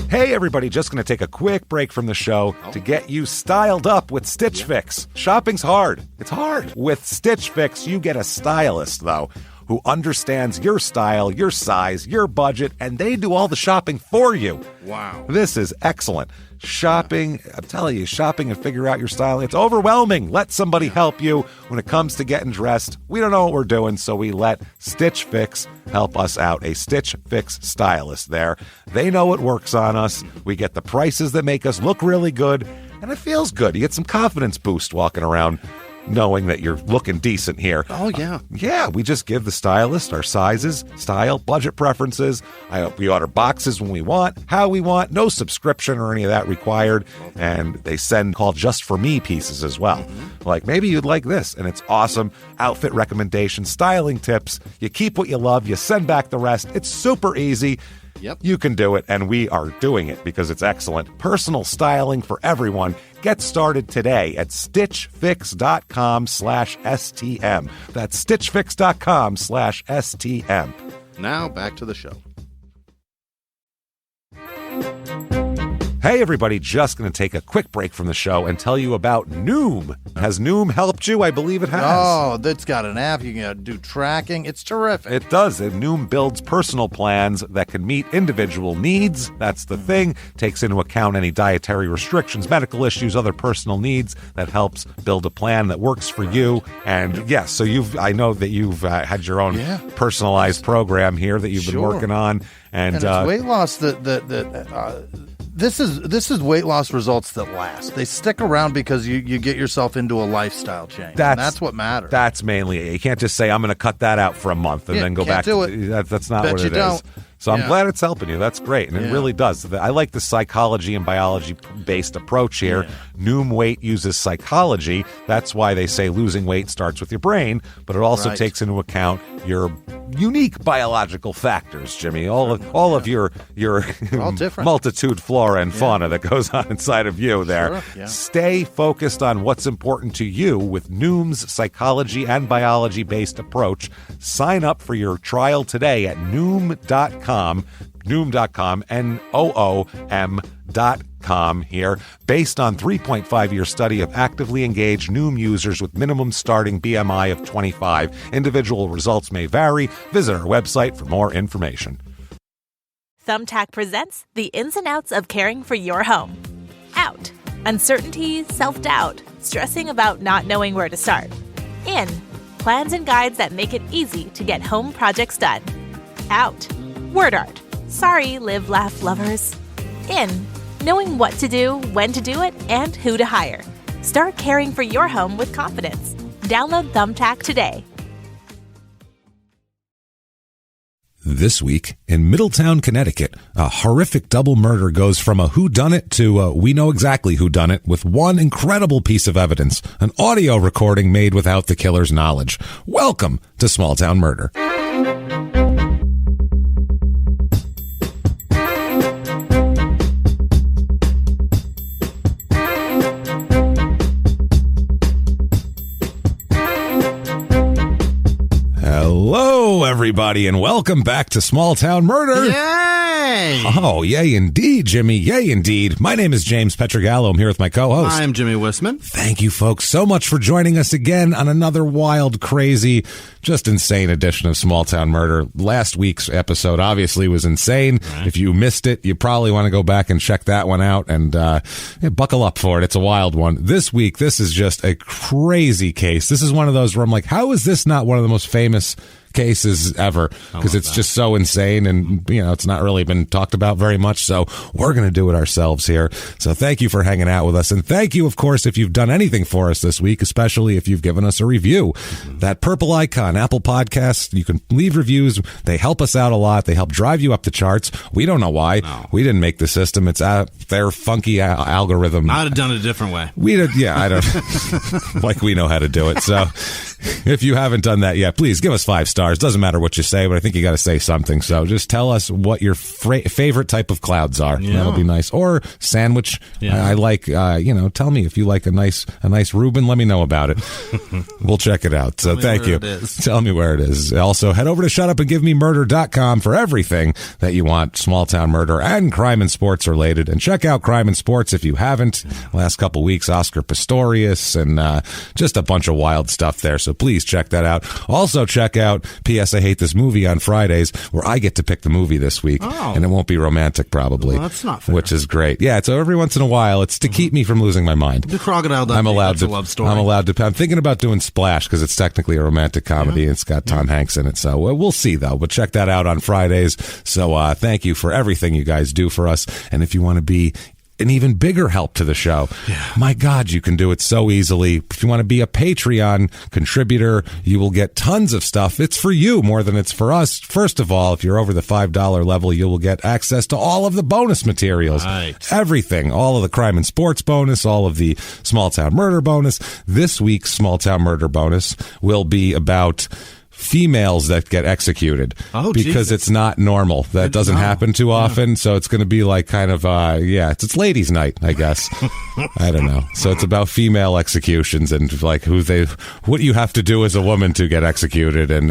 Hey everybody, just going to take a quick break from the show to get you styled up with Stitch Fix. Shopping's hard. It's hard. With Stitch Fix, you get a stylist, though, who understands your style, your size, your budget, and they do all the shopping for you. Wow. This is excellent. Shopping, I'm telling you, shopping and figure out your style, it's overwhelming. Let somebody help you when it comes to getting dressed. We don't know what we're doing, so we let Stitch Fix help us out. A Stitch Fix stylist there. They know what works on us. We get the prices that make us look really good, and it feels good. You get some confidence boost walking around knowing that you're looking decent here. Oh, yeah. Yeah, we just give the stylist our sizes, style, budget preferences. We order boxes when we want, how we want, no subscription or any of that required. And they send called Just For Me pieces as well. Like, maybe you'd like this, and it's awesome. Outfit recommendations, styling tips. You keep what you love, you send back the rest. It's super easy. Yep. You can do it, and we are doing it because it's excellent. Personal styling for everyone. Get started today at stitchfix.com/STM. That's stitchfix.com/STM. Now back to the show. Hey everybody, just going to take a quick break from the show and tell you about Noom. Has Noom helped you? I believe it has. Oh, that's got an app. You can do tracking. It's terrific. It does. And Noom builds personal plans that can meet individual needs. That's the thing. Takes into account any dietary restrictions, medical issues, other personal needs. That helps build a plan that works for you. And yes, so I know that you've had your own personalized program here that you've been working on. And it's weight loss This is weight loss results that last. They stick around because you get yourself into a lifestyle change. That's what matters. That's mainly it. You can't just say, I'm going to cut that out for a month and then go back to it. That's not what it is. So I'm glad it's helping you. That's great. And it really does. I like the psychology and biology-based approach here. Yeah. Noom Weight uses psychology. That's why they say losing weight starts with your brain, but it also takes into account your unique biological factors, Jimmy. All of your multitude flora and fauna that goes on inside of you there. Sure. Yeah. Stay focused on what's important to you with Noom's psychology and biology-based approach. Sign up for your trial today at Noom.com, Noom.com here. Based on 3.5-year study of actively engaged Noom users with minimum starting BMI of 25. Individual results may vary. Visit our website for more information. Thumbtack presents the ins and outs of caring for your home. Out. Uncertainty, self-doubt, stressing about not knowing where to start. In. Plans and guides that make it easy to get home projects done. Out. Word art. Sorry, live, laugh, lovers. In. Knowing what to do, when to do it, and who to hire. Start caring for your home with confidence. Download Thumbtack today. This week, in Middletown, Connecticut, a horrific double murder goes from a whodunit to we know exactly who done it with one incredible piece of evidence, an audio recording made without the killer's knowledge. Welcome to Small Town Murder. Hello, everybody, and welcome back to Small Town Murder. Yay! Oh, yay indeed, Jimmy. Yay indeed. My name is James Pietragallo. I'm here with my co-host. I'm Jimmy Whisman. Thank you, folks, so much for joining us again on another wild, crazy, just insane edition of Small Town Murder. Last week's episode obviously was insane. Right. If you missed it, you probably want to go back and check that one out and buckle up for it. It's a wild one. This week, this is just a crazy case. This is one of those where I'm like, how is this not one of the most famous cases ever? Because it's just so insane, and it's not really been talked about very much, so we're going to do it ourselves here. So thank you for hanging out with us, and thank you, of course, if you've done anything for us this week, especially if you've given us a review. That purple icon, Apple Podcasts, you can leave reviews. They help us out a lot. They help drive you up the charts. We don't know why. No. We didn't make the system. It's their funky algorithm. I'd have done it a different way. We did, yeah, I don't like we know how to do it. So If you haven't done that yet, please give us 5 stars. Doesn't matter what you say, but I think you got to say something. So just tell us what your favorite type of clouds are. Yeah. That'll be nice. Or sandwich. Yeah. I like, tell me if you like a nice Reuben. Let me know about it. We'll check it out. So thank you. Tell me where it is. Also, head over to shutupandgivememurder.com for everything that you want, small town murder and crime and sports related. And check out Crime and Sports if you haven't. Last couple weeks, Oscar Pistorius and just a bunch of wild stuff there. So please check that out. Also check out P.S. I Hate This Movie on Fridays, where I get to pick the movie this week. Oh. And it won't be romantic, probably. Well, that's not fair. Which is great. Yeah, so every once in a while, it's to keep me from losing my mind. The Crocodile Dundee, that's a love story. I'm allowed to. I'm thinking about doing Splash because it's technically a romantic comedy. Yeah. It's got Tom Hanks in it. So we'll see, though. But check that out on Fridays. So thank you for everything you guys do for us. And if you want to be an even bigger help to the show, my God, you can do it so easily. If you want to be a Patreon contributor, you will get tons of stuff. It's for you more than it's for us. First of all, if you're over the $5 level, you will get access to all of the bonus materials. Right. Everything. All of the crime and sports bonus, all of the small town murder bonus. This week's small town murder bonus will be about females that get executed because Jesus. It's not normal. That doesn't happen too often. So it's going to be like kind of, it's ladies' night, I guess. I don't know. So it's about female executions and like what you have to do as a woman to get executed. And,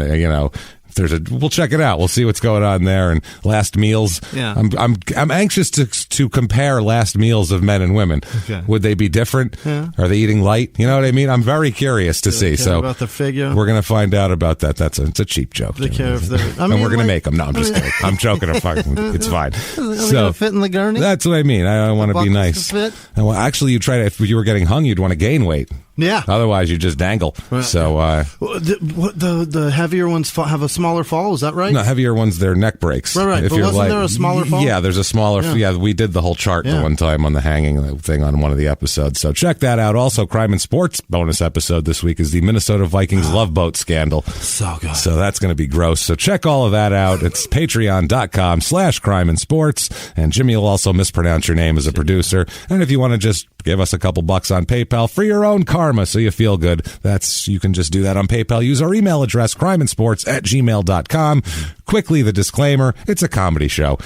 we'll check it out. We'll see what's going on there. And last meals. Yeah. I'm anxious to compare last meals of men and women. Okay. Would they be different? Yeah. Are they eating light? You know what I mean? I'm very curious to see. So about the figure. We're going to find out about that. It's a cheap joke. They care if and we're going to make them. No, I'm just kidding. I'm joking. It's fine. So fit in the gurney? That's what I mean. I want to be nice. Actually, if you were getting hung, you'd want to gain weight. Yeah. Otherwise, you just dangle. Right. So the heavier ones have a smaller fall. Is that right? No, heavier ones, their neck breaks. Right. If but wasn't there a smaller fall? Yeah, there's a smaller. Yeah, we did the whole chart the one time on the hanging thing on one of the episodes. So check that out. Also, Crime and Sports bonus episode this week is the Minnesota Vikings love boat scandal. So good. So that's going to be gross. So check all of that out. It's patreon.com/crime and sports. And Jimmy will also mispronounce your name as a producer. And if you want to just give us a couple bucks on PayPal for your own karma so you feel good, you can just do that on PayPal. Use our email address, crimeandsports@gmail.com. Quickly, the disclaimer, it's a comedy show.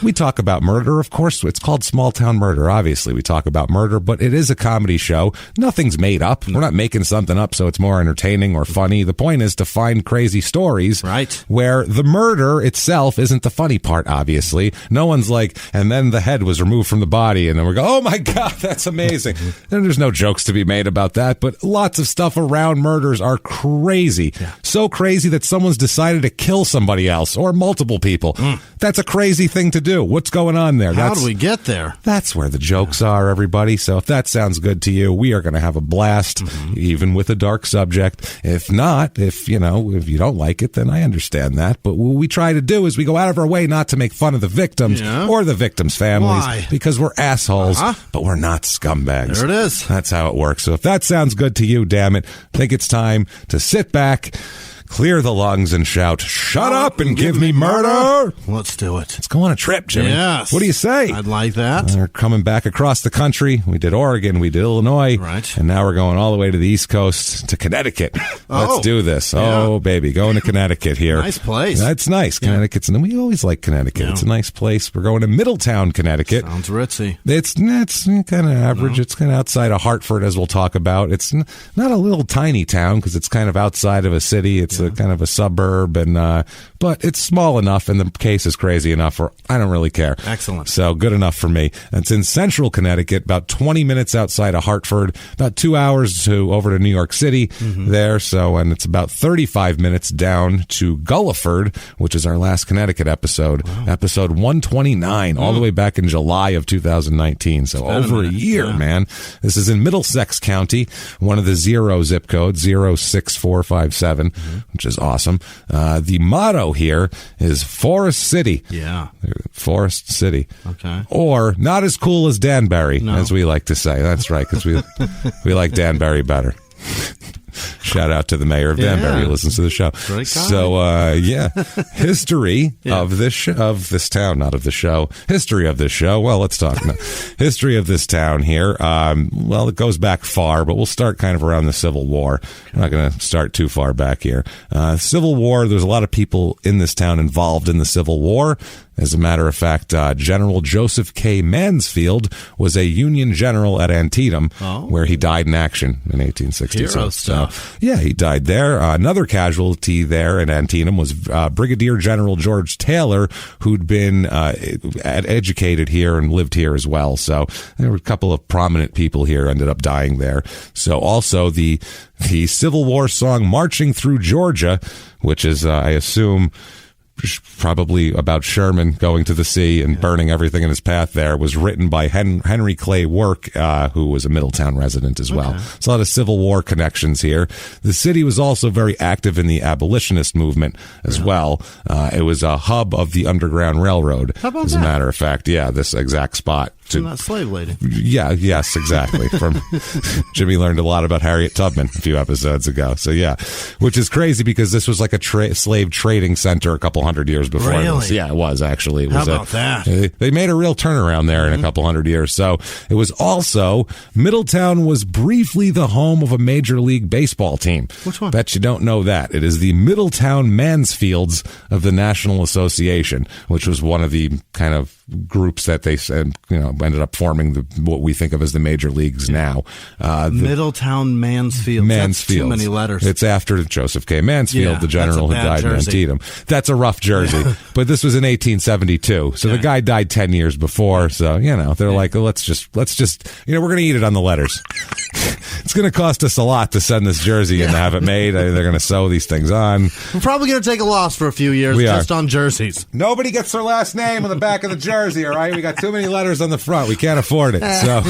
We talk about murder, of course. It's called Small Town Murder. Obviously, we talk about murder, but it is a comedy show. Nothing's made up. We're not making something up so it's more entertaining or funny. The point is to find crazy stories where the murder itself isn't the funny part, obviously. No one's like, and then the head was removed from the body, and then we go, oh my God, that's amazing. And there's no jokes to be made about that, but lots of stuff around murders are crazy. Yeah. So crazy that someone's decided to kill somebody else or multiple people. That's a crazy thing to do. What's going on there? How do we get there? That's where the jokes are, everybody. So if that sounds good to you, we are going to have a blast, even with a dark subject. If not, if you don't like it, then I understand that. But what we try to do is we go out of our way not to make fun of the victims or the victims' families because we're assholes, but we're not scumbags. There it is. That's how it works. So if that sounds good to you, damn it, I think it's time to sit back, clear the lungs, and shout, shut up and give me murder. Let's do it. Let's go on a trip, Jimmy. Yes. What do you say? I'd like that. We're coming back across the country. We did Oregon. We did Illinois. Right. And now we're going all the way to the East Coast to Connecticut. Let's do this. Yeah. Oh, baby. Going to Connecticut here. Nice place. That's nice. Connecticut's, and we always like Connecticut. Yeah. It's a nice place. We're going to Middletown, Connecticut. Sounds ritzy. It's kind of average. No. It's kind of outside of Hartford, as we'll talk about. It's not a little tiny town because it's kind of outside of a city. It's a kind of a suburb. But it's small enough, and the case is crazy enough where I don't really care. Excellent. So good enough for me. It's in central Connecticut, about 20 minutes outside of Hartford, about 2 hours over to New York City there. So, and it's about 35 minutes down to Gulliford, which is our last Connecticut episode, episode 129, all the way back in July of 2019. So over a year, man. This is in Middlesex County, one of the 0 zip codes, 06457, which is awesome. The motto here is Forest City. Yeah. Forest City. Okay. Or not as cool as Danbury, as we like to say. That's right, because we like Danbury better. Shout out to the mayor of Danbury who listens to the show. So, history of this town, not of the show. History of this show. Well, let's talk now. History of this town here. Well, it goes back far, but we'll start kind of around the Civil War. I'm not going to start too far back here. Civil War, there's a lot of people in this town involved in the Civil War. As a matter of fact, General Joseph K. Mansfield was a Union general at Antietam, where he died in action in 1866. Hero stuff. Yeah, he died there. Another casualty there in Antietam was Brigadier General George Taylor, who'd been educated here and lived here as well. So there were a couple of prominent people here ended up dying there. So also the Civil War song "Marching Through Georgia," which is, I assume, probably about Sherman going to the sea and burning everything in his path there, was written by Henry Clay Work, who was a Middletown resident as well. So a lot of Civil War connections here. The city was also very active in the abolitionist movement as well. It was a hub of the Underground Railroad, as a matter of fact. Yeah, this exact spot. From that slave lady. Yeah, yes, exactly. From Jimmy learned a lot about Harriet Tubman a few episodes ago. So yeah, which is crazy because this was like a slave trading center a couple hundred years before this. Yeah, it was actually. It was How about that? They made a real turnaround there in a couple hundred years. So it was also, Middletown was briefly the home of a Major League Baseball team. Which one? Bet you don't know that. It is the Middletown Mansfields of the National Association, which was one of the kind of groups that they said, ended up forming what we think of as the major leagues now. Middletown Mansfield. That's too many letters. It's after Joseph K. Mansfield, the general who died in Antietam. That's a rough jersey. But this was in 1872. So the guy died 10 years before. So, they're like, let's just, we're going to eat it on the letters. It's going to cost us a lot to send this jersey and to have it made. They're going to sew these things on. We're probably going to take a loss for a few years just on jerseys. Nobody gets their last name on the back of the jersey, all right? We got too many letters on the front. We can't afford it. So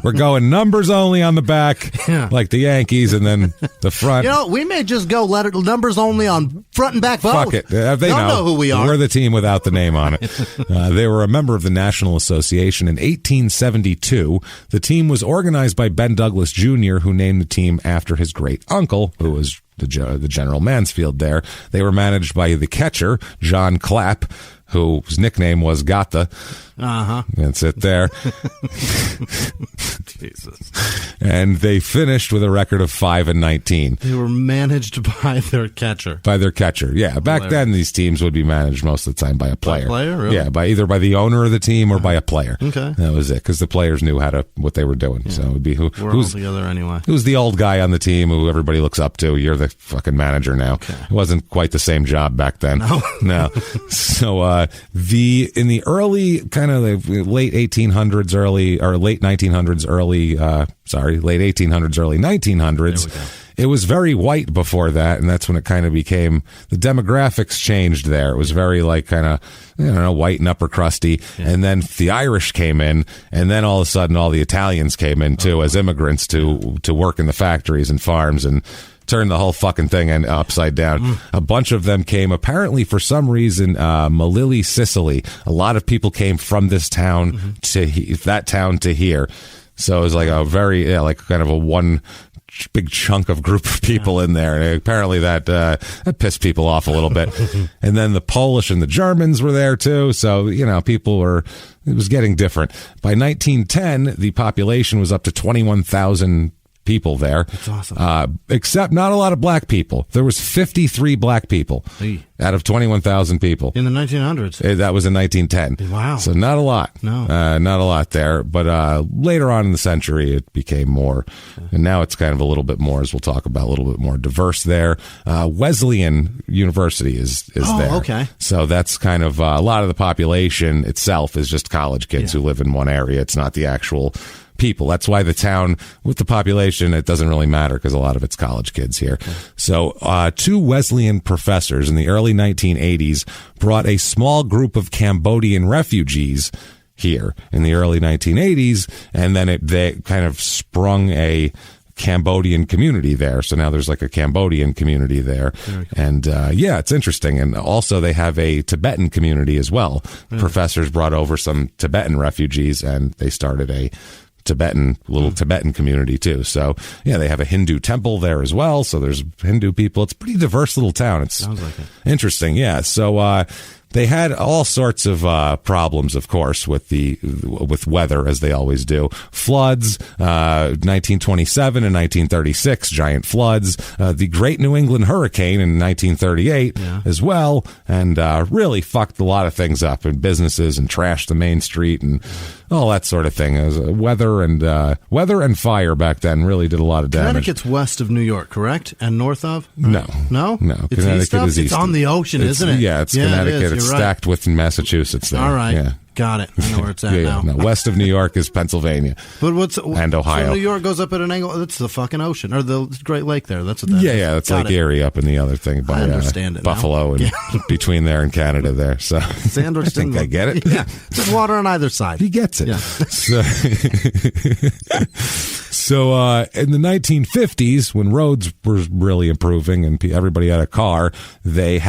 we're going numbers only on the back, like the Yankees, and then the front. We may just go numbers only on front and back both. Fuck it. They know who we are. We're the team without the name on it. They were a member of the National Association in 1872. The team was organized by Ben Douglas Jr., who named the team after his great uncle, who was the General Mansfield there. They were managed by the catcher, John Clapp, whose nickname was Gata. That's it there. Jesus. And they finished with a record of 5-19. They were managed by their catcher. Yeah. Back then, these teams would be managed most of the time by a player. By a player, really? Yeah, either by the owner of the team or by a player. Okay. That was it, because the players knew what they were doing. So it would be we're all together anyway. Who's the old guy on the team who everybody looks up to? You're the fucking manager now. Okay. It wasn't quite the same job back then. No. So in the early kind of late 1800s, late 1800s, early 1900s, it was very white before that, and that's when it kind of became, the demographics changed there. It was very white and upper crusty, and then the Irish came in, and then all of a sudden all the Italians came in too as immigrants to work in the factories and farms and turned the whole fucking thing upside down. A bunch of them came, apparently for some reason, Melilli, Sicily. A lot of people came from this town to here. So it was like a very, kind of a one big chunk of group of people in there. And apparently that pissed people off a little bit. And then the Polish and the Germans were there too. So, it was getting different. By 1910, the population was up to 21,000 people there. That's awesome. Except not a lot of black people. There was 53 black people out of 21,000 people. In the 1900s? That was in 1910. Wow. So not a lot. No. Not a lot there. But later on in the century, it became more. And now it's kind of a little bit more, as we'll talk about, a little bit more diverse there. Wesleyan University is there. Okay. So that's kind of a lot of the population itself is just college kids who live in one area. It's not the actual people. That's why the town, with the population, it doesn't really matter because a lot of it's college kids here. So two Wesleyan professors in the early 1980s brought a small group of Cambodian refugees here in the early 1980s, and then they kind of sprung a Cambodian community there. So now there's like a Cambodian community there. And it's interesting. And also they have a Tibetan community as well. Professors brought over some Tibetan refugees, and they started a Tibetan community too. So yeah, they have a Hindu temple there as well. So there's Hindu people. It's a pretty diverse little town. Sounds like it. Interesting. Yeah. So, they had all sorts of problems, of course, with weather, as they always do. Floods, 1927 and 1936, giant floods. The Great New England Hurricane in 1938 as well, and really fucked a lot of things up in businesses and trashed the main street and all that sort of thing. It was weather and fire back then really did a lot of damage. Connecticut's west of New York, correct? And north of? No. It's Connecticut is east. It's on the ocean, isn't it? Yeah, it's Connecticut. It's stacked with Massachusetts there. All right. Yeah. Got it. I know where it's at now. No, west of New York is Pennsylvania. And Ohio. So New York goes up at an angle. It's the fucking ocean or the Great Lake there. That's what that is. Yeah, it's Lake Erie up in the other thing by Buffalo and between there and Canada there. So I think I get it. Yeah, just water on either side. He gets it. Yeah. So in the 1950s, when roads were really improving and everybody had a car, there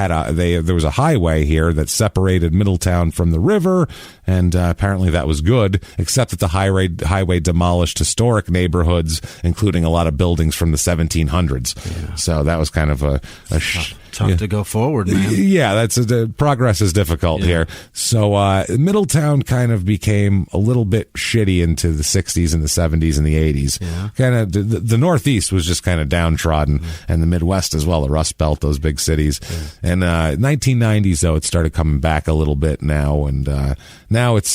was a highway here that separated Middletown from the river, and apparently that was good, except that the highway demolished historic neighborhoods, including a lot of buildings from the 1700s. Yeah. So that was kind of tough to go forward, man. Yeah, progress is difficult here. So Middletown kind of became a little bit shitty into the 60s and the 70s and the 80s. Yeah. Kind of the Northeast was just kind of downtrodden, and the Midwest as well, the Rust Belt, those big cities. Yeah. And 1990s though, it started coming back a little bit now, and now they've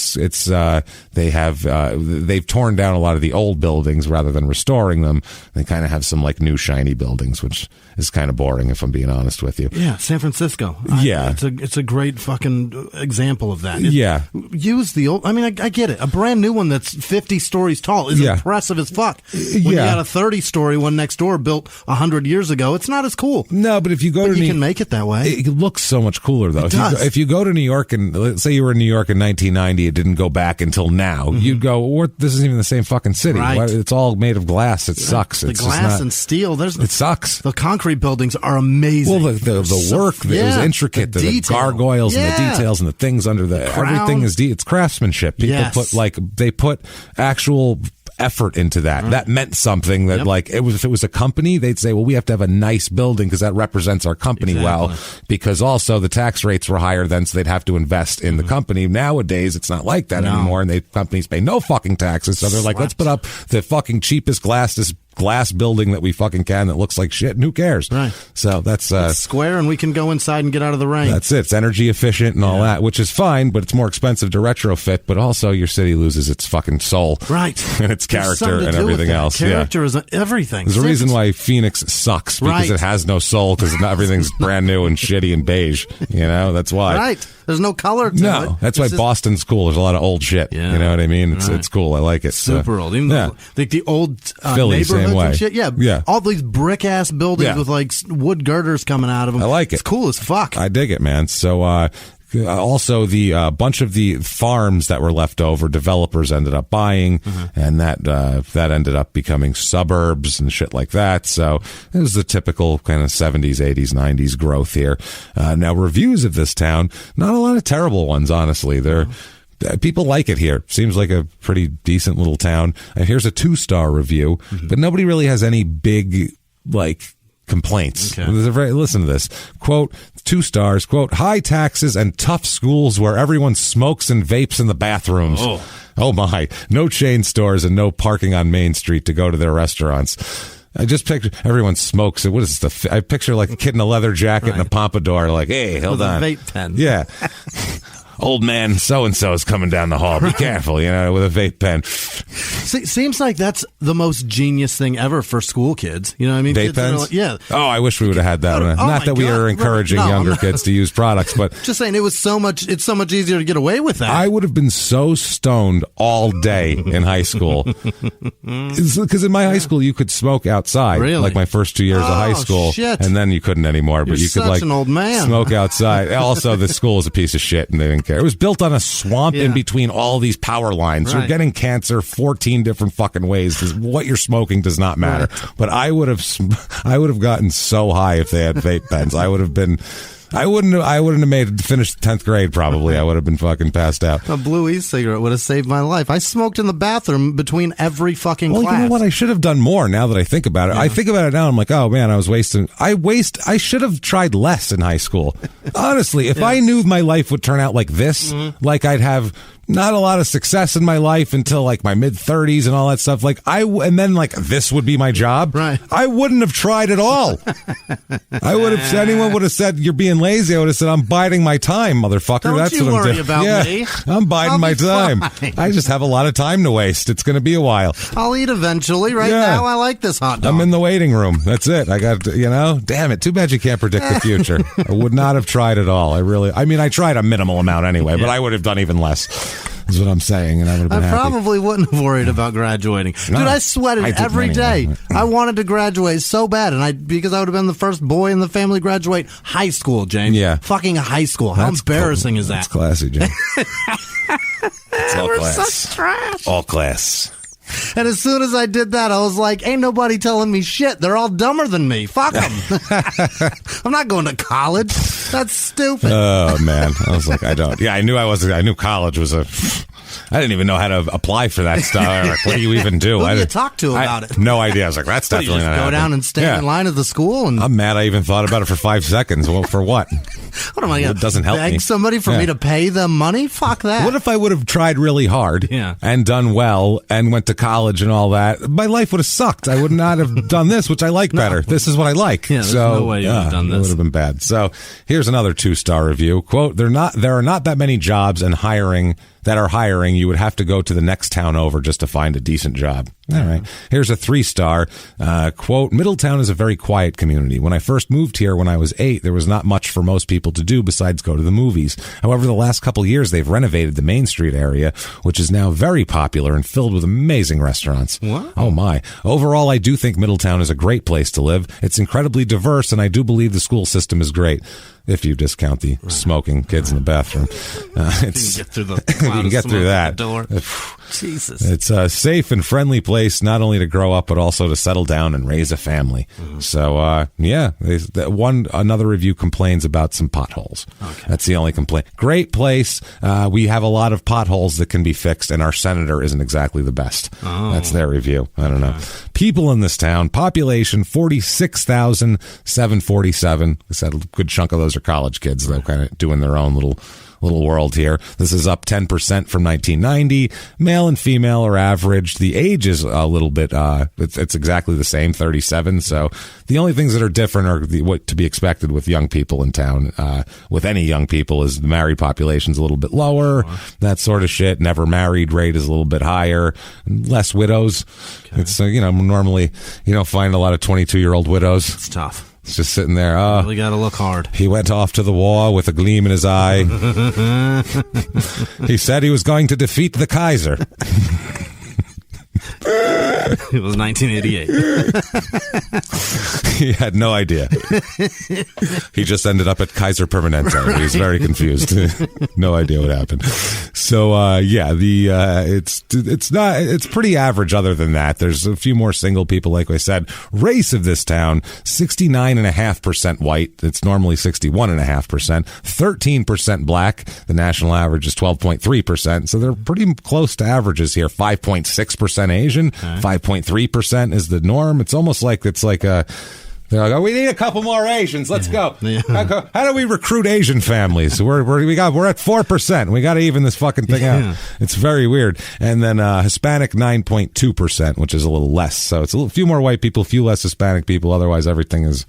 torn down a lot of the old buildings rather than restoring them. They kind of have some like new shiny buildings, which is kind of boring if I'm being honest with you. Yeah, San Francisco. It's a great fucking example of that. Use the old. I mean, I get it. A brand new one that's 50 stories tall is impressive as fuck. When you got a 30-story one next door built 100 years ago, it's not as cool. No, but if you go you can make it that way. It looks so much cooler though. If you go to New York, and let's say you were in New York in 1990, it didn't go back until now. You'd go, this isn't even the same fucking city. Right. It's all made of glass. It sucks. The glass and steel. It sucks. The concrete buildings are amazing. Well, the work that was intricate, the gargoyles and the details and the things under everything is it's craftsmanship. People put actual effort into that. Right. That meant something that if it was a company, they'd say, well, we have to have a nice building because that represents our company well, because also the tax rates were higher then, so they'd have to invest in the company. Nowadays, it's not like that anymore, and companies pay no fucking taxes, so they're like, let's put up the fucking cheapest glass building that we fucking can that looks like shit, and who cares? Right. So that's it's square, and we can go inside and get out of the rain. That's it. It's energy efficient and all that, which is fine, but it's more expensive to retrofit, but also your city loses its fucking soul. Right. And its character and everything else. Character is everything. There's a reason why Phoenix sucks, because it has no soul, because everything's brand new and shitty and beige. That's why. Right. There's no color to it. That's why Boston's cool. There's a lot of old shit. Yeah. You know what I mean? It's cool. I like it. Super old. Even the old Philly, neighborhoods same way. And shit. Yeah. All these brick ass buildings with like wood girders coming out of them. I like it. It's cool as fuck. I dig it, man. So also the bunch of the farms that were left over, developers ended up buying, and that ended up becoming suburbs and shit like that. So it was the typical kind of 70s, 80s, 90s growth here. Now reviews of this town, not a lot of terrible ones, honestly. People like it here. Seems like a pretty decent little town. And here's a 2-star review, but nobody really has any big complaints. Okay. Listen to this. Quote, 2 stars, quote, high taxes and tough schools where everyone smokes and vapes in the bathrooms. Oh my. No chain stores and no parking on Main Street to go to their restaurants. I just picture everyone smokes. What is this? I picture like a kid in a leather jacket and a pompadour, like, hey, hold on. With a vape pen. Yeah. Old man so-and-so is coming down the hall. Be careful, with a vape pen. Seems like that's the most genius thing ever for school kids. You know what I mean? Vape pens? Oh, I wish we would have had that. Not that we are encouraging younger kids to use products, but... Just saying, it's so much easier to get away with that. I would have been so stoned all day in high school. Because in my high school, you could smoke outside. Really? Like my first 2 years of high school. Shit. And then you couldn't anymore. But you could an old man. Smoke outside. Also, the school was a piece of shit, and they didn't care. It was built on a swamp in between all these power lines. Right. You're getting cancer 14 different fucking ways. What you're smoking does not matter. Right. But I would have gotten so high if they had vape pens. I would have been I wouldn't have finished 10th grade probably. I would have been fucking passed out. A Blue e-cigarette would have saved my life. I smoked in the bathroom between every fucking class. Well, you know what? I should have done more now that I think about it. Yeah. I think about it now. I'm like, oh man, I was wasting. I should have tried less in high school. Honestly, if I knew my life would turn out like this, like I'd have not a lot of success in my life until like my mid-30s and all that stuff. And then this would be my job. Right. I wouldn't have tried at all. Anyone would have said you're being lazy. I would have said I'm biding my time, motherfucker. That's what I'm doing. Don't you worry about me. I'm biding my time. Fine. I just have a lot of time to waste. It's going to be a while. I'll eat eventually. Right now, I like this hot dog. I'm in the waiting room. That's it. I got, damn it. Too bad you can't predict the future. I would not have tried at all. I tried a minimal amount anyway, but I would have done even less. Is what I'm saying, and I would have been happy. Probably wouldn't have worried about graduating. Dude, I sweated every day. I wanted to graduate so bad, because I would have been the first boy in the family to graduate high school, James. Yeah. Fucking high school. How embarrassing is that? That's classy, James. It's all We're class. such trash. All class. And as soon as I did that, I was like, ain't nobody telling me shit. They're all dumber than me. Fuck them. I'm not going to college. That's stupid. Oh, man. I was like, I don't. Yeah, I knew college was I didn't even know how to apply for that stuff. Like, what do you even do? Who do you talk to about it? No idea. I was like, that's definitely not happening. Go down and stand in line at the school? And I'm mad I even thought about it for 5 seconds. Well, for what? What am I going to doesn't help beg me. somebody for me to pay them money? Fuck that. What if I would have tried really hard and done well and went to college and all that? My life would have sucked. I would not have done this, which I like better. This is what I like. Yeah, there's no way you would have done this. It would have been bad. So here's another 2-star review. Quote, there are not that many jobs and hiring you would have to go to the next town over just to find a decent job. All right. Here's a 3-star quote. Middletown is a very quiet community. When I first moved here when I was 8, there was not much for most people to do besides go to the movies. However, the last couple of years, they've renovated the Main Street area, which is now very popular and filled with amazing restaurants. Wow. Oh, my. Overall, I do think Middletown is a great place to live. It's incredibly diverse, and I do believe the school system is great. If you discount the smoking kids in the bathroom. You can get through that. Jesus. It's a safe and friendly place, not only to grow up, but also to settle down and raise a family. So, another review complains about some potholes. Okay. That's the only complaint. Great place. We have a lot of potholes that can be fixed, and our senator isn't exactly the best. Oh. That's their review. I don't know. People in this town, population 46,747. I said a good chunk of those are college kids, though, kind of doing their own little world here. This is up 10% from 1990. Male and female are average. The age is a little bit, it's exactly the same, 37. So the only things that are different are what to be expected with young people in town. With any young people is the married population's a little bit lower, that sort of shit. Never married rate is a little bit higher. Less widows. Okay. It's, normally you don't find a lot of 22-year-old widows. It's tough. It's just sitting there. Really got to look hard. He went off to the war with a gleam in his eye. He said he was going to defeat the Kaiser. It was 1988. He had no idea. He just ended up at Kaiser Permanente. Right. He was very confused. No idea what happened. So, it's pretty average other than that. There's a few more single people, like I said. Race of this town, 69.5% white. It's normally 61.5%. 13% black. The national average is 12.3%. So they're pretty close to averages here. 5.6% Asian. 5.3% is the norm. It's almost like they're like, oh, we need a couple more Asians. Let's go. Yeah. How do we recruit Asian families? We're at 4%. We got to even this fucking thing out. It's very weird. And then Hispanic 9.2%, which is a little less. So it's a few more white people, a few less Hispanic people. Otherwise, everything is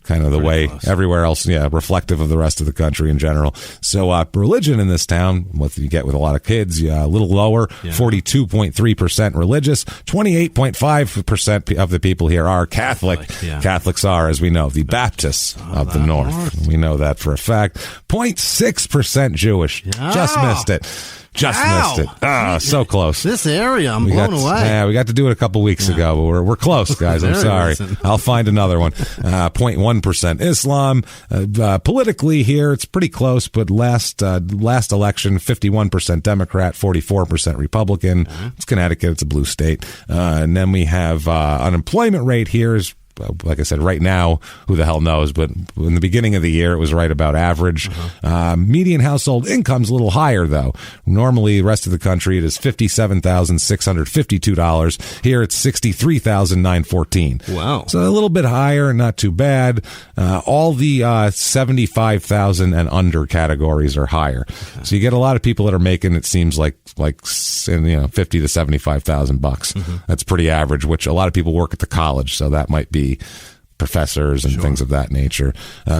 kind of the way everywhere else. Yeah, reflective of the rest of the country in general. So religion in this town, what you get with a lot of kids, a little lower. 42.3% religious. 28.5% of the people here are Catholic. Catholics are, as we know, the Baptists of the North. We know that for a fact. 0.6% Jewish. Just missed it. Missed it. So close. This area, I'm blown away. Yeah, we got to do it a couple weeks ago, but we're close, guys. I'm sorry. I'll find another one. 0.1% Islam. Politically here, it's pretty close, but last election, 51% Democrat, 44% Republican. It's Connecticut. It's a blue state. And then we have unemployment rate here is like I said, right now, who the hell knows? But in the beginning of the year, it was right about average. Median household income's a little higher, though. Normally, the rest of the country, it is $57,652. Here, it's $63,914. Wow. So a little bit higher, not too bad. All the 75,000 and under categories are higher. Okay. So you get a lot of people that are making, it seems like 50 to 75,000 bucks. That's pretty average, which a lot of people work at the college, so that might be professors and things of that nature.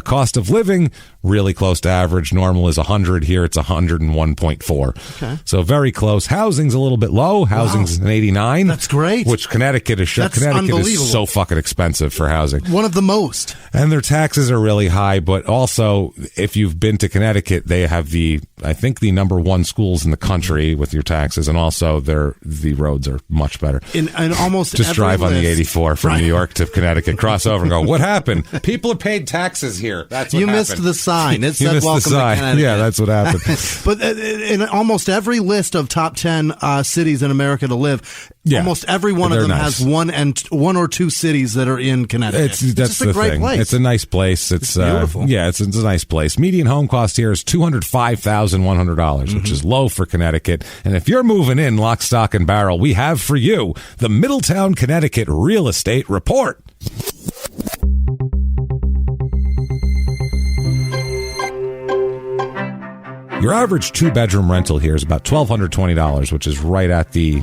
Cost of living, really close to average. Normal is 100. Here it's 101.4. Okay. So very close. Housing's a little bit low. Housing's an 89. That's great. Which Connecticut is so fucking expensive for housing. One of the most. And their taxes are really high, but also if you've been to Connecticut, they have the number one schools in the country with your taxes, and also the roads are much better. In almost just drive on the 84 from right. New York to Connecticut, cross over and go, what happened? People are paid taxes here. That's what you happened. Missed the sign. It said missed welcome the sign. to Connecticut. Yeah, that's what happened. But in almost every list of top 10 cities in America to live, almost every one of them has one or two cities that are in Connecticut. That's a great place. It's a nice place. It's beautiful. It's a nice place. Median home cost here is $205,100, which is low for Connecticut. And if you're moving in lock, stock, and barrel, we have for you the Middletown, Connecticut Real Estate Report. Your average 2-bedroom rental here is about $1,220, which is right at the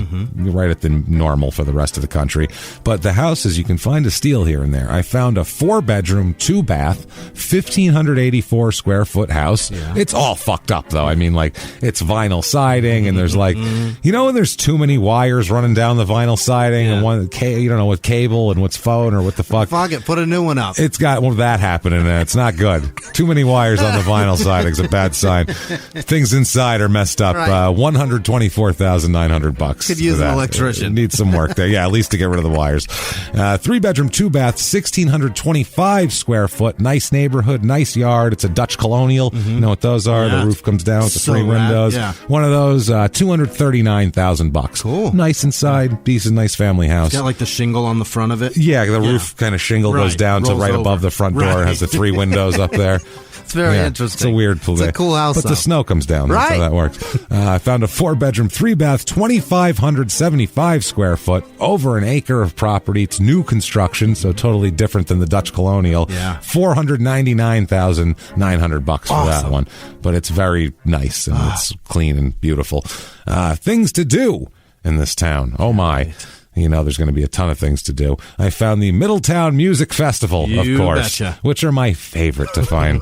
normal for the rest of the country. But the houses, you can find a steal here and there. I found a 4-bedroom, 2-bath, 1,584 square foot house. Yeah. It's all fucked up though. I mean, like, it's vinyl siding, and there's when there's too many wires running down the vinyl siding, and you don't know what cable and what's phone or what the fuck. Fuck it, put a new one up. It's got that happening, and it's not good. Too many wires on the vinyl siding is a bad sign. Things inside are messed up. Right. $124,900. Could use an electrician. It needs some work there. Yeah, at least to get rid of the wires. 3-bedroom, 2-bath, 1,625 square foot. Nice neighborhood, nice yard. It's a Dutch colonial. You know what those are? Yeah. The roof comes down with the So 3 windows. Yeah. One of those, $239,000. Cool. Nice inside, decent, nice family house. It's got like the shingle on the front of it. Yeah, the roof kind of shingle goes down to right above the front door. It has the 3 windows up there. It's very interesting. It's a weird place. It's a cool house, but the snow comes down. That's how that works. I found a 4-bedroom, 3-bath, 2,575 square foot, over an acre of property. It's new construction, so totally different than the Dutch colonial. Yeah. $499,900 for that one. But it's very nice, and it's clean and beautiful. Things to do in this town. Oh my. Right. There's going to be a ton of things to do. I found the Middletown Music Festival, of course, which are my favorite to find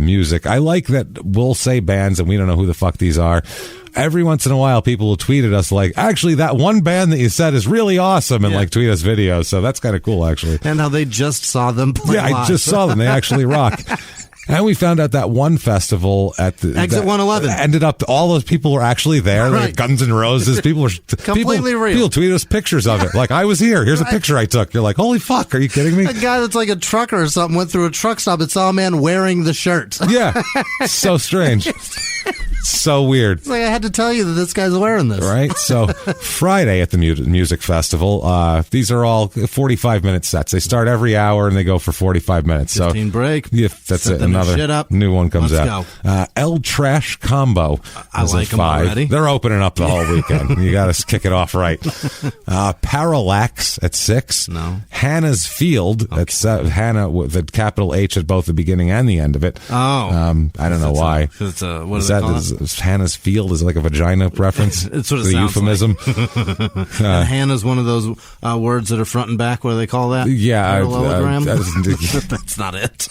music. I like that we'll say bands and we don't know who the fuck these are. Every once in a while, people will tweet at us like, actually, that one band that you said is really awesome, and tweet us videos. So that's kind of cool, actually. And how they just saw them play live. I just saw them. They actually rock. And we found out that one festival at the Exit 111 ended up, all those people were actually there. Right. Like Guns N' Roses. People were completely real. People tweeted us pictures of it. Like, I was here. Here's a picture I took. You're like, holy fuck, are you kidding me? A guy that's like a trucker or something went through a truck stop and saw a man wearing the shirt. Yeah. So strange. So weird. It's like, I had to tell you that this guy's wearing this. Right? So Friday at the music festival, these are all 45-minute sets. They start every hour and they go for 45 minutes. 15 break. Yeah, that's it. Another new one comes out. El Trash Combo. I like them 5. already. They're opening up the whole weekend. You got to kick it off right. Parallax at 6. No. Hannah's Field at 7. Hannah with the capital H at both the beginning and the end of it. Oh. I don't know why. It's what is that? Hannah's Field is like a vagina reference. It's what it the sounds euphemism. Like. And Hannah's one of those words that are front and back. What do they call that? Yeah. Parallelogram? That's not it.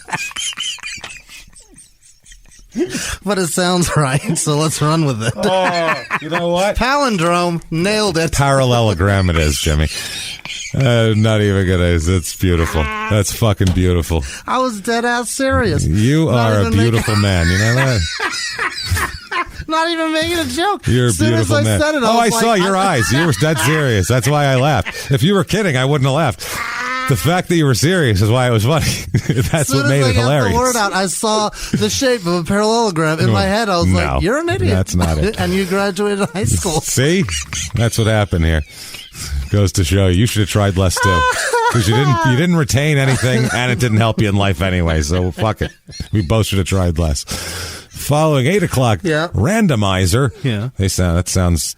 But it sounds right, so let's run with it. Oh, you know what? Palindrome. Nailed it. Parallelogram it is, Jimmy. Not even gonna. It's beautiful. That's fucking beautiful. I was dead ass serious. You are a beautiful man. You know that? Not even making a joke. You're a beautiful man. As I said it, I saw your eyes. You were dead serious. That's why I laughed. If you were kidding, I wouldn't have laughed. The fact that you were serious is why it was funny. That's what made it hilarious. The word out, I saw the shape of a parallelogram in my head. I was like, "You're an idiot." That's not it. And you graduated high school. See, that's what happened here. Goes to show you should have tried less too. because you didn't retain anything, and it didn't help you in life anyway. So fuck it. We both should have tried less. Following 8 o'clock, randomizer. Yeah, that sounds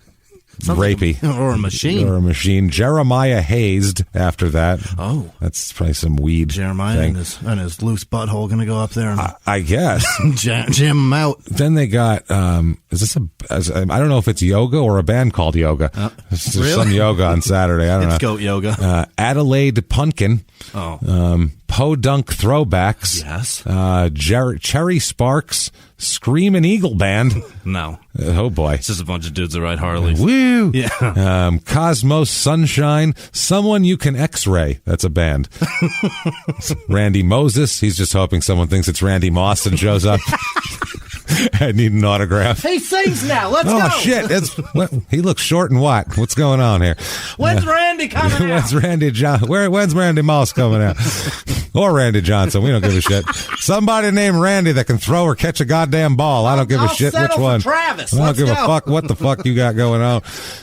rapey. Or a machine. Jeremiah hazed after that. Oh. That's probably some weed. Jeremiah and his loose butthole going to go up there and I guess. jam him out. Then they got, I don't know if it's yoga or a band called Yoga. There's really? some yoga on Saturday. I don't know. It's goat yoga. Adelaide Punkin. Oh. Podunk Throwbacks. Yes. Cherry Sparks. Screamin' Eagle Band. No. Oh, boy. It's just a bunch of dudes that ride Harleys. Woo! Yeah. Cosmos Sunshine. Someone You Can X-Ray. That's a band. Randy Moses. He's just hoping someone thinks it's Randy Moss and shows up. I need an autograph. He sings now. Let's go. Oh, shit. He looks short and what? What's going on here? When's Randy coming out? When's Randy When's Randy Moss coming out? Or Randy Johnson. We don't give a shit. Somebody named Randy that can throw or catch a goddamn ball. I don't give a shit which one. Travis. I don't give a fuck what the fuck you got going on.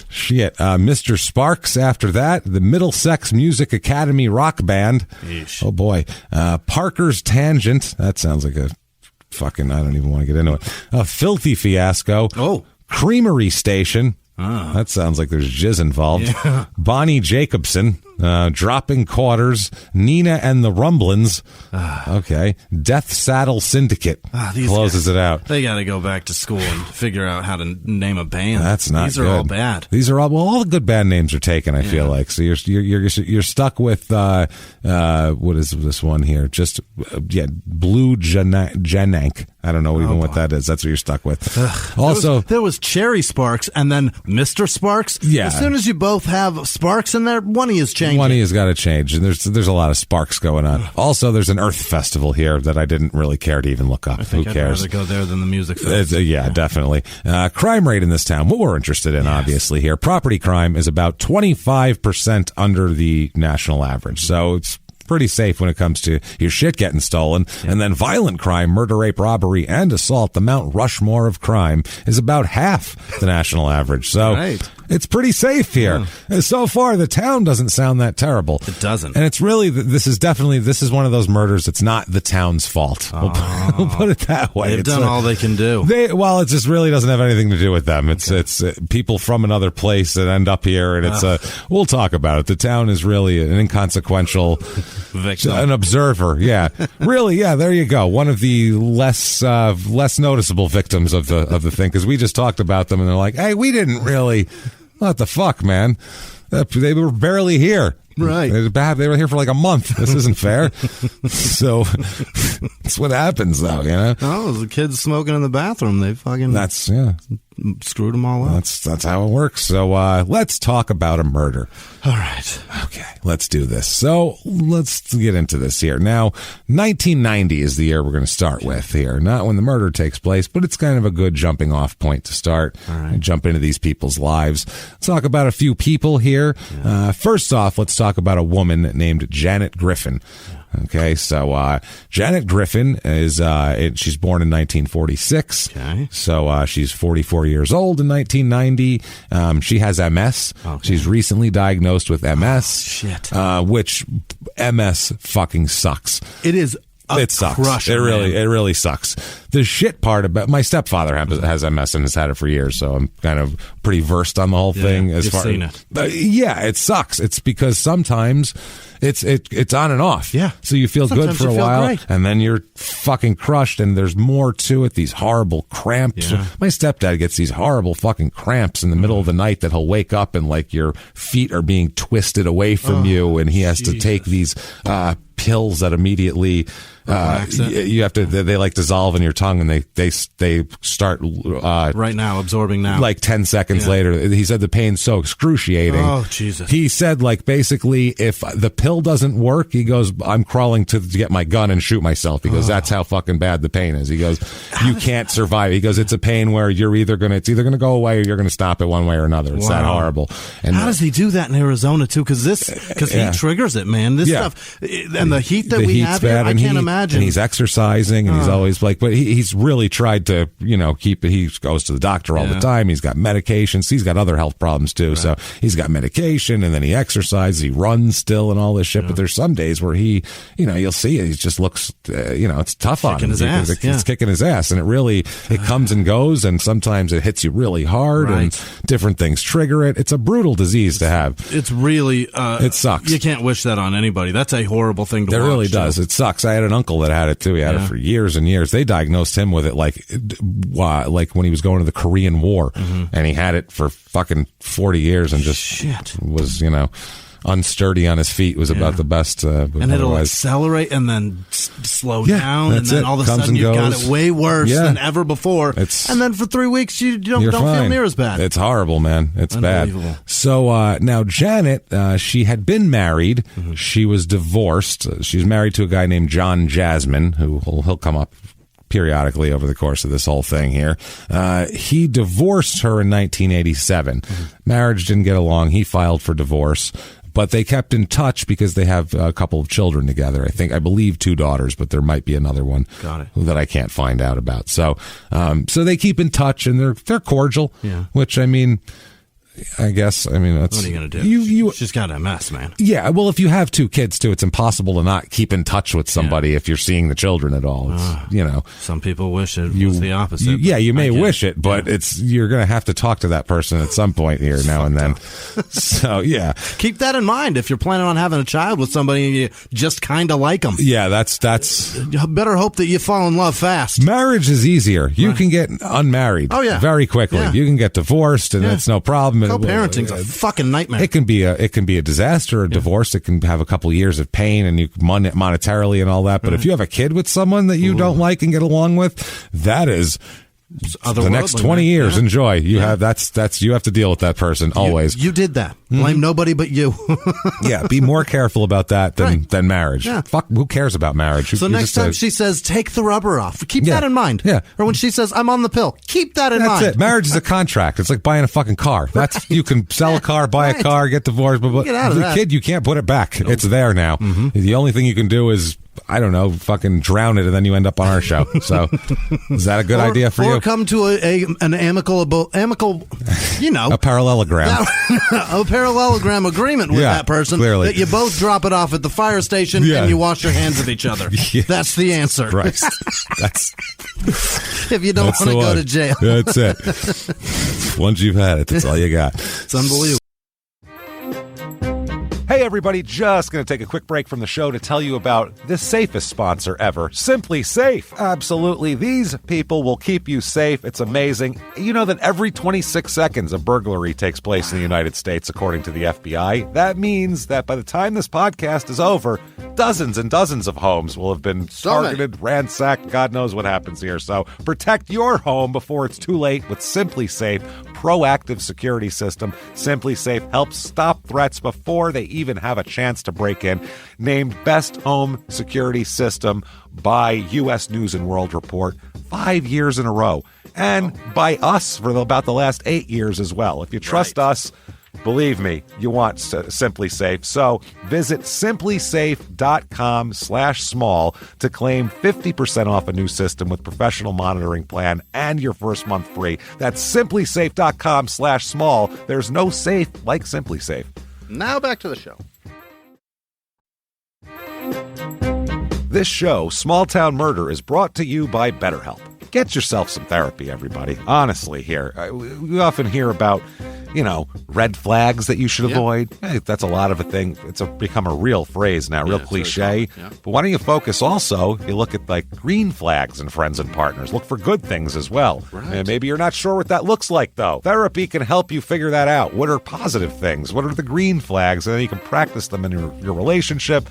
Shit. Mr. Sparks after that. The Middlesex Music Academy Rock Band. Yeesh. Oh, boy. Parker's Tangent. That sounds like a fucking, I don't even want to get into it. A Filthy Fiasco. Oh. Creamery Station. That sounds like there's jizz involved. Yeah. Bonnie Jacobson. Dropping Quarters. Nina and the Rumblins. Okay. Death Saddle Syndicate. Closes it out. They got to go back to school and figure out how to name a band. That's not These good. are all bad. These are all the good band names are taken, I feel like. So you're stuck with what is this one here? Just Blue Janank. I don't know what that is. That's what you're stuck with. Also, there was Cherry Sparks and then Mr. Sparks. Yeah. As soon as you both have Sparks in there, one of you is changing. One of you has got to change. And there's a lot of sparks going on. Also, there's an Earth Festival here that I didn't really care to even look up. Who cares? I'd rather go there than the music festival. Yeah, definitely. Crime rate in this town, what we're interested in, obviously, here. Property crime is about 25% under the national average. So it's pretty safe when it comes to your shit getting stolen. Yeah. And then violent crime, murder, rape, robbery, and assault, the Mount Rushmore of crime, is about half the national average. So it's pretty safe here. Yeah. So far, the town doesn't sound that terrible. It doesn't. And it's really, this is one of those murders. It's not the town's fault. We'll put it that way. They've done all they can do. It just really doesn't have anything to do with them. It's people from another place that end up here, and we'll talk about it. The town is really an inconsequential victim, an observer. Yeah, really. Yeah, there you go. One of the less noticeable victims of the thing, because we just talked about them, and they're like, "Hey, we didn't really. What the fuck, man? They were barely here." Right. They were here for like a month. This isn't fair. So that's what happens, though, you know? Oh, the kids smoking in the bathroom. They fucking screwed them all up. That's how it works. So let's talk about a murder. All right. Okay, let's do this. So let's get into this here. Now, 1990 is the year we're going to start with here. Not when the murder takes place, but it's kind of a good jumping off point to start and jump into these people's lives. Let's talk about a few people here. Yeah. First off, let's talk about a woman named Janet Griffin. Okay, so Janet Griffin is she's born in 1946. Okay. So she's 44 years old in 1990. She has MS. Okay. She's recently diagnosed with MS. Oh, shit. Which MS fucking sucks. It is. It sucks. Crusher, it really sucks. The shit part about my stepfather has MS and has had it for years, so I'm kind of pretty versed on the whole thing. As far seen it. Yeah, it sucks. It's because sometimes it's on and off. Yeah. So you feel sometimes good for a while, great. and then you're fucking crushed, and there's more to it. These horrible cramps. Yeah. My stepdad gets these horrible fucking cramps in the middle of the night that he'll wake up and like your feet are being twisted away from you, and he has to take these pills that immediately you have to they like dissolve in your tongue, and they start right now absorbing now, like 10 seconds later. He said the pain's so excruciating. Oh Jesus. He said, like, basically if the pill doesn't work, he goes, I'm crawling to get my gun and shoot myself. He goes, that's how fucking bad the pain is. He goes, you can't survive. He goes, it's a pain where it's either gonna go away or you're gonna stop it one way or another. It's that horrible. And how does he do that in Arizona too? Because he triggers it, man. This stuff and the heat that we have here, I can't imagine. imagine. And he's exercising, and he's always like, but he's really tried to, keep it. He goes to the doctor all the time. He's got medications. He's got other health problems too. Right. So he's got medication, and then he exercises. He runs still and all this shit. But there's some days where he, you'll see it. He just looks, it's tough on him. It's kicking his ass. And it comes and goes. And sometimes it hits you really hard, and different things trigger it. It's a brutal disease to have. It's really, it sucks. You can't wish that on anybody. That's a horrible thing to watch. It really does. It sucks. I had an uncle that had it too. He had it for years and years. They diagnosed him with it like when he was going to the Korean War, and he had it for fucking 40 years and just was, unsturdy on his feet. Was about the best. And it'll accelerate and then slow down, and then all of a sudden you've got it way worse than ever before. And then for 3 weeks you don't feel near as bad. It's horrible, man. It's bad. So now Janet, she had been married. She was divorced. She's married to a guy named John Jasmine, he'll come up periodically over the course of this whole thing here. He divorced her in 1987. Marriage didn't get along. He filed for divorce. But they kept in touch because they have a couple of children together. I believe 2 daughters, but there might be another one that I can't find out about. So they keep in touch, and they're cordial. Yeah. Which I guess, that's... What are you going to do? It's just got a mess, man. Yeah, well, if you have 2 kids, too, it's impossible to not keep in touch with somebody if you're seeing the children at all. Some people wish it was the opposite. You may wish it, but you're going to have to talk to that person at some point here now and then. So, yeah. Keep that in mind if you're planning on having a child with somebody and you just kind of like them. Yeah, that's... You better hope that you fall in love fast. Marriage is easier. You can get unmarried very quickly. Yeah. You can get divorced, and it's no problem. Co-parenting's a fucking nightmare. It can be a disaster, a divorce. It can have a couple years of pain and monetarily and all that. But if you have a kid with someone that you don't like and get along with, that is the next 20 years. Enjoy. You have you have to deal with that person always. You did that. Blame nobody but you. Yeah, be more careful about that than marriage. Yeah. Fuck, who cares about marriage? So next time she says, take the rubber off, keep that in mind. Yeah. Or when she says, I'm on the pill, keep that in mind. That's it. Marriage is a contract. It's like buying a fucking car. You can sell a car, buy a car, get divorced, but get out of that. Kid, you can't put it back. Nope. It's there now. The only thing you can do is, I don't know, fucking drown it, and then you end up on our show. So, is that a good idea for you? Or come to an amicable, a parallelogram. A parallelogram agreement with that person. Clearly. That you both drop it off at the fire station and you wash your hands of each other. That's the answer. Right. If you don't want to go to jail. That's it. Once you've had it, that's all you got. It's unbelievable. Hey everybody, just going to take a quick break from the show to tell you about the safest sponsor ever, Simply Safe. Absolutely, these people will keep you safe. It's amazing. You know that every 26 seconds a burglary takes place in the United States, according to the FBI. That means that by the time this podcast is over, dozens and dozens of homes will have been targeted, ransacked. God knows what happens here. So protect your home before it's too late with Simply Safe proactive security system. Simply Safe helps stop threats before they even have a chance to break in. Named Best Home Security System by U.S. News and World Report 5 years in a row. And by us for about the last 8 years as well. If you trust us, believe me, you want Simply Safe. So visit simplysafe.com/small to claim 50% off a new system with professional monitoring plan and your first month free. That's simplysafe.com/small. There's no safe like Simply Safe. Now back to the show. This show, Small Town Murder, is brought to you by BetterHelp. Get yourself some therapy, everybody. Honestly, here. We often hear about, red flags that you should avoid. Hey, that's a lot of a thing. It's become a real phrase now, real cliche. But why don't you focus also, you look at green flags in friends and partners. Look for good things as well. Right. And maybe you're not sure what that looks like, though. Therapy can help you figure that out. What are positive things? What are the green flags? And then you can practice them in your relationship.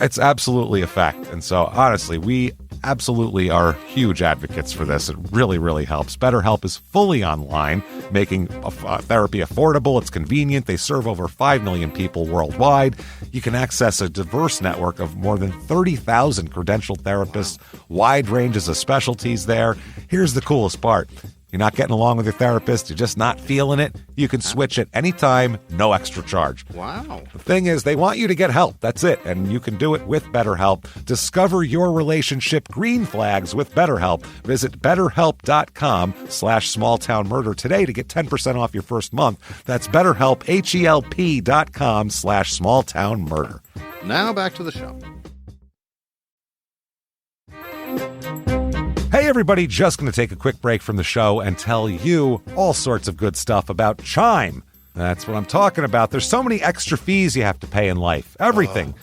It's absolutely a fact. And so, honestly, we absolutely are huge advocates for this. It really, really helps. BetterHelp is fully online, making therapy affordable. It's convenient. They serve over 5 million people worldwide. You can access a diverse network of more than 30,000 credentialed therapists, wide ranges of specialties there. Here's the coolest part. You're not getting along with your therapist, you're just not feeling it, you can switch at any time, no extra charge. Wow. The thing is, they want you to get help. That's it. And you can do it with BetterHelp. Discover your relationship green flags with BetterHelp. Visit BetterHelp.com/smalltownmurder today to get 10% off your first month. That's BetterHelp, HELP.com/smalltownmurder. Now back to the show. Hey everybody, just going to take a quick break from the show and tell you all sorts of good stuff about Chime. That's what I'm talking about. There's so many extra fees you have to pay in life. Everything.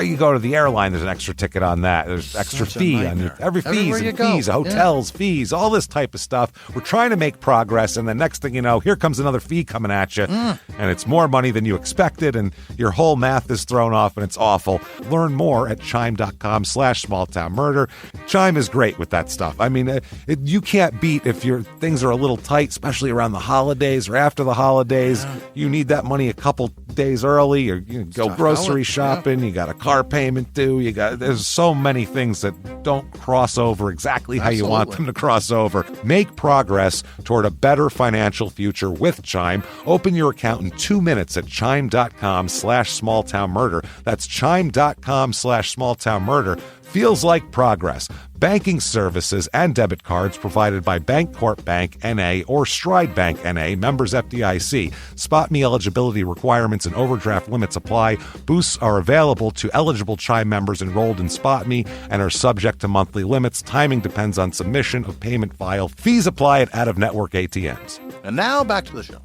You go to the airline, there's an extra ticket on that. There's extra fee on every fees and fees, hotels, fees, all this type of stuff. We're trying to make progress, and the next thing you know, here comes another fee coming at you, and it's more money than you expected, and your whole math is thrown off, and it's awful. Learn more at chime.com/smalltownmurder. Chime is great with that stuff. I mean, you can't beat if your things are a little tight, especially around the holidays or after the holidays. You need that money a couple days early, or you go grocery shopping, you got a car payment due, there's so many things that don't cross over exactly how you want them to cross over. Make progress toward a better financial future with Chime. Open your account in 2 minutes at chime.com/smalltownmurder. That's chime.com/smalltownmurder. Feels like progress. Banking services and debit cards provided by Bancorp Bank N.A. or Stride Bank N.A., members FDIC. Spot me eligibility requirements and overdraft limits apply. Boosts are available to eligible Chime members enrolled in Spot Me and are subject to monthly limits. Timing depends on submission of payment file. Fees apply at out-of-network ATMs. And now back to the show.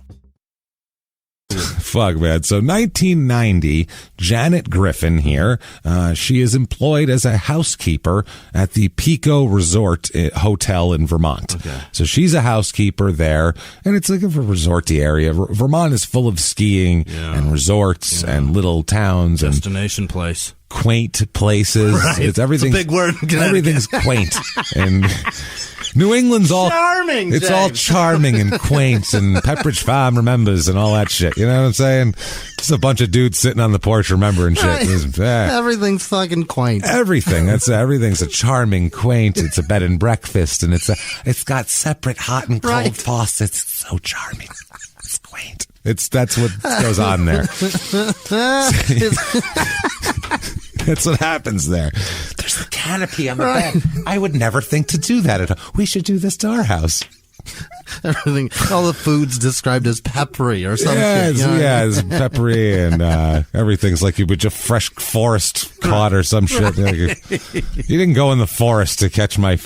Fuck, man. So 1990, Janet Griffin here. She is employed as a housekeeper at the Pico Resort Hotel in Vermont. Okay. So she's a housekeeper there, and it's like a resorty area. Vermont is full of skiing and resorts and little towns. Destination place. Quaint places. Right. It's everything's a big word. Everything's quaint. And New England's all charming. It's James. all charming and quaint, and Pepperidge Farm remembers and all that shit. You know what I'm saying? Just a bunch of dudes sitting on the porch remembering shit. Right. Everything's fucking quaint. Everything's a charming, quaint. It's a bed and breakfast, and it's got separate hot and cold faucets. It's so charming. It's quaint. That's what goes on there. That's what happens there. There's a canopy on the bed. I would never think to do that at home. We should do this to our house. Everything, all the food's described as peppery or something. It's peppery, and everything's like you would just fresh forest caught or some shit. You didn't go in the forest to catch my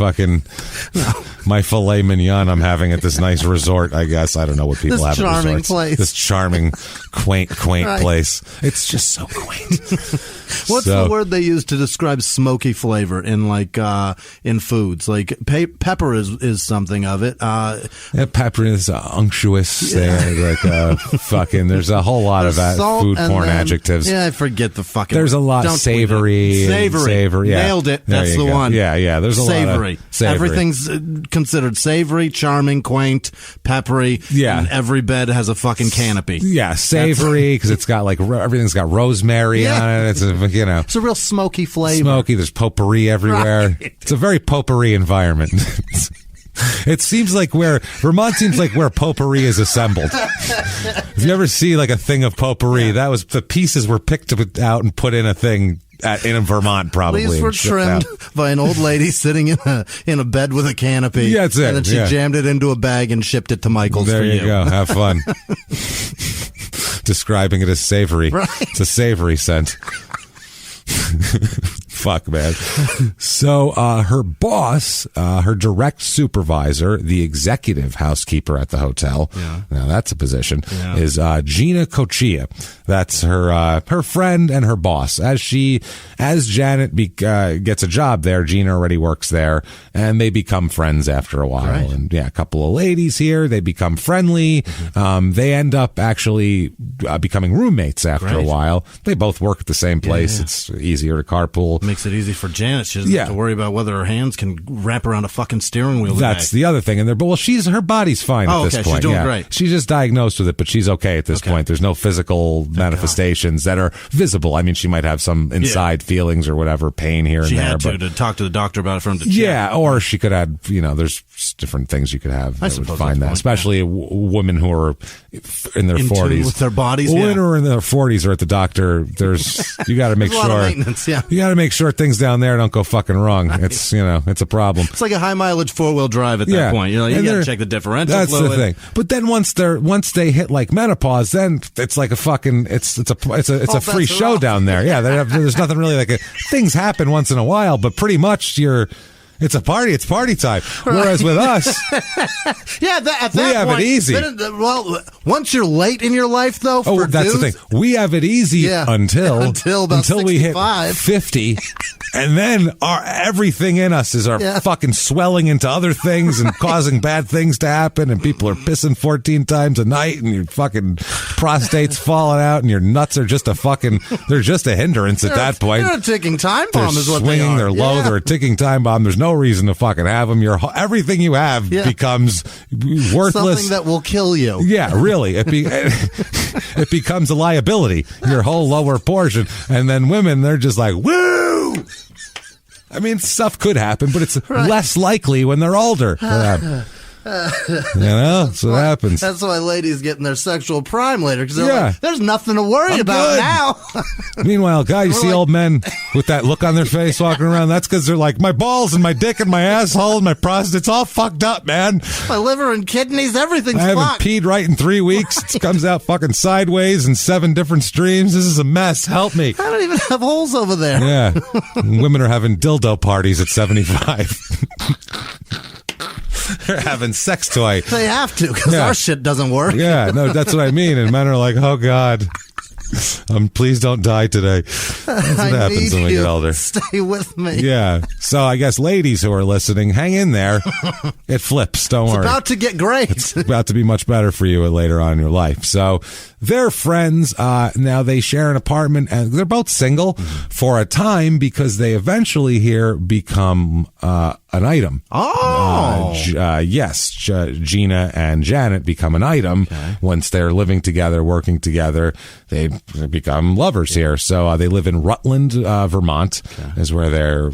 my filet mignon I'm having at this nice resort, I guess. I don't know what people have at resorts. This charming, quaint place. It's just so quaint. What's the word they use to describe smoky flavor in in foods? Like pepper is something of it. Pepper is unctuous. There's a whole lot of food porn adjectives. Yeah, I forget the fucking. There's a lot of savory. Savory. Yeah. Nailed it. That's the one. Yeah. There's a lot of savory. Everything's considered savory, charming, quaint, peppery. Yeah. And every bed has a fucking canopy. Yeah, savory because it's got everything's got rosemary on it. It's a real smoky flavor. Smoky. There's potpourri everywhere. Right. It's a very potpourri environment. It seems like Vermont seems like where potpourri is assembled. If you ever see like a thing of potpourri, that was the pieces were picked out and put in a thing in Vermont, probably. These were trimmed by an old lady sitting in a bed with a canopy. Yeah, that's it. And then she jammed it into a bag and shipped it to Michael's. There for you go. Have fun. Describing it as savory. Right. It's a savory scent. Fuck, man. So her boss, her direct supervisor, the executive housekeeper at the hotel, now that's a position, is Gina Cochia. That's her friend and her boss. As Janet gets a job there, Gina already works there, and they become friends after a while. Right. And a couple of ladies here, they become friendly. They end up actually becoming roommates after a while. They both work at the same place. It's easier to carpool. makes it easy for Janet. She doesn't have to worry about whether her hands can wrap around a fucking steering wheel. That's the other thing. And her body's fine at this point. She's doing great. She's just diagnosed with it, but she's okay at this point. There's no physical manifestations that are visible. I mean, she might have some inside feelings or whatever, pain here and there. She had to talk to the doctor about it for him to check. Yeah, or she could have, there's different things you could have. I would find that, especially women who are in their 40s. With their bodies, women who are in their 40s are at the doctor. You got to make sure. A lot of maintenance, you got to make sure things down there don't go fucking wrong. Right. It's it's a problem. It's like a high mileage 4-wheel drive at that point. You got to check the differential. That's fluid. the thing. But then once they hit like menopause, then it's like a fucking it's a free show down there. Yeah, there's nothing really things happen once in a while, but pretty much it's a party. It's party time. Right. Whereas with us, we have it easy. Once you're late in your life, though, that's the thing. We have it easy until we hit 50, and then everything in us is fucking swelling into other things and causing bad things to happen, and people are pissing 14 times a night, and your fucking prostate's falling out, and your nuts are just they're just a hindrance at that point. They're a ticking time bomb is what they are. They're low, they're a ticking time bomb. There's no reason to fucking have them. Everything you have becomes worthless. Something that will kill you. Yeah, really. It becomes a liability, your whole lower portion. And then women, they're just like, woo! I mean, stuff could happen, but it's less likely when they're older. That's what happens. That's why ladies get in their sexual prime later, because they're like, there's nothing to worry about now. Meanwhile, guys, you see old men with that look on their face walking around, that's because they're like, my balls and my dick and my asshole and my prostate, it's all fucked up, man. My liver and kidneys, everything's fucked. I haven't peed right in 3 weeks. It comes out fucking sideways in 7 different streams. This is a mess. Help me. I don't even have holes over there. Yeah. Women are having dildo parties at 75. They're having sex toy. They have to, because our shit doesn't work. Yeah, no, that's what I mean. And men are like, oh, God. Please don't die today. That's what happens when we get older. Stay with me. Yeah. So I guess ladies who are listening, hang in there. It flips. Don't worry. It's about to get great. It's about to be much better for you later on in your life. So they're friends. Now they share an apartment, and they're both single for a time because they eventually here become an item. Oh. Yes. Gina and Janet become an item once they're living together, working together. They become lovers here. So they live in Rutland, Vermont, is where they're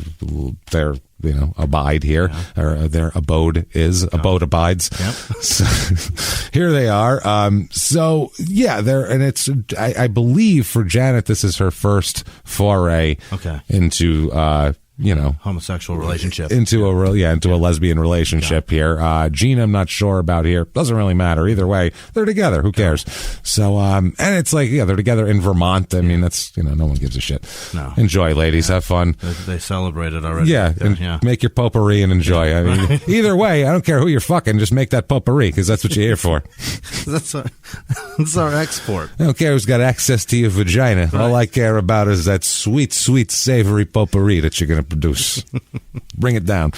abide here, or their abode is. Abode abides. Yep. So, here they are. I believe for Janet, this is her first foray into homosexual relationship, into a lesbian relationship here. Gina, I'm not sure about here. Doesn't really matter either way. They're together. Who cares? So, and it's like, they're together in Vermont. I mean, that's, no one gives a shit. No. Enjoy, ladies. Have fun. They celebrated already. Yeah. Make your potpourri and enjoy. I mean, either way, I don't care who you're fucking. Just make that potpourri, because that's what you're here for. That's our export. I don't care who's got access to your vagina. Right. All I care about is that sweet, sweet, savory potpourri that you're going to produce. Bring it down.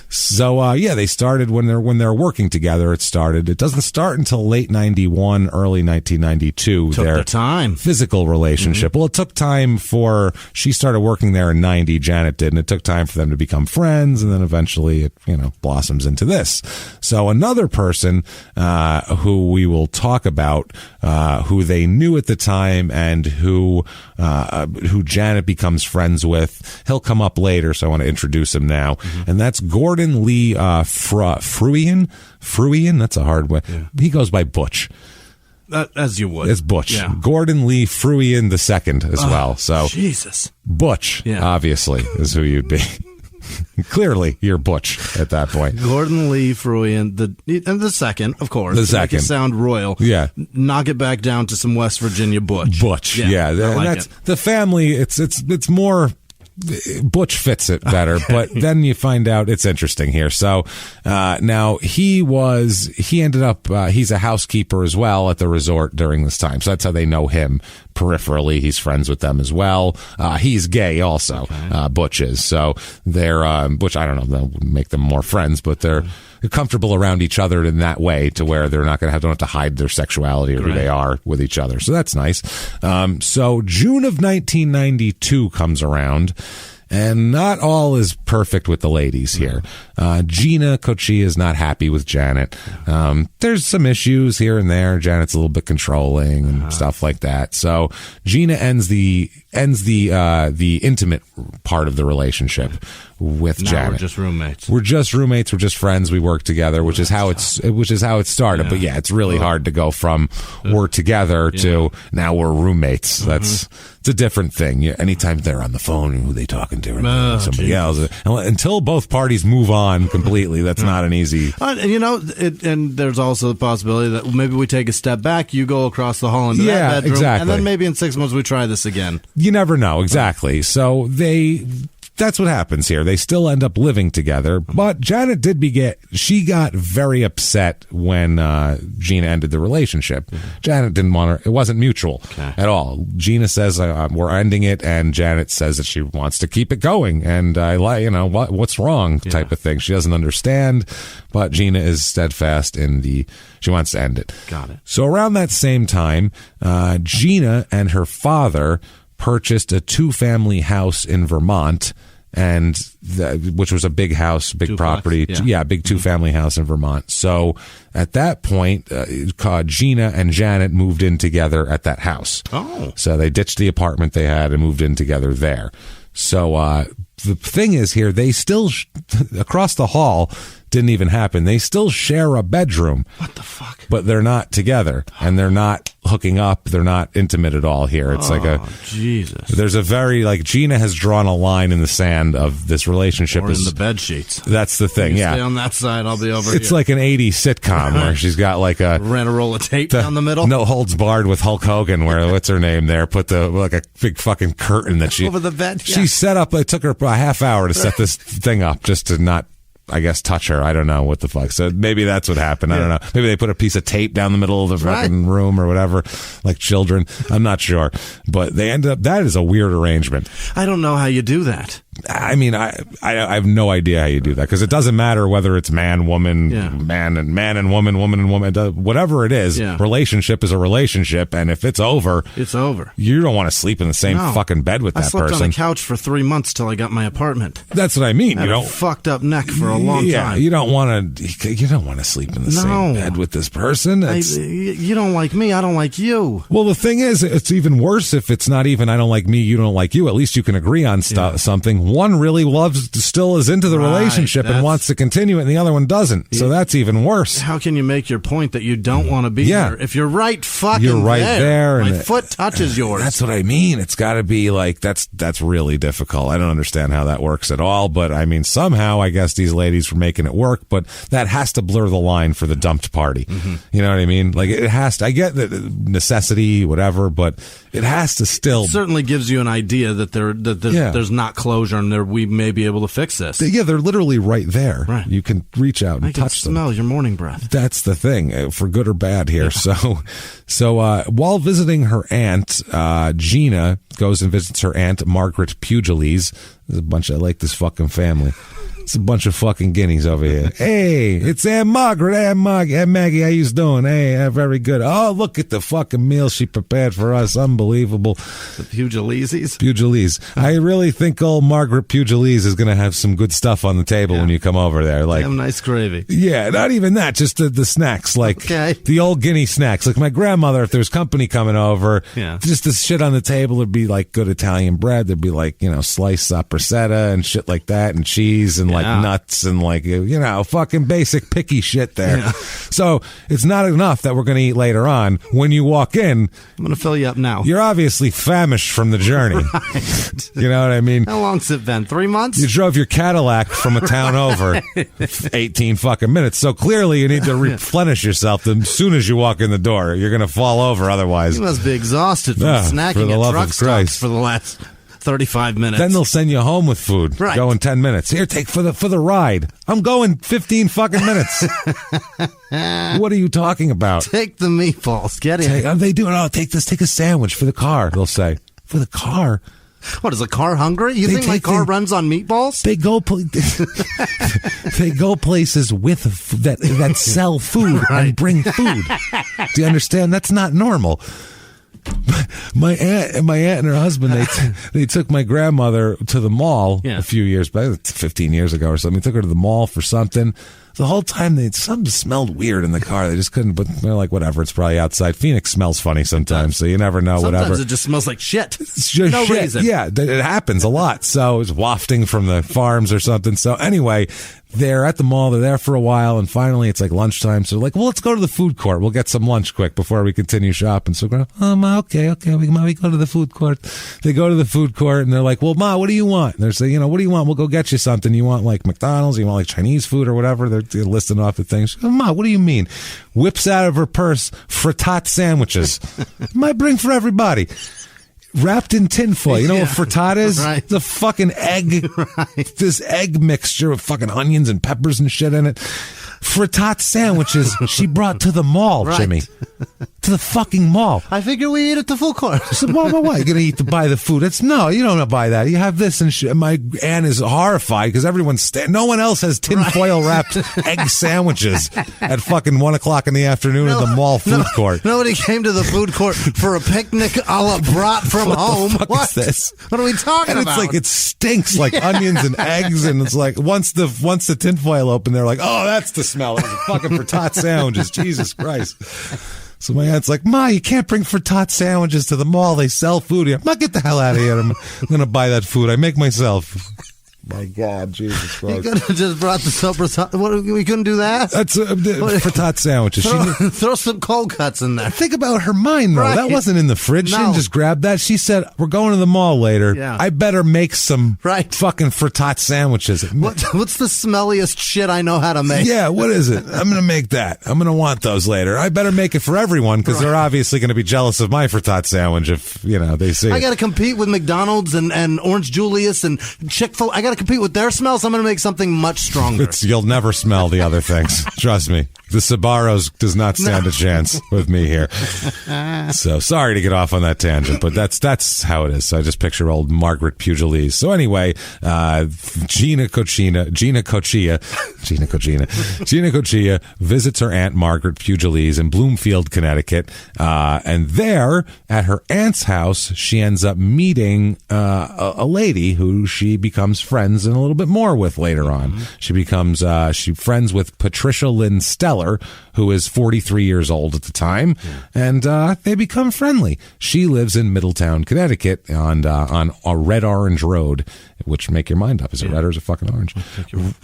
So they started when they're working together. It doesn't start until late 91, early 1992. Took their time. Physical relationship. Mm-hmm. Well, it took time she started working there in 90, Janet did, and it took time for them to become friends, and then eventually it blossoms into this. So another person who we will talk about, who they knew at the time and who Janet becomes friends with, he'll come up later, so I want to introduce him now. Mm-hmm. And that's Gordon Lee Fruian. Fruian, that's a hard way. Yeah. He goes by Butch. As you would. It's Butch. Yeah. Gordon Lee Fruian II as well. So Jesus. Butch, obviously, is who you'd be. Clearly, you're Butch at that point. Gordon Lee Fruian, the second, of course. The second. Make it sound royal. Yeah. Knock it back down to some West Virginia Butch. Butch, yeah. And that's the family. It's more. Butch fits it better, but then you find out it's interesting here. So now he ended up he's a housekeeper as well at the resort during this time, so that's how they know him peripherally. He's friends with them as well. He's gay also. Butch is, so they're which I don't know, they'll make them more friends, but they're comfortable around each other in that way to where they're not going to don't have to hide their sexuality or who they are with each other. So that's nice. So June of 1992 comes around, And not all is perfect with the ladies here. Gina Kochi is not happy with Janet. There's some issues here and there. Janet's a little bit controlling and stuff like that. So Gina ends the intimate part of the relationship with Janet. We're just roommates. We're just friends. We work together, which is how it started. But yeah, it's really hard to go from we're together to now we're roommates. It's a different thing. Anytime they're on the phone, who they talking to? Somebody else. Until both parties move on completely, that's not an easy. And there's also the possibility that maybe we take a step back. You go across the hall into that bedroom, exactly. And then maybe in 6 months we try this again. You never know. Exactly. So that's what happens here. They still end up living together, but Janet she got very upset when Gina ended the relationship. Janet didn't want her. It wasn't mutual at all. Gina says, we're ending it, and Janet says that she wants to keep it going, and what's wrong type of thing. She doesn't understand, but Gina is steadfast she wants to end it. Got it. So around that same time, Gina and her father purchased a 2-family house in Vermont, which was a big house, big property. Big 2-family house in Vermont. So at that point, Gina and Janet moved in together at that house. Oh. So they ditched the apartment they had and moved in together there. So the thing is here, they still, across the hall, didn't even happen. They still share a bedroom. What the fuck? But they're not together, and they're not hooking up. They're not intimate at all here. It's Jesus. There's a very, Gina has drawn a line in the sand of this relationship. Or in the bed sheets. That's the thing, Stay on that side, I'll be over here. It's like an 80s sitcom where she's got ran a roll of tape down the middle. No holds barred with Hulk Hogan, where, what's her name there? Put a big fucking curtain that over the bed. She set up, it took her a half hour to set this thing up just to not, I guess, touch her. I don't know what the fuck. So maybe that's what happened. I don't know. Maybe they put a piece of tape down the middle of the fucking room or whatever, like children. I'm not sure. But they ended up, that is a weird arrangement. I don't know how you do that. I mean, I have no idea how you do that, because it doesn't matter whether it's man, woman, man and woman, woman and woman, whatever it is. Relationship is a relationship, and if it's over, it's over. You don't want to sleep in the same fucking bed with that person. I slept on the couch for 3 months till I got my apartment. That's what I mean. You don't fucked up neck for a long time. You don't want to sleep in the same bed with this person. You don't like me, I don't like you. Well, the thing is, it's even worse if it's not even I don't like me, you don't like you. At least you can agree on something. One really still is into the relationship and wants to continue it, and the other one doesn't. So that's even worse. How can you make your point that you don't want to be there? If you're right you're right there. My foot touches yours. That's what I mean. It's got to be that's really difficult. I don't understand how that works at all, but I mean, somehow I guess these ladies were making it work, but that has to blur the line for the dumped party. You know what I mean? Like, it has to. I get that necessity, whatever, but it has to still. It certainly gives you an idea that there's not closure, and we may be able to fix this. Yeah, they're literally right there. Right. You can reach out and touch them. Smell your morning breath. That's the thing, for good or bad here. Yeah. So while visiting her aunt, Gina goes and visits her aunt, Margaret Pietragallo. There's a bunch of, I like this fucking family. It's a bunch of fucking guineas over here. Hey, it's Aunt Margaret. Aunt Maggie, how you doing? Hey, very good. Oh, look at the fucking meal she prepared for us. Unbelievable. The Pietragallese. I really think old Margaret Pietragallo is going to have some good stuff on the table when you come over there. Like, damn nice gravy. Yeah, not even that. Just the snacks, like the old guinea snacks. Like my grandmother, if there's company coming over, just this shit on the table would be like good Italian bread. There'd be like, sliced sopressata and shit like that, and cheese and like nuts and like, fucking basic picky shit there. Yeah. So it's not enough that we're going to eat later on. When you walk in, I'm going to fill you up now. You're obviously famished from the journey. Right. You know what I mean? How long's it been? 3 months? You drove your Cadillac from a town over 18 fucking minutes. So clearly you need to replenish yourself as soon as you walk in the door. You're going to fall over otherwise. You must be exhausted from snacking at truck stops for the last 35 minutes. Then they'll send you home with food. Right. Go in 10 minutes. Here, take for the ride. I'm going 15 fucking minutes. What are you talking about? Take the meatballs. Get in. They do it. Oh, take this. Take a sandwich for the car. They'll say for the car. What, is the car hungry? You think my car runs on meatballs? They go they go places with that sell food and bring food. Do you understand? That's not normal. My aunt and her husband, they took my grandmother to the mall a few years back, 15 years ago or something. They took her to the mall for something. The whole time something smelled weird in the car. They just couldn't, but they're like, whatever, it's probably outside. Phoenix smells funny sometimes, so you never know, whatever. Sometimes it just smells like shit. It's just no shit. reason. Yeah, it happens a lot. So it's wafting from the farms or something. So anyway, they're at the mall. They're there for a while, and finally it's like lunchtime. So they're like, well, let's go to the food court. We'll get some lunch quick before we continue shopping. So we're going, Ma, okay, we go to the food court. They go to the food court, and they're like, well, Ma, what do you want? And they're saying, what do you want? We'll go get you something. You want like McDonald's? You want like Chinese food or whatever? They're listing off the things. She goes, Ma, what do you mean? Whips out of her purse frittata sandwiches. Might bring for everybody. Wrapped in tinfoil. You know what frittata is? Right. The fucking egg. Right. This egg mixture with fucking onions and peppers and shit in it. Frittata sandwiches she brought to the mall, Jimmy. To the fucking mall. I figure we eat at the food court. I said, what? You're going to eat to buy the food? No, you don't buy that. You have this and shit. My aunt is horrified because everyone's no one else has tinfoil wrapped egg sandwiches at fucking 1 o'clock in the afternoon at the mall food court. Nobody came to the food court for a picnic a la brat from home. What the fuck is this? What are we talking and about? It's like it stinks like onions and eggs, and it's like once the tinfoil opened, they're like, oh, that's the smell. It was fucking frittata sandwiches. Jesus Christ. So my aunt's like, Ma, you can't bring frittata sandwiches to the mall. They sell food here. Ma, get the hell out of here. I'm going to buy that food. I make myself. My God, Jesus Christ. You could have just brought the supper. We couldn't do that? That's frittata sandwiches. Throw some cold cuts in there. Think about her mind, though. Right. That wasn't in the fridge. No. She didn't just grab that. She said, we're going to the mall later. Yeah. I better make some fucking frittata sandwiches. What's the smelliest shit I know how to make? Yeah, what is it? I'm going to make that. I'm going to want those later. I better make it for everyone because they're obviously going to be jealous of my frittata sandwich if, they see I got to compete with McDonald's and Orange Julius and Chick-fil-A. I got to compete with their smell. So I'm going to make something much stronger. You'll never smell the other things. Trust me. The Sbarro's does not stand a chance with me here. So sorry to get off on that tangent, but that's how it is. So I just picture old Margaret Pietragallo. So anyway, Gina Cochina visits her Aunt Margaret Pietragallo in Bloomfield, Connecticut. And there, at her aunt's house, she ends up meeting a lady who she becomes friends and a little bit more with later on. She becomes friends with Patricia Lynn Steller, who is 43 years old at the time, and they become friendly. She lives in Middletown, Connecticut, on a Red Orange Road, which make your mind up. Is it red or is it fucking orange?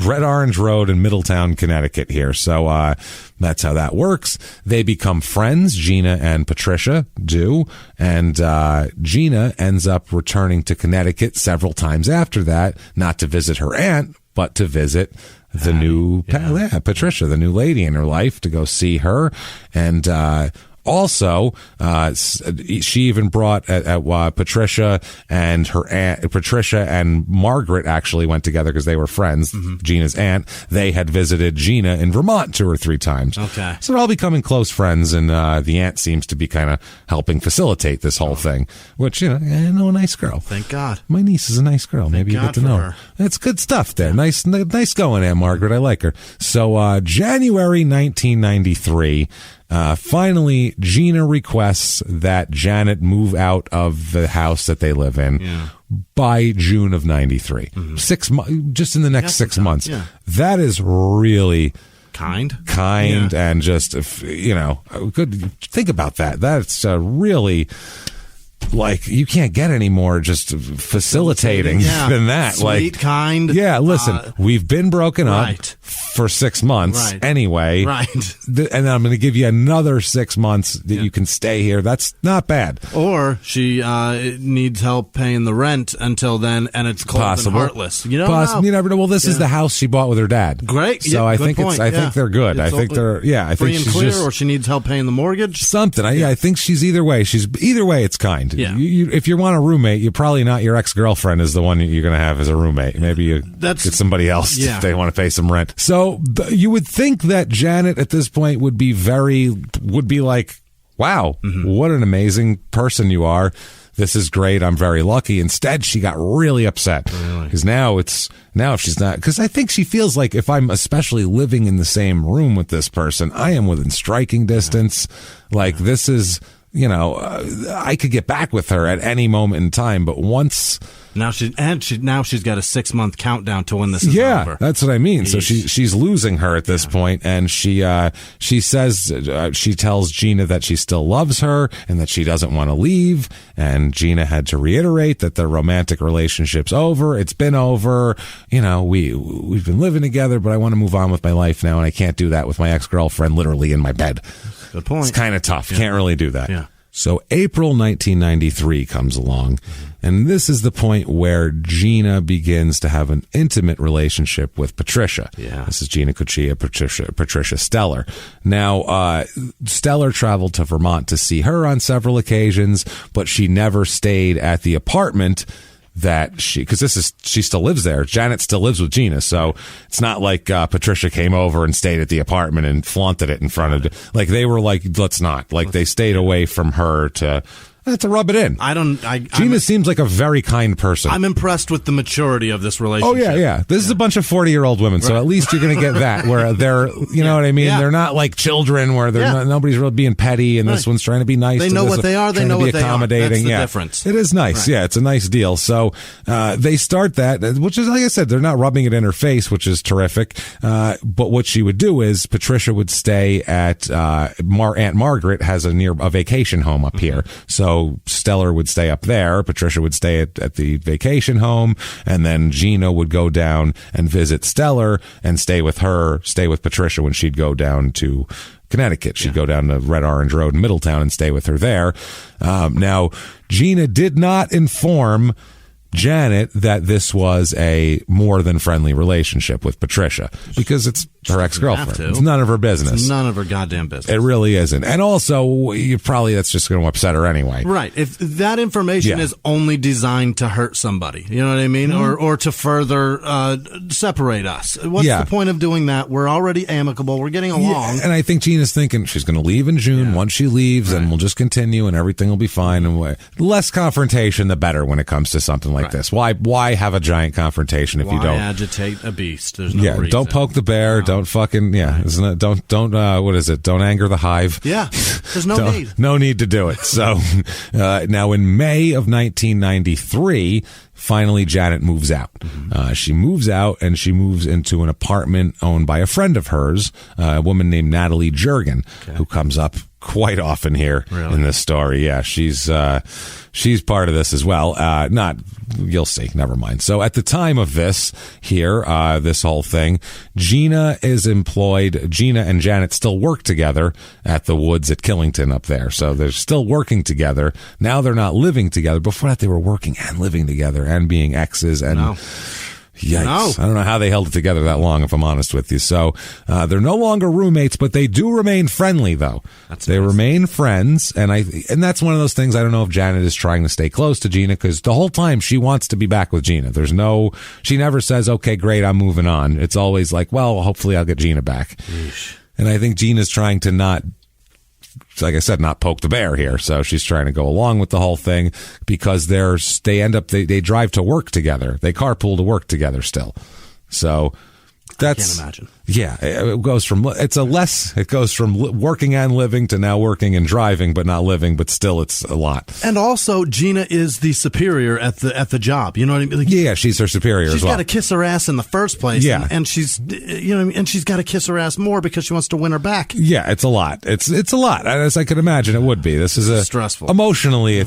Red Orange Road in Middletown, Connecticut here. So that's how that works. They become friends, Gina and Patricia do, and Gina ends up returning to Connecticut several times after that, not to visit her aunt, but to visit the new Patricia, the new lady in her life, to go see her. And also, she even brought Patricia and her aunt. Patricia and Margaret actually went together because they were friends. Gina's aunt. They had visited Gina in Vermont 2 or 3 times. Okay, so they're all becoming close friends, and the aunt seems to be kind of helping facilitate this whole thing. Which I know a nice girl. Thank God. My niece is a nice girl. Maybe you get to know her. It's good stuff there. Nice going, Aunt Margaret. I like her. So January 1993. Finally, Gina requests that Janet move out of the house that they live in by June of 93. 6 months, just in the next 6 months. Yeah. That is really kind and just, good. Think about that. That's really... Like, you can't get any more just facilitating than that. Sweet, kind. Yeah, listen, we've been broken up for 6 months anyway. Right. And I'm going to give you another 6 months that you can stay here. That's not bad. Or she needs help paying the rent until then, and it's cold and heartless. You know, you never know. Well, this is the house she bought with her dad. Great. So I think I think they're good. I think they're I free think and she's clear, just, or she needs help paying the mortgage. Something. I think she's either way. Either way, it's kind. Yeah. If you want a roommate, you're probably not your ex-girlfriend is the one you're going to have as a roommate. Maybe you get somebody else if they want to pay some rent. So you would think that Janet at this point would be like, wow, what an amazing person you are. This is great. I'm very lucky. Instead, she got really upset because now if she's not, because I think she feels like if I'm especially living in the same room with this person, I am within striking distance. Like this is I could get back with her at any moment in time, but once now she's got a 6-month countdown to when this is over. Yeah, that's what I mean. So she's losing her at this point, and she says she tells Gina that she still loves her and that she doesn't want to leave, and Gina had to reiterate that their romantic relationship's over. It's been over. We've been living together, but I want to move on with my life now, and I can't do that with my ex-girlfriend literally in my bed. Good point. It's kind of tough. Yeah. Can't really do that. Yeah. So April 1993 comes along, and this is the point where Gina begins to have an intimate relationship with Patricia. Yeah. This is Gina Cuccia, Patricia Steller. Now, Steller traveled to Vermont to see her on several occasions, but she never stayed at the apartment that because she still lives there. Janet still lives with Gina, so it's not like Patricia came over and stayed at the apartment and flaunted it in front of. Like they were like, let's not. Like they stayed away from her to rub it in. Gina seems like a very kind person. I'm impressed with the maturity of this relationship. Oh, yeah. This is a bunch of 40-year-old women, so at least you're going to get that, where they're, you know what I mean? Yeah. They're not like children where nobody's really being petty, and this one's trying to be nice. They know what they are. They know what they are. That's the difference. It is nice. Right. Yeah, it's a nice deal. So they start that, which is, like I said, they're not rubbing it in her face, which is terrific. But what she would do is Patricia would stay at Aunt Margaret has a vacation home up here. So Steller would stay up there, Patricia would stay at the vacation home, and then Gina would go down and visit Steller and stay with Patricia when she'd go down to Connecticut. She'd go down to Red Orange Road in Middletown and stay with her there. Now, Gina did not inform Janet that this was a more than friendly relationship with Patricia, because it's her ex-girlfriend. It's none of her business. It's none of her goddamn business. It really isn't. And also, that's just going to upset her anyway. Right. If that information is only designed to hurt somebody, you know what I mean? Mm-hmm. Or to further separate us. What's the point of doing that? We're already amicable. We're getting along. Yeah. And I think Gina's thinking she's going to leave in June. Once she leaves, and we'll just continue and everything will be fine. And less confrontation, the better when it comes to something like this. Why have a giant confrontation if you don't agitate a beast? There's no reason. Don't poke the bear. Don't fucking don't what is it? Don't anger the hive. Yeah, there's no need. No need to do it. So now in May of 1993. Finally, Janet moves out. She moves out, and she moves into an apartment owned by a friend of hers, a woman named Natalie Jurgen, who comes up quite often here in this story. Yeah, she's part of this as well. You'll see. Never mind. So at the time of this here, this whole thing, Gina and Janet still work together at the woods at Killington up there. So they're still working together. Now they're not living together. Before that, they were working and living together and being exes. And yikes. I don't know how they held it together that long, if I'm honest with you. So they're no longer roommates, but they do remain friendly, though. They remain friends, and that's one of those things. I don't know if Janet is trying to stay close to Gina, because the whole time she wants to be back with Gina. She never says, okay, great, I'm moving on. It's always like, well, hopefully I'll get Gina back. Yeesh. And I think Gina's trying to not, like I said, not poke the bear here. So she's trying to go along with the whole thing, because they drive to work together. They carpool to work together still. So I can't imagine. Yeah, it goes from working and living to now working and driving, but not living, but still it's a lot. And also, Gina is the superior at the job. You know what I mean? Like, yeah, she's her superior as well. She's got to kiss her ass in the first place. Yeah. And she's, you know what I mean? And she's got to kiss her ass more because she wants to win her back. Yeah, it's a lot. It's a lot, as I could imagine it would be. This is stressful. Emotionally,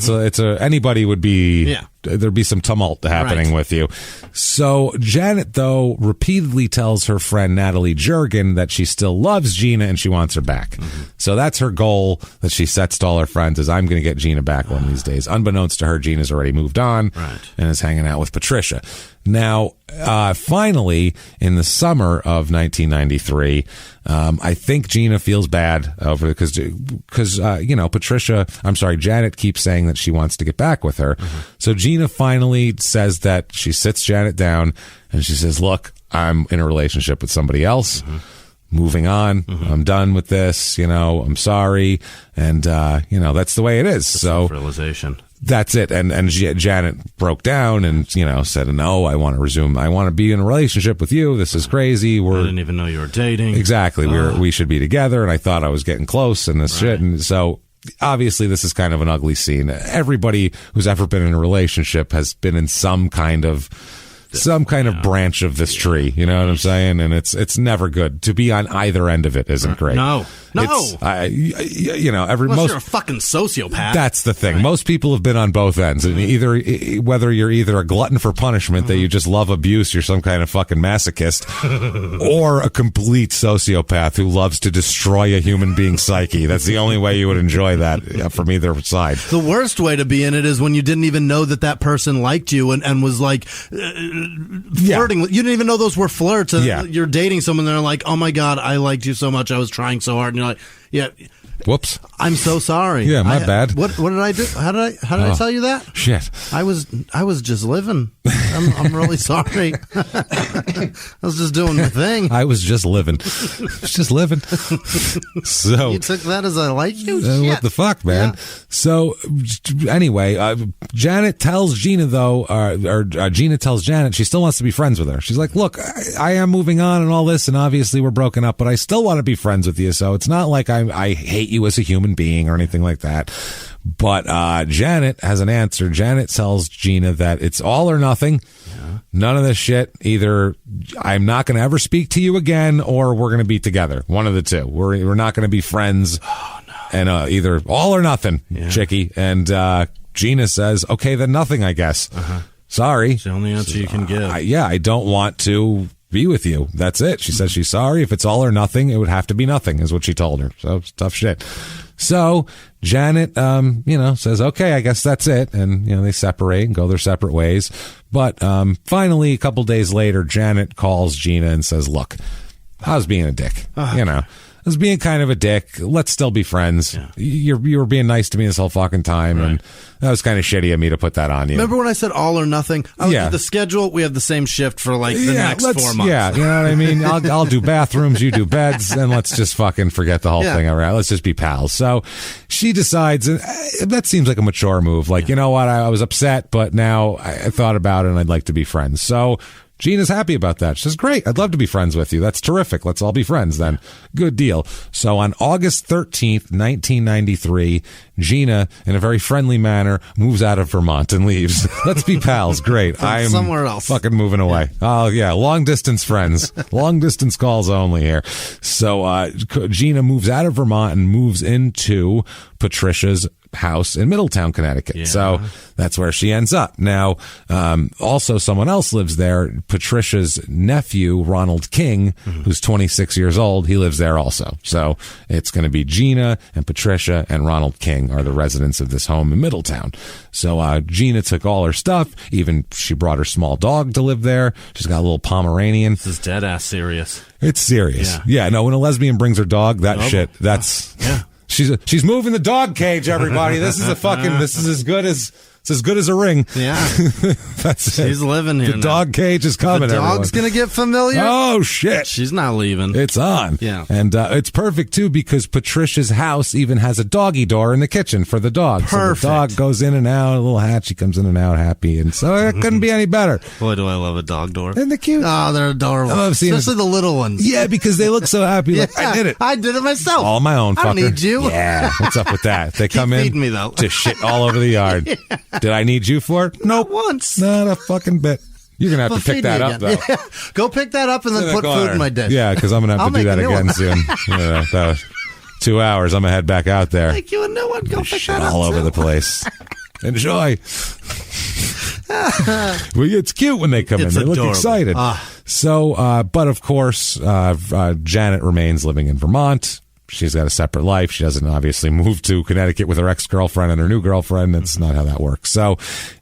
anybody would be. Yeah. There'd be some tumult happening with you. So Janet, though, repeatedly tells her friend Natalie Jurgen that she still loves Gina and she wants her back. Mm-hmm. So that's her goal that she sets to all her friends, is I'm going to get Gina back one of these days. Unbeknownst to her, Gina's already moved on and is hanging out with Patricia. Now, finally, in the summer of 1993, I think Gina feels bad over because Janet keeps saying that she wants to get back with her. Mm-hmm. So Gina finally says that she sits Janet down and she says, look, I'm in a relationship with somebody else. Mm-hmm. Moving on. Mm-hmm. I'm done with this. I'm sorry. And, that's the way it is. So realization. That's it. And Janet broke down and, said, no, I want to resume. I want to be in a relationship with you. This is crazy. I didn't even know you were dating. Exactly. We should be together. And I thought I was getting close and this shit. And so obviously this is kind of an ugly scene. Everybody who's ever been in a relationship has been in some kind of branch of this tree, you know what I'm saying? And it's never good. To be on either end of it isn't great. No. Most you're a fucking sociopath. That's the thing. Right. Most people have been on both ends. And whether you're either a glutton for punishment that you just love abuse, you're some kind of fucking masochist, or a complete sociopath who loves to destroy a human being's psyche. That's the only way you would enjoy that from either side. The worst way to be in it is when you didn't even know that person liked you and was like flirting. You didn't even know those were flirts. And you're dating someone and they're like, oh my God, I liked you so much. I was trying so hard. And you're like, yeah. Whoops. I'm so sorry. Yeah, my bad. What did I do? How did I tell you that? Shit. I was just living. I'm really sorry. I was just doing the thing. I was just living. Just living. So you took that as I like you? What the fuck, man? Yeah. So anyway, Janet tells Gina though, or Gina tells Janet she still wants to be friends with her. She's like, look, I am moving on and all this, and obviously we're broken up, but I still want to be friends with you. So it's not like I hate you as a human being or anything like that. But Janet has an answer. Janet tells Gina that it's all or nothing. Yeah. None of this shit. Either I'm not going to ever speak to you again, or we're going to be together. One of the two. We're not going to be friends. Oh, no. And either all or nothing, chickie. And Gina says, okay, then nothing, I guess. Sorry. It's the only answer you can give. I don't want to be with you. That's it. She says she's sorry. If it's all or nothing, it would have to be nothing, is what she told her. So it's tough shit. So Janet, says, okay, I guess that's it. And, they separate and go their separate ways. But finally, a couple days later, Janet calls Gina and says, look, I was being a dick, I was being kind of a dick. Let's still be friends. Yeah. You were being nice to me this whole fucking time, right. And that was kind of shitty of me to put that on you. Remember when I said all or nothing? The schedule, we have the same shift for like the next 4 months. Yeah, you know what I mean? I'll do bathrooms, you do beds, and let's just fucking forget the whole thing. All right, let's just be pals. So she decides, and that seems like a mature move. Like, you know what? I was upset, but now I thought about it and I'd like to be friends. So Gina's happy about that. She says, great, I'd love to be friends with you. That's terrific. Let's all be friends then. Good deal. So on August 13th, 1993, Gina, in a very friendly manner, moves out of Vermont and leaves. Let's be pals. Great. I'm somewhere else. Fucking moving away. Oh, yeah. Long distance friends. Long distance calls only here. So Gina moves out of Vermont and moves into Patricia's house in Middletown, Connecticut. Yeah. So that's where she ends up. Now, also someone else lives there. Patricia's nephew, Ronald King, who's 26 years old, he lives there also. So it's going to be Gina and Patricia and Ronald King are the residents of this home in Middletown. So Gina took all her stuff. Even she brought her small dog to live there. She's got a little Pomeranian. This is dead ass serious. It's serious. Yeah, no, when a lesbian brings her dog, that's... Yeah. She's moving the dog cage, everybody. This is as good as a ring. Yeah. That's it. She's living here. The dog cage is coming. The dog's going to get familiar. Oh, shit. She's not leaving. It's on. Yeah. And it's perfect, too, because Patricia's house even has a doggy door in the kitchen for the dog. Perfect. So the dog goes in and out, a little hatch. She comes in and out happy. And so it couldn't be any better. Boy, do I love a dog door. Isn't they cute? Oh, they're adorable. Especially the little ones. Yeah, because they look so happy. Like, I did it. I did it myself. All my own, fucker. I don't need you. Yeah. What's up with that? They come in me, though. to shit all over the yard. Yeah. Did I need you for it? Nope. Not once. Not a fucking bit. You're going to have to pick that up, though. Yeah. Go pick that up and then put food in my dish. Yeah, because I'm going to have to do that again soon. That was 2 hours. I'm going to head back out there. Make you a new one. Go pick shit that up all over the place. Enjoy. It's cute when they come in. They adorable. Look excited. So, but of course, Janet remains living in Vermont. She's got a separate life. She doesn't obviously move to Connecticut with her ex-girlfriend and her new girlfriend. That's not how that works. So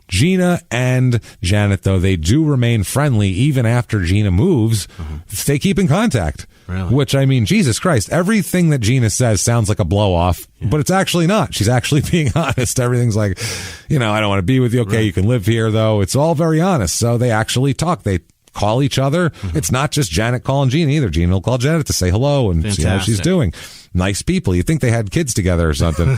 Gina and Janet, though, they do remain friendly even after Gina moves. They keep in contact. Really? Which, I mean, Jesus Christ, everything that Gina says sounds like a blow-off, but it's actually not. She's actually being honest. Everything's like, I don't want to be with you. Okay, you can live here, though. It's all very honest. So they actually talk. They call each other. It's not just Janet calling Gina either. Gina will call Janet to say hello and see how she's doing. nice people. You think they had kids together or something.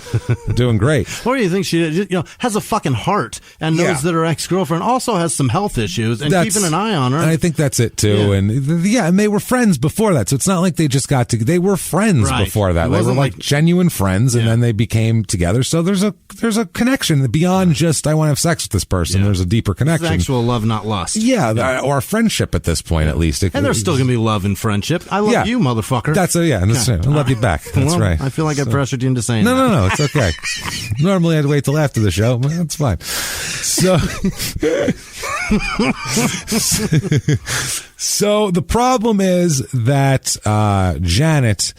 Doing great. Or you think she has a fucking heart and knows that her ex-girlfriend also has some health issues and keeping an eye on her. And I think that's it too. And and they were friends before that. So it's not like they just got to, they were friends before that. They were like genuine friends and then they became together. So there's a connection beyond just, I want to have sex with this person. There's a deeper connection. It's actual love, not lust. Yeah. Or friendship at this point, at least. And there's still going to be love and friendship. I love you, motherfucker. That's I love you back. That's right. I feel like I pressured you into saying that. No, it's okay. Normally I'd wait till after the show, but that's fine. So the problem is that Janet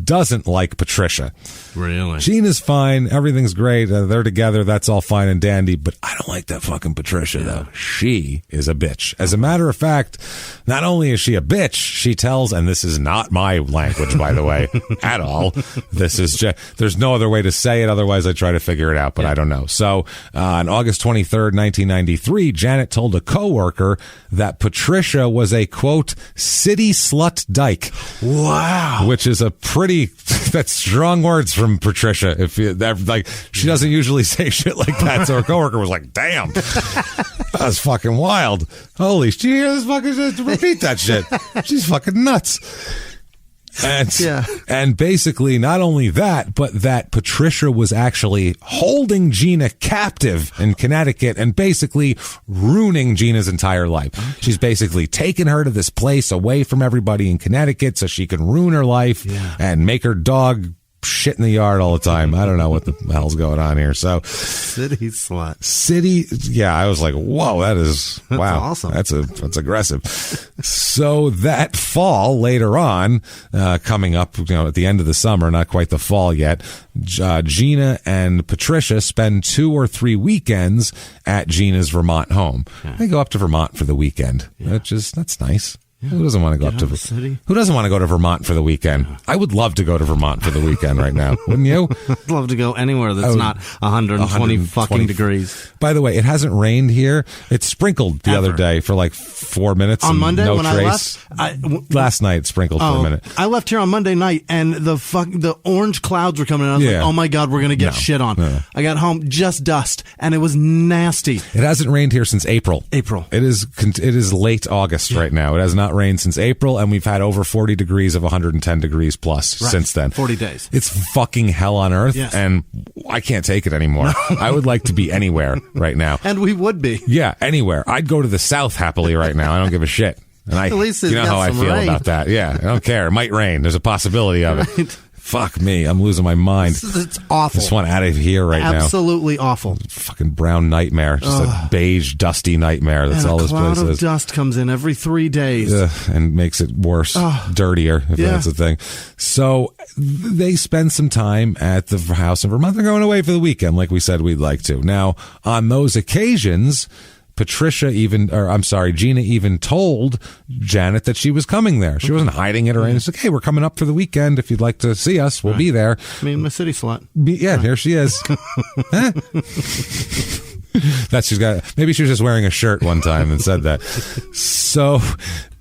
doesn't like Patricia. Really? Gina's fine. Everything's great. They're together. That's all fine and dandy. But I don't like that fucking Patricia, though. She is a bitch. As a matter of fact, not only is she a bitch, she tells, and this is not my language, by the way, at all. This is just, there's no other way to say it. Otherwise, I try to figure it out, but I don't know. So on August 23rd, 1993, Janet told a coworker that Patricia was a, quote, city slut dyke. Wow. Which is a pretty, that's strong words from Patricia. She doesn't usually say shit like that. So her coworker was like, damn, that's fucking wild. Holy, did you hear this fucking shit? Repeat that shit. She's fucking nuts. And basically, not only that, but that Patricia was actually holding Gina captive in Connecticut and basically ruining Gina's entire life. She's basically taken her to this place away from everybody in Connecticut so she can ruin her life and make her dog shit in the yard all the time. I don't know what the hell's going on here. So city slut. I was like, whoa, that's wow. Awesome. That's aggressive. So that fall later on, coming up, at the end of the summer, not quite the fall yet, Gina and Patricia spend 2 or 3 weekends at Gina's Vermont home. They go up to Vermont for the weekend. That's nice. Yeah. Who doesn't want to go up to Who doesn't want to go to Vermont for the weekend? I would love to go to Vermont for the weekend right now. Wouldn't you? I'd love to go anywhere that's not 120 fucking degrees. By the way, it hasn't rained here. It sprinkled the other day for like 4 minutes. On Monday no when trace. I left? Last night it sprinkled for a minute. I left here on Monday night and the orange clouds were coming in. I was like, oh my God, we're going to get shit on. No. I got home, just dust, and it was nasty. It hasn't rained here since April. It is late August right now. It has not rained since April, and we've had over 40 degrees of 110 degrees plus since then. 40 days. It's fucking hell on earth, and I can't take it anymore. I would like to be anywhere right now. And we would be. Yeah, anywhere. I'd go to the South happily right now. I don't give a shit. And at least you know how I feel about that. Yeah, I don't care. It might rain. There's a possibility of it. Fuck me. I'm losing my mind. It's awful. I just want out of here right now. Absolutely awful. Fucking brown nightmare. Just a beige, dusty nightmare. That's all this place is. A cloud of dust comes in every 3 days. And makes it worse. Dirtier, if that's the thing. So they spend some time at the house in Vermont. They're going away for the weekend, like we said we'd like to. Now, on those occasions, Gina even told Janet that she was coming there. She wasn't hiding it or anything. She's like, hey, we're coming up for the weekend. If you'd like to see us, we'll be there. I mean, my city slut. Here she is. Maybe she was just wearing a shirt one time and said that. So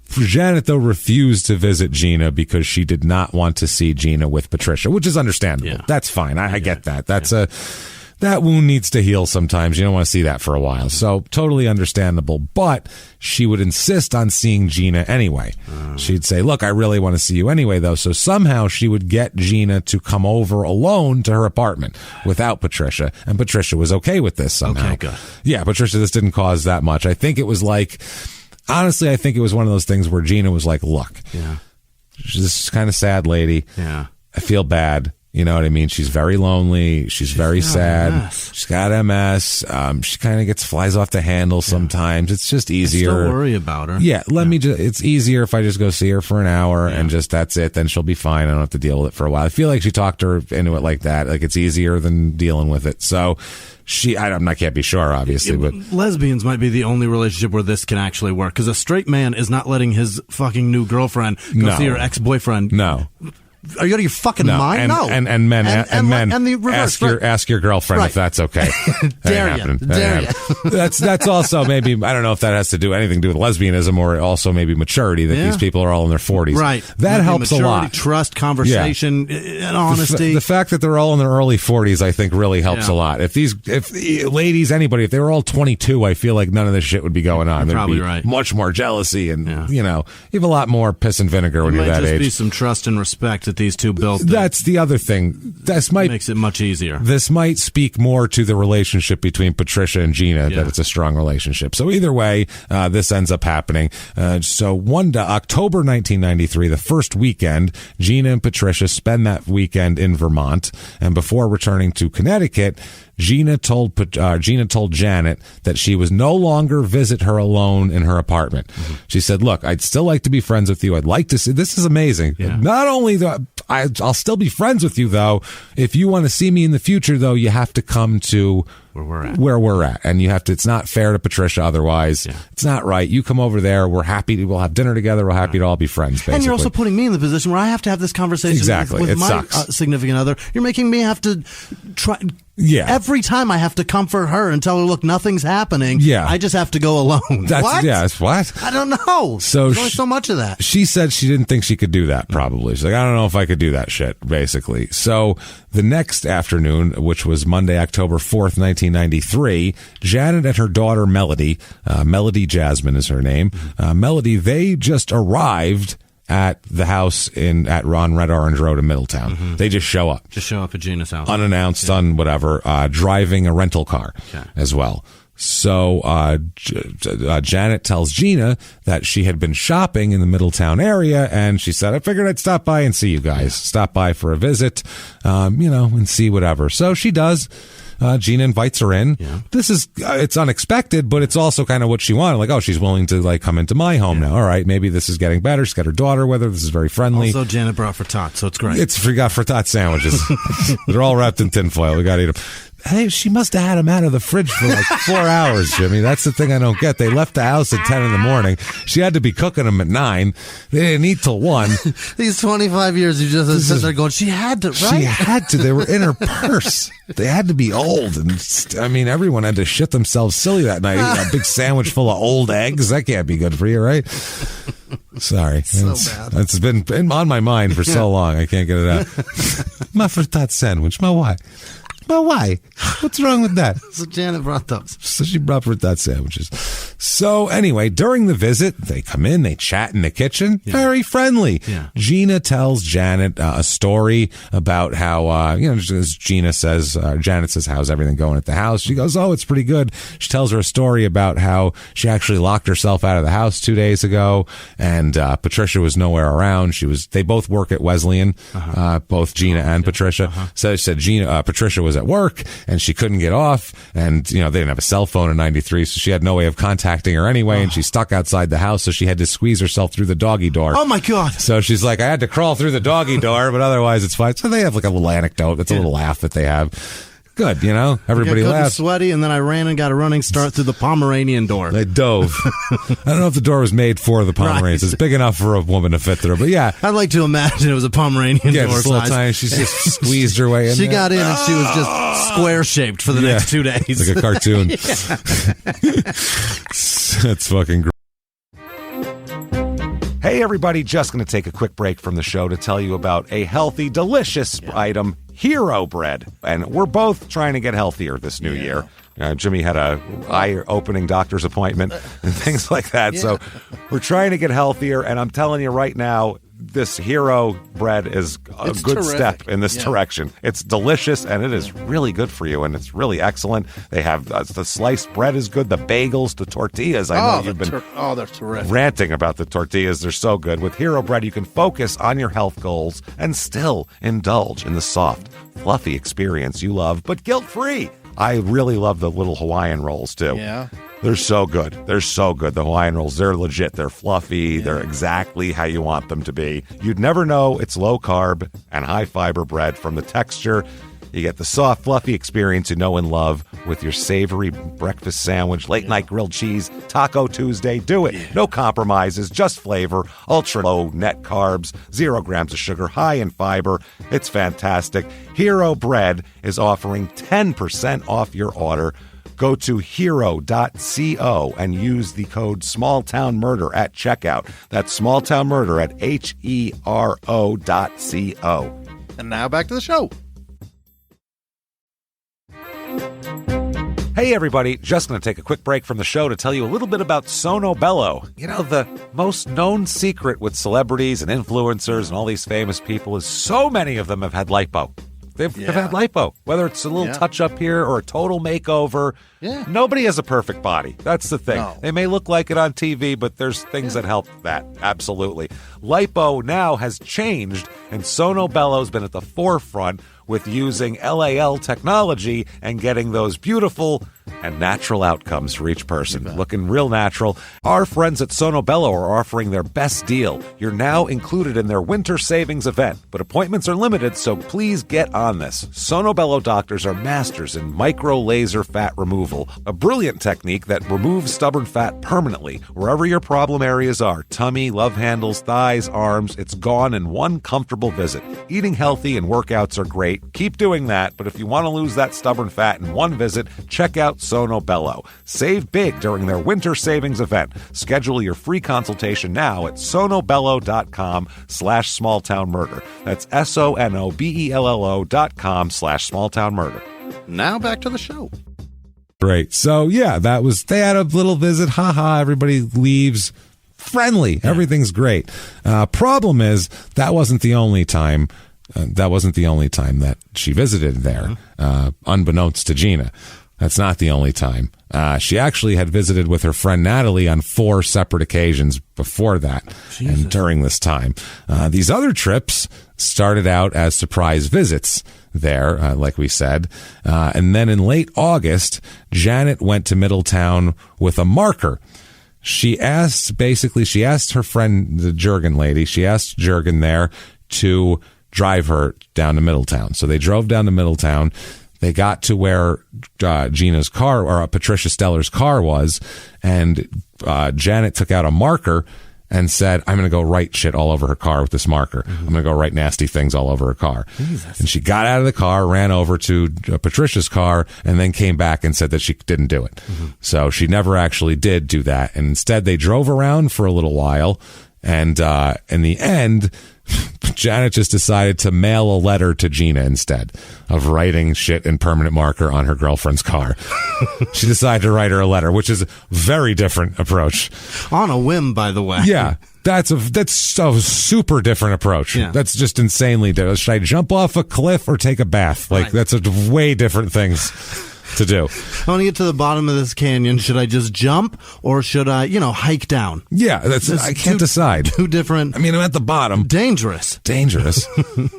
Janet, though, refused to visit Gina because she did not want to see Gina with Patricia, which is understandable. Yeah. That's fine. I get that. That wound needs to heal sometimes. You don't want to see that for a while. So totally understandable. But she would insist on seeing Gina anyway. She'd say, look, I really want to see you anyway, though. So somehow she would get Gina to come over alone to her apartment without Patricia. And Patricia was okay with this somehow. Okay, good. Yeah, Patricia, this didn't cause that much. I think it was like, honestly, I think it was one of those things where Gina was like, look, she's this kind of sad lady. Yeah. I feel bad. You know what I mean? She's very lonely. She's very sad. MS. She's got MS. She kind of flies off the handle sometimes. It's just easier. I still worry about her. Yeah, it's easier if I just go see her for an hour and just that's it. Then she'll be fine. I don't have to deal with it for a while. I feel like she talked her into it like that. Like it's easier than dealing with it. So I can't be sure, obviously, but lesbians might be the only relationship where this can actually work because a straight man is not letting his fucking new girlfriend go see her ex-boyfriend. No. Are you out of your fucking mind? And, no. And men, and the reverse, ask your girlfriend if that's okay. Dare you? That's also maybe, I don't know if that has to do anything to do with lesbianism or also maybe maturity, that these people are all in their 40s. Right. That helps maturity, a lot. Trust, conversation, and honesty. The fact that they're all in their early 40s, I think, really helps a lot. If ladies, anybody, if they were all 22, I feel like none of this shit would be going on. You're probably There'd be right. much more jealousy and, you have a lot more piss and vinegar when you're that age. Might just be some trust and respect that these two built. That's the other thing. Makes it much easier. This might speak more to the relationship between Patricia and Gina, that it's a strong relationship. So either way, this ends up happening. So October 1993, the first weekend, Gina and Patricia spend that weekend in Vermont, and before returning to Connecticut, Gina told Janet that she was no longer visit her alone in her apartment. Mm-hmm. She said, "Look, I'd still like to be friends with you. I'd like to see." This is amazing. Yeah. Not only I'll still be friends with you, though. If you want to see me in the future, though, you have to come to where we're at, and you have to. It's not fair to Patricia otherwise. Yeah. It's not right. You come over there. We're happy. We'll have dinner together. We're happy to all be friends. Basically. And you're also putting me in the position where I have to have this conversation with my significant other. You're making me have to try. Yeah. Every time I have to comfort her and tell her, look, nothing's happening. Yeah. I just have to go alone. What? Yes. What? I don't know. So there's only so much of that. She said she didn't think she could do that, probably. She's like, I don't know if I could do that shit, basically. So the next afternoon, which was Monday, October 4th, 1993, Janet and her daughter, Melody Jasmine is her name, Melody, they just arrived at the house at Red Orange Road in Middletown. Mm-hmm. They just show up. Just show up at Gina's house. Unannounced, on whatever, driving a rental car as well. So Janet tells Gina that she had been shopping in the Middletown area, and she said, I figured I'd stop by and see you guys. Yeah. Stop by for a visit, and see whatever. So she does. Gina invites her in. Yeah. It's unexpected, but it's also kind of what she wanted. Like, oh, she's willing to come into my home now. All right, maybe this is getting better. She's got her daughter with her. This is very friendly. Also, Janet brought frittata, so it's great. We got frittata sandwiches. They're all wrapped in tinfoil. We got to eat them. Hey, she must have had them out of the fridge for like 4 hours, Jimmy. That's the thing I don't get. They left the house at 10 in the morning. She had to be cooking them at 9. They didn't eat till 1. These 25 years, you just sit there going, she had to, right? She had to. They were in her purse. They had to be old. And everyone had to shit themselves silly that night. Eating a big sandwich full of old eggs. That can't be good for you, right? Sorry. So bad. It's been on my mind for so long. I can't get it out. My frittata sandwich. My why? But why? What's wrong with that? So Janet brought those. So she brought frittata sandwiches. So anyway, during the visit, they come in, they chat in the kitchen. Yeah. Very friendly. Yeah. Gina tells Janet a story about how, as Janet says, how's everything going at the house? She goes, oh, it's pretty good. She tells her a story about how she actually locked herself out of the house 2 days ago, and Patricia was nowhere around. They both work at Whisman, both Gina and Patricia. So she said Patricia was at work and she couldn't get off, and they didn't have a cell phone in 93, so she had no way of contacting her anyway, and she's stuck outside the house, so she had to squeeze herself through the doggy door. Oh my god. So she's like, I had to crawl through the doggy door, but otherwise it's fine. So they have like a little anecdote. That's a little laugh that they have. Good, everybody laughed. Sweaty, and then I ran and got a running start through the Pomeranian door. They dove. I don't know if the door was made for the Pomeranians. Right. It's big enough for a woman to fit through, but yeah. I'd like to imagine it was a Pomeranian door size. Little tiny. She's just squeezed her way in. She got in and she was just square shaped for the next 2 days. Like a cartoon. That's fucking great. Hey everybody, just going to take a quick break from the show to tell you about a healthy, delicious item, Hero Bread. And we're both trying to get healthier this new year. Jimmy had a eye-opening doctor's appointment and things like that. Yeah. So we're trying to get healthier, and I'm telling you right now, this Hero Bread is a good step in this direction. It's delicious, and it is really good for you, and it's really excellent. They have the sliced bread is good, the bagels, the tortillas. I know you've been they're terrific. Ranting about the tortillas. They're so good. With Hero Bread, you can focus on your health goals and still indulge in the soft, fluffy experience you love, but guilt-free. I really love the little Hawaiian rolls, too. Yeah. They're so good. They're so good. The Hawaiian rolls, they're legit. They're fluffy. Yeah. They're exactly how you want them to be. You'd never know it's low-carb and high-fiber bread from the texture. You get the soft, fluffy experience you know and love with your savory breakfast sandwich, late-night grilled cheese, Taco Tuesday. Do it. No compromises, just flavor, ultra-low net carbs, 0 grams of sugar, high in fiber. It's fantastic. Hero Bread is offering 10% off your order. Go to hero.co and use the code SmallTownMurder at checkout. That's SmallTownMurder at HERO.co. And now back to the show. Hey everybody, just going to take a quick break from the show to tell you a little bit about Sono Bello. You know, the most known secret with celebrities and influencers and all these famous people is so many of them have had lipo. They've had lipo, whether it's a little touch-up here or a total makeover. Yeah. Nobody has a perfect body. That's the thing. No. They may look like it on TV, but there's things that help that. Absolutely. Lipo now has changed, and Sono Bello's been at the forefront with using LAL technology and getting those beautiful and natural outcomes for each person. Looking real natural. Our friends at Sono Bello are offering their best deal. You're now included in their winter savings event, but appointments are limited, so please get on this. Sono Bello doctors are masters in micro laser fat removal, a brilliant technique that removes stubborn fat permanently wherever your problem areas are. Tummy, love handles, thighs, arms, it's gone in one comfortable visit. Eating healthy and workouts are great. Keep doing that, but if you want to lose that stubborn fat in one visit, check out Sono Bello. Save big during their winter savings event. Schedule your free consultation now at sonobello.com/smalltownmurder. That's sonobello.com/smalltownmurder. Now back to the show. Great. So yeah, they had a little visit. Haha, everybody leaves. Friendly. Yeah. Everything's great. Problem is, that wasn't the only time that she visited there, unbeknownst to Gina. That's not the only time. She actually had visited with her friend Natalie on 4 separate occasions before that. Jesus. And during this time. These other trips started out as surprise visits there, like we said. And then in late August, Janet went to Middletown with a marker. She asked her friend, the Jurgen lady, she asked Jurgen there to drive her down to Middletown. So they drove down to Middletown. They got to where Gina's car, or Patricia Steller's car was, and Janet took out a marker and said, I'm going to go write shit all over her car with this marker. Mm-hmm. I'm going to go write nasty things all over her car. Jesus. And she got out of the car, ran over to Patricia's car, and then came back and said that she didn't do it. Mm-hmm. So she never actually did do that. And instead, they drove around for a little while. And in the end, Janet just decided to mail a letter to Gina instead of writing shit in permanent marker on her girlfriend's car. She decided to write her a letter, which is a very different approach. On a whim, by the way. Yeah. That's a super different approach. Yeah. That's just insanely different. Should I jump off a cliff or take a bath? Like, that's a way different things to do. I want to get to the bottom of this canyon. Should I just jump or should I, hike down? Yeah, I can't decide. Two different. I mean, I'm at the bottom. Dangerous.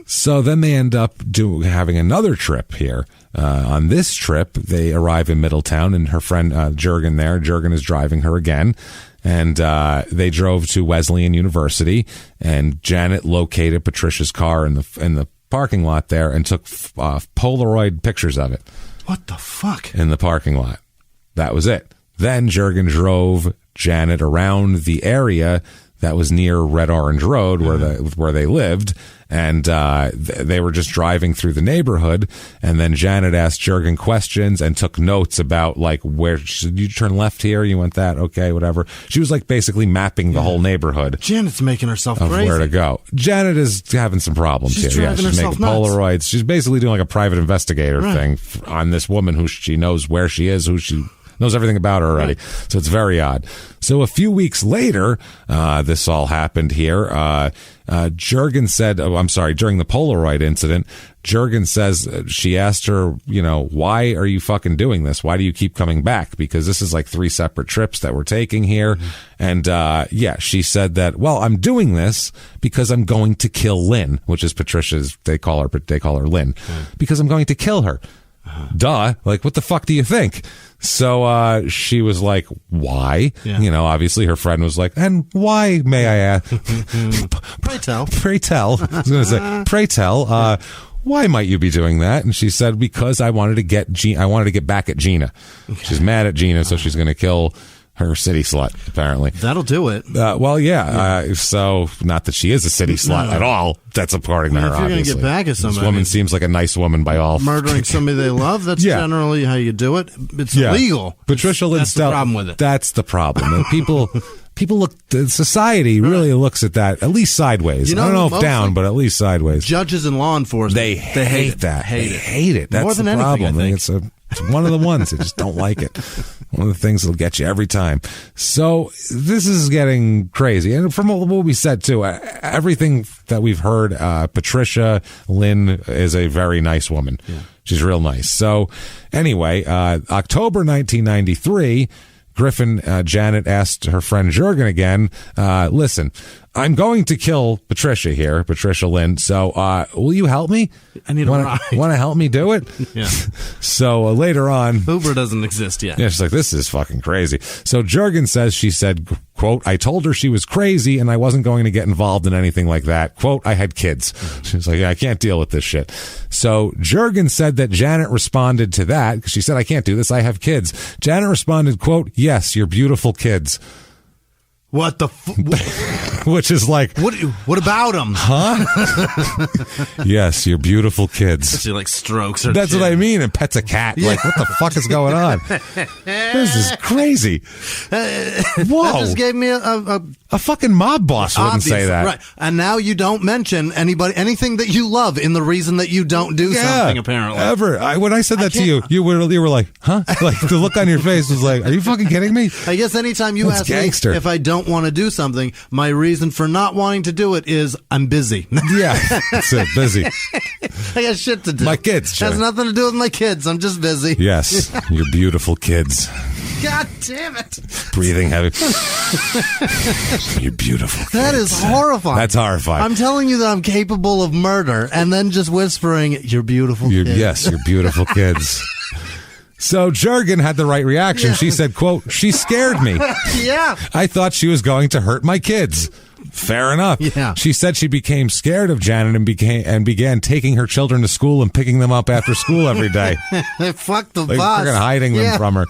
So then they end up having another trip here. On this trip, they arrive in Middletown, and her friend Jurgen there. Jurgen is driving her again. And they drove to Wesleyan University, and Janet located Patricia's car in the parking lot there and took Polaroid pictures of it. What the fuck? In the parking lot. That was it. Then Jurgen drove Janet around the area that was near Red Orange Road where they lived, and they were just driving through the neighborhood, and then Janet asked Jurgen questions and took notes about, like, where you turn left here, you went that, okay, whatever. She was, like, basically mapping the whole neighborhood. Janet's making herself of crazy. Where to go. Janet is having some problems here. Yeah, she's making nuts. Polaroids. She's basically doing like a private investigator thing on this woman who she knows where she is, who she knows everything about her already. Right. So it's very odd. So a few weeks later, this all happened here. Jurgen said, during the Polaroid incident, Jurgen says she asked her, why are you fucking doing this? Why do you keep coming back? Because this is like 3 separate trips that we're taking here. Mm-hmm. And she said that, well, I'm doing this because I'm going to kill Lynn, which is Patricia's, they call her Lynn, because I'm going to kill her. Duh. Like, what the fuck do you think? So she was like, why? Yeah. Obviously her friend was like, and why, may I ask? Pray tell. I was going to say, pray tell, why might you be doing that? And she said, because I wanted to get back at Gina. Okay. She's mad at Gina, so she's going to kill her city slut, apparently. That'll do it. So, not that she is a city slut at all. That's according to her, obviously. If you're going to get back at somebody. This woman seems like a nice woman by all. Murdering somebody they love, that's generally how you do it. It's illegal. Patricia Lynn That's the problem with it. That's the problem. And people look, society really looks at that, at least sideways. I don't know if down, but at least sideways. Judges and law enforcement. They hate that. They hate it. That's the problem. I think it's one of the ones. They just don't like it. One of the things that'll get you every time. So this is getting crazy. And from what we said, too, everything that we've heard, Patricia Lynn is a very nice woman. Yeah. She's real nice. So anyway, October 1993, Janet asked her friend Jurgen again, listen, I'm going to kill Patricia here, Patricia Lynn. So, will you help me? I need a ride. Want to help me do it? Yeah. So later on, Uber doesn't exist yet. Yeah, she's like, this is fucking crazy. So Jurgen says, she said, quote, I told her she was crazy and I wasn't going to get involved in anything like that. Quote, I had kids. She was like, yeah, I can't deal with this shit. So Jurgen said that Janet responded to that because she said, I can't do this. I have kids. Janet responded, quote, yes, you're beautiful kids. What the Which is like, what about them? Huh? Yes, you're beautiful kids. She like strokes her That's chin. what I mean, and pets a cat. Yeah. Like, what the fuck is going on? This is crazy. Whoa. That just gave me a fucking mob boss wouldn't say that. Right. And now you don't mention anything that you love in the reason that you don't do something, apparently. Ever. When I said that to you, you were like, huh? Like, the look on your face was like, are you fucking kidding me? I guess anytime you ask me if I don't want to do something, my reason for not wanting to do it is I'm busy. Yeah, that's it, busy. I got shit to do. My kids. Has nothing to do with my kids. I'm just busy. Yes, you're beautiful kids. God damn it. Breathing heavy. You're beautiful kids. That is horrifying. That's horrifying. I'm telling you that I'm capable of murder and then just whispering, you're beautiful kids. Yes, you're beautiful kids. So Jurgen had the right reaction. Yeah. She said, quote, she scared me. Yeah. I thought she was going to hurt my kids. Fair enough. Yeah. She said she became scared of Janet and began taking her children to school and picking them up after school every day. Fuck the boss. They're hiding them from her.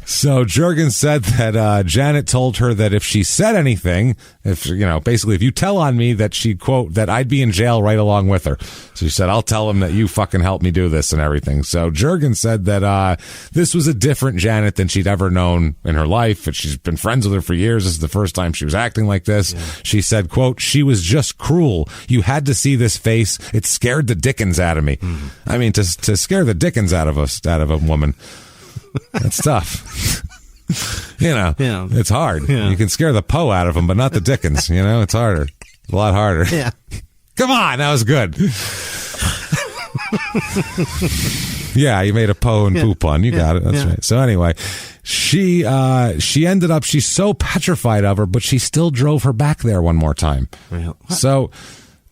So Jurgen said that Janet told her that if she said anything, if you tell on me, that she'd, quote, that I'd be in jail right along with her. So she said, I'll tell him that you fucking helped me do this and everything. So Jurgen said that this was a different Janet than she'd ever known in her life. But she's been friends with her for years. This is the first time she was acting like this. Yeah. She said, quote, she was just cruel. You had to see this face. It scared the dickens out of me. Mm-hmm. I mean, to scare the dickens out of a woman. That's tough. It's hard. Yeah. You can scare the Poe out of them, but not the Dickens. It's harder. It's a lot harder. Yeah. Come on, that was good. Yeah, you made a Poe and Poo pun. You got it. That's right. So anyway, she ended up, she's so petrified of her, but she still drove her back there one more time. Real. So,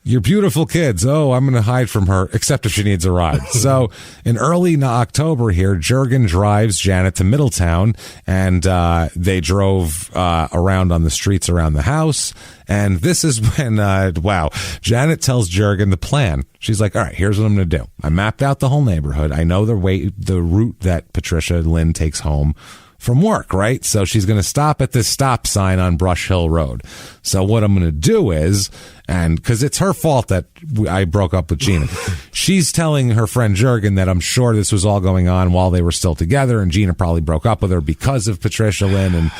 you're beautiful kids. Oh, I'm going to hide from her, except if she needs a ride. So in early October here, Jurgen drives Janet to Middletown, and they drove around on the streets around the house. And this is when, Janet tells Jurgen the plan. She's like, all right, here's what I'm going to do. I mapped out the whole neighborhood. I know the route that Patricia Lynn takes home from work, right? So she's going to stop at this stop sign on Brush Hill Road. So what I'm going to do is, and because it's her fault that I broke up with Gina, she's telling her friend Jurgen that I'm sure this was all going on while they were still together, and Gina probably broke up with her because of Patricia Lynn, and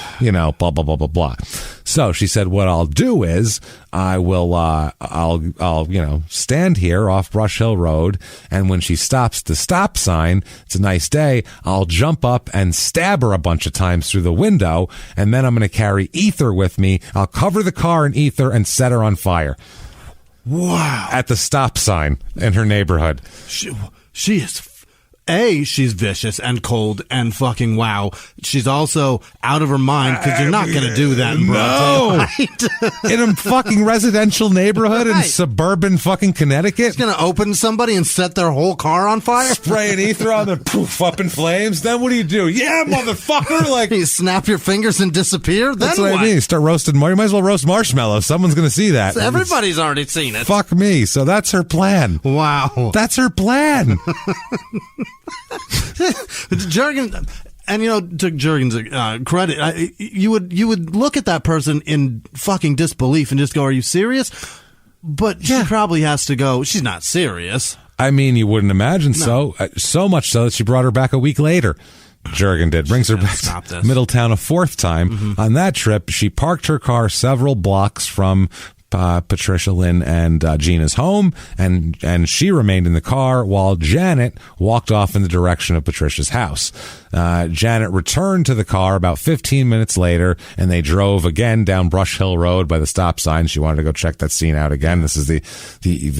blah blah blah blah blah. So she said, what I'll do is I will I'll stand here off Brush Hill Road, and when she stops the stop sign, it's a nice day, I'll jump up and stab her a bunch of times through the window, and then I'm going to carry ether with me. I'll cover the car in ether and set her on fire. Wow. At the stop sign in her neighborhood. She is she's vicious and cold and fucking wow. She's also out of her mind because you're not going to do that in broad daylight. In a fucking residential neighborhood in suburban fucking Connecticut. She's going to open somebody and set their whole car on fire? Spray an ether on them, poof, up in flames. Then what do you do? Yeah, motherfucker. Like, you snap your fingers and disappear? Then that's what I mean. You start roasting, you might as well roast marshmallows. Someone's going to see that. So everybody's already seen it. Fuck me. So that's her plan. Wow. That's her plan. Jurgen, and to Jurgen's credit, you would look at that person in fucking disbelief and just go, "Are you serious?" But she probably has to go, "She's not serious." I mean, you wouldn't imagine so. So much so that she brought her back a week later. Jurgen did. Brings her back to Middletown a fourth time. Mm-hmm. On that trip, she parked her car several blocks from Patricia Lynn and Gina's home, and she remained in the car while Janet walked off in the direction of Patricia's house. Janet returned to the car about 15 minutes later, and they drove again down Brush Hill Road by the stop sign. She wanted to go check that scene out again. This is the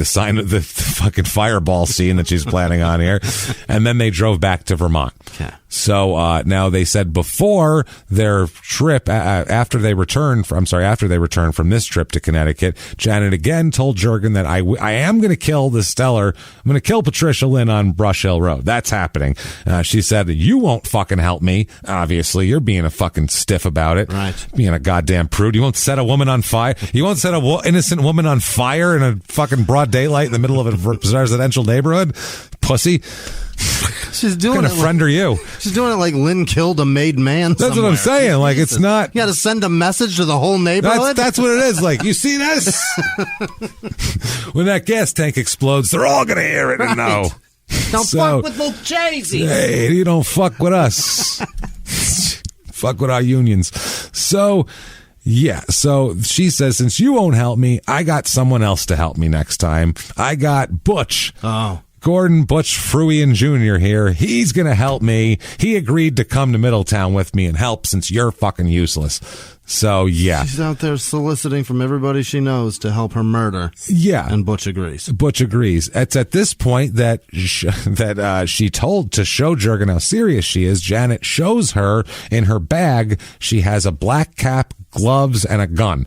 sign of the fucking fireball scene that she's planning on here. And then they drove back to Vermont. Okay. So now they said before their trip, after they returned from this trip to Connecticut, Janet again told Jurgen that I am going to kill this Stellar. I'm going to kill Patricia Lynn on Brush Hill Road. That's happening. She said, you won't fucking help me. Obviously, you're being a fucking stiff about it. Right. Being a goddamn prude. You won't set a woman on fire. You won't set a innocent woman on fire in a fucking broad daylight in the middle of a residential neighborhood. Pussy. She's doing what kind of friend are you? She's doing it like Lynn killed a made man. That's what I'm saying. Like, it's not. You got to send a message to the whole neighborhood. That's what it is. Like, you see this? When that gas tank explodes, they're all gonna hear it and know. Don't fuck with Luke Chasey. Hey, you don't fuck with us. Fuck with our unions. So. Yeah, so she says, since you won't help me, I got someone else to help me next time. I got Butch. Oh. Gordon Butch Fruian Jr. here. He's going to help me. He agreed to come to Middletown with me and help since you're fucking useless. So, yeah. She's out there soliciting from everybody she knows to help her murder. Yeah. And Butch agrees. It's at this point that she told to show Jurgen how serious she is. Janet shows her in her bag. She has a black cap, gloves, and a gun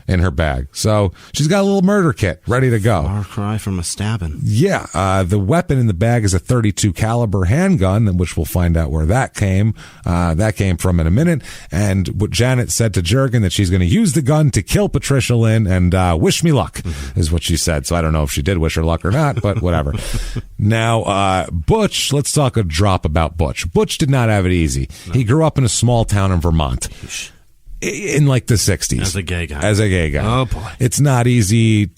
in her bag. So she's got a little murder kit ready to go. Far cry from a stabbing. Yeah. The weapon in the bag is a .32 caliber handgun, which we'll find out where that came. That came from in a minute. And what Janet said to Jurgen that she's going to use the gun to kill Patricia Lynn and wish me luck is what she said. So I don't know if she did wish her luck or not, but whatever. Now, Butch, let's talk a drop about Butch. Butch did not have it easy. No. He grew up in a small town in Vermont. In like the 60s. As a gay guy. Oh, boy. It's not easy.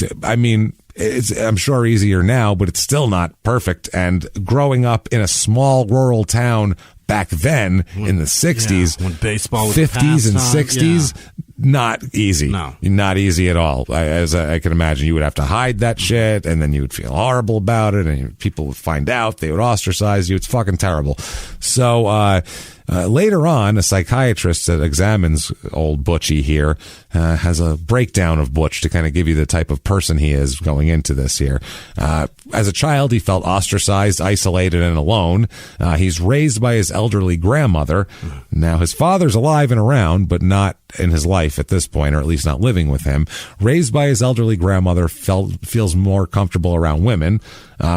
It's, I'm sure, easier now, but it's still not perfect. And growing up in a small rural town back then in the 60s, when baseball was 50s and 60s, not easy. No. Not easy at all. As I can imagine, you would have to hide that shit, and then you would feel horrible about it, and people would find out. They would ostracize you. It's fucking terrible. So, later on, a psychiatrist that examines old Butchie here has a breakdown of Butch to kind of give you the type of person he is going into this here. As a child, he felt ostracized, isolated, and alone. He's raised by his elderly grandmother. Now, his father's alive and around, but not in his life at this point, or at least not living with him. Raised by his elderly grandmother, feels more comfortable around women,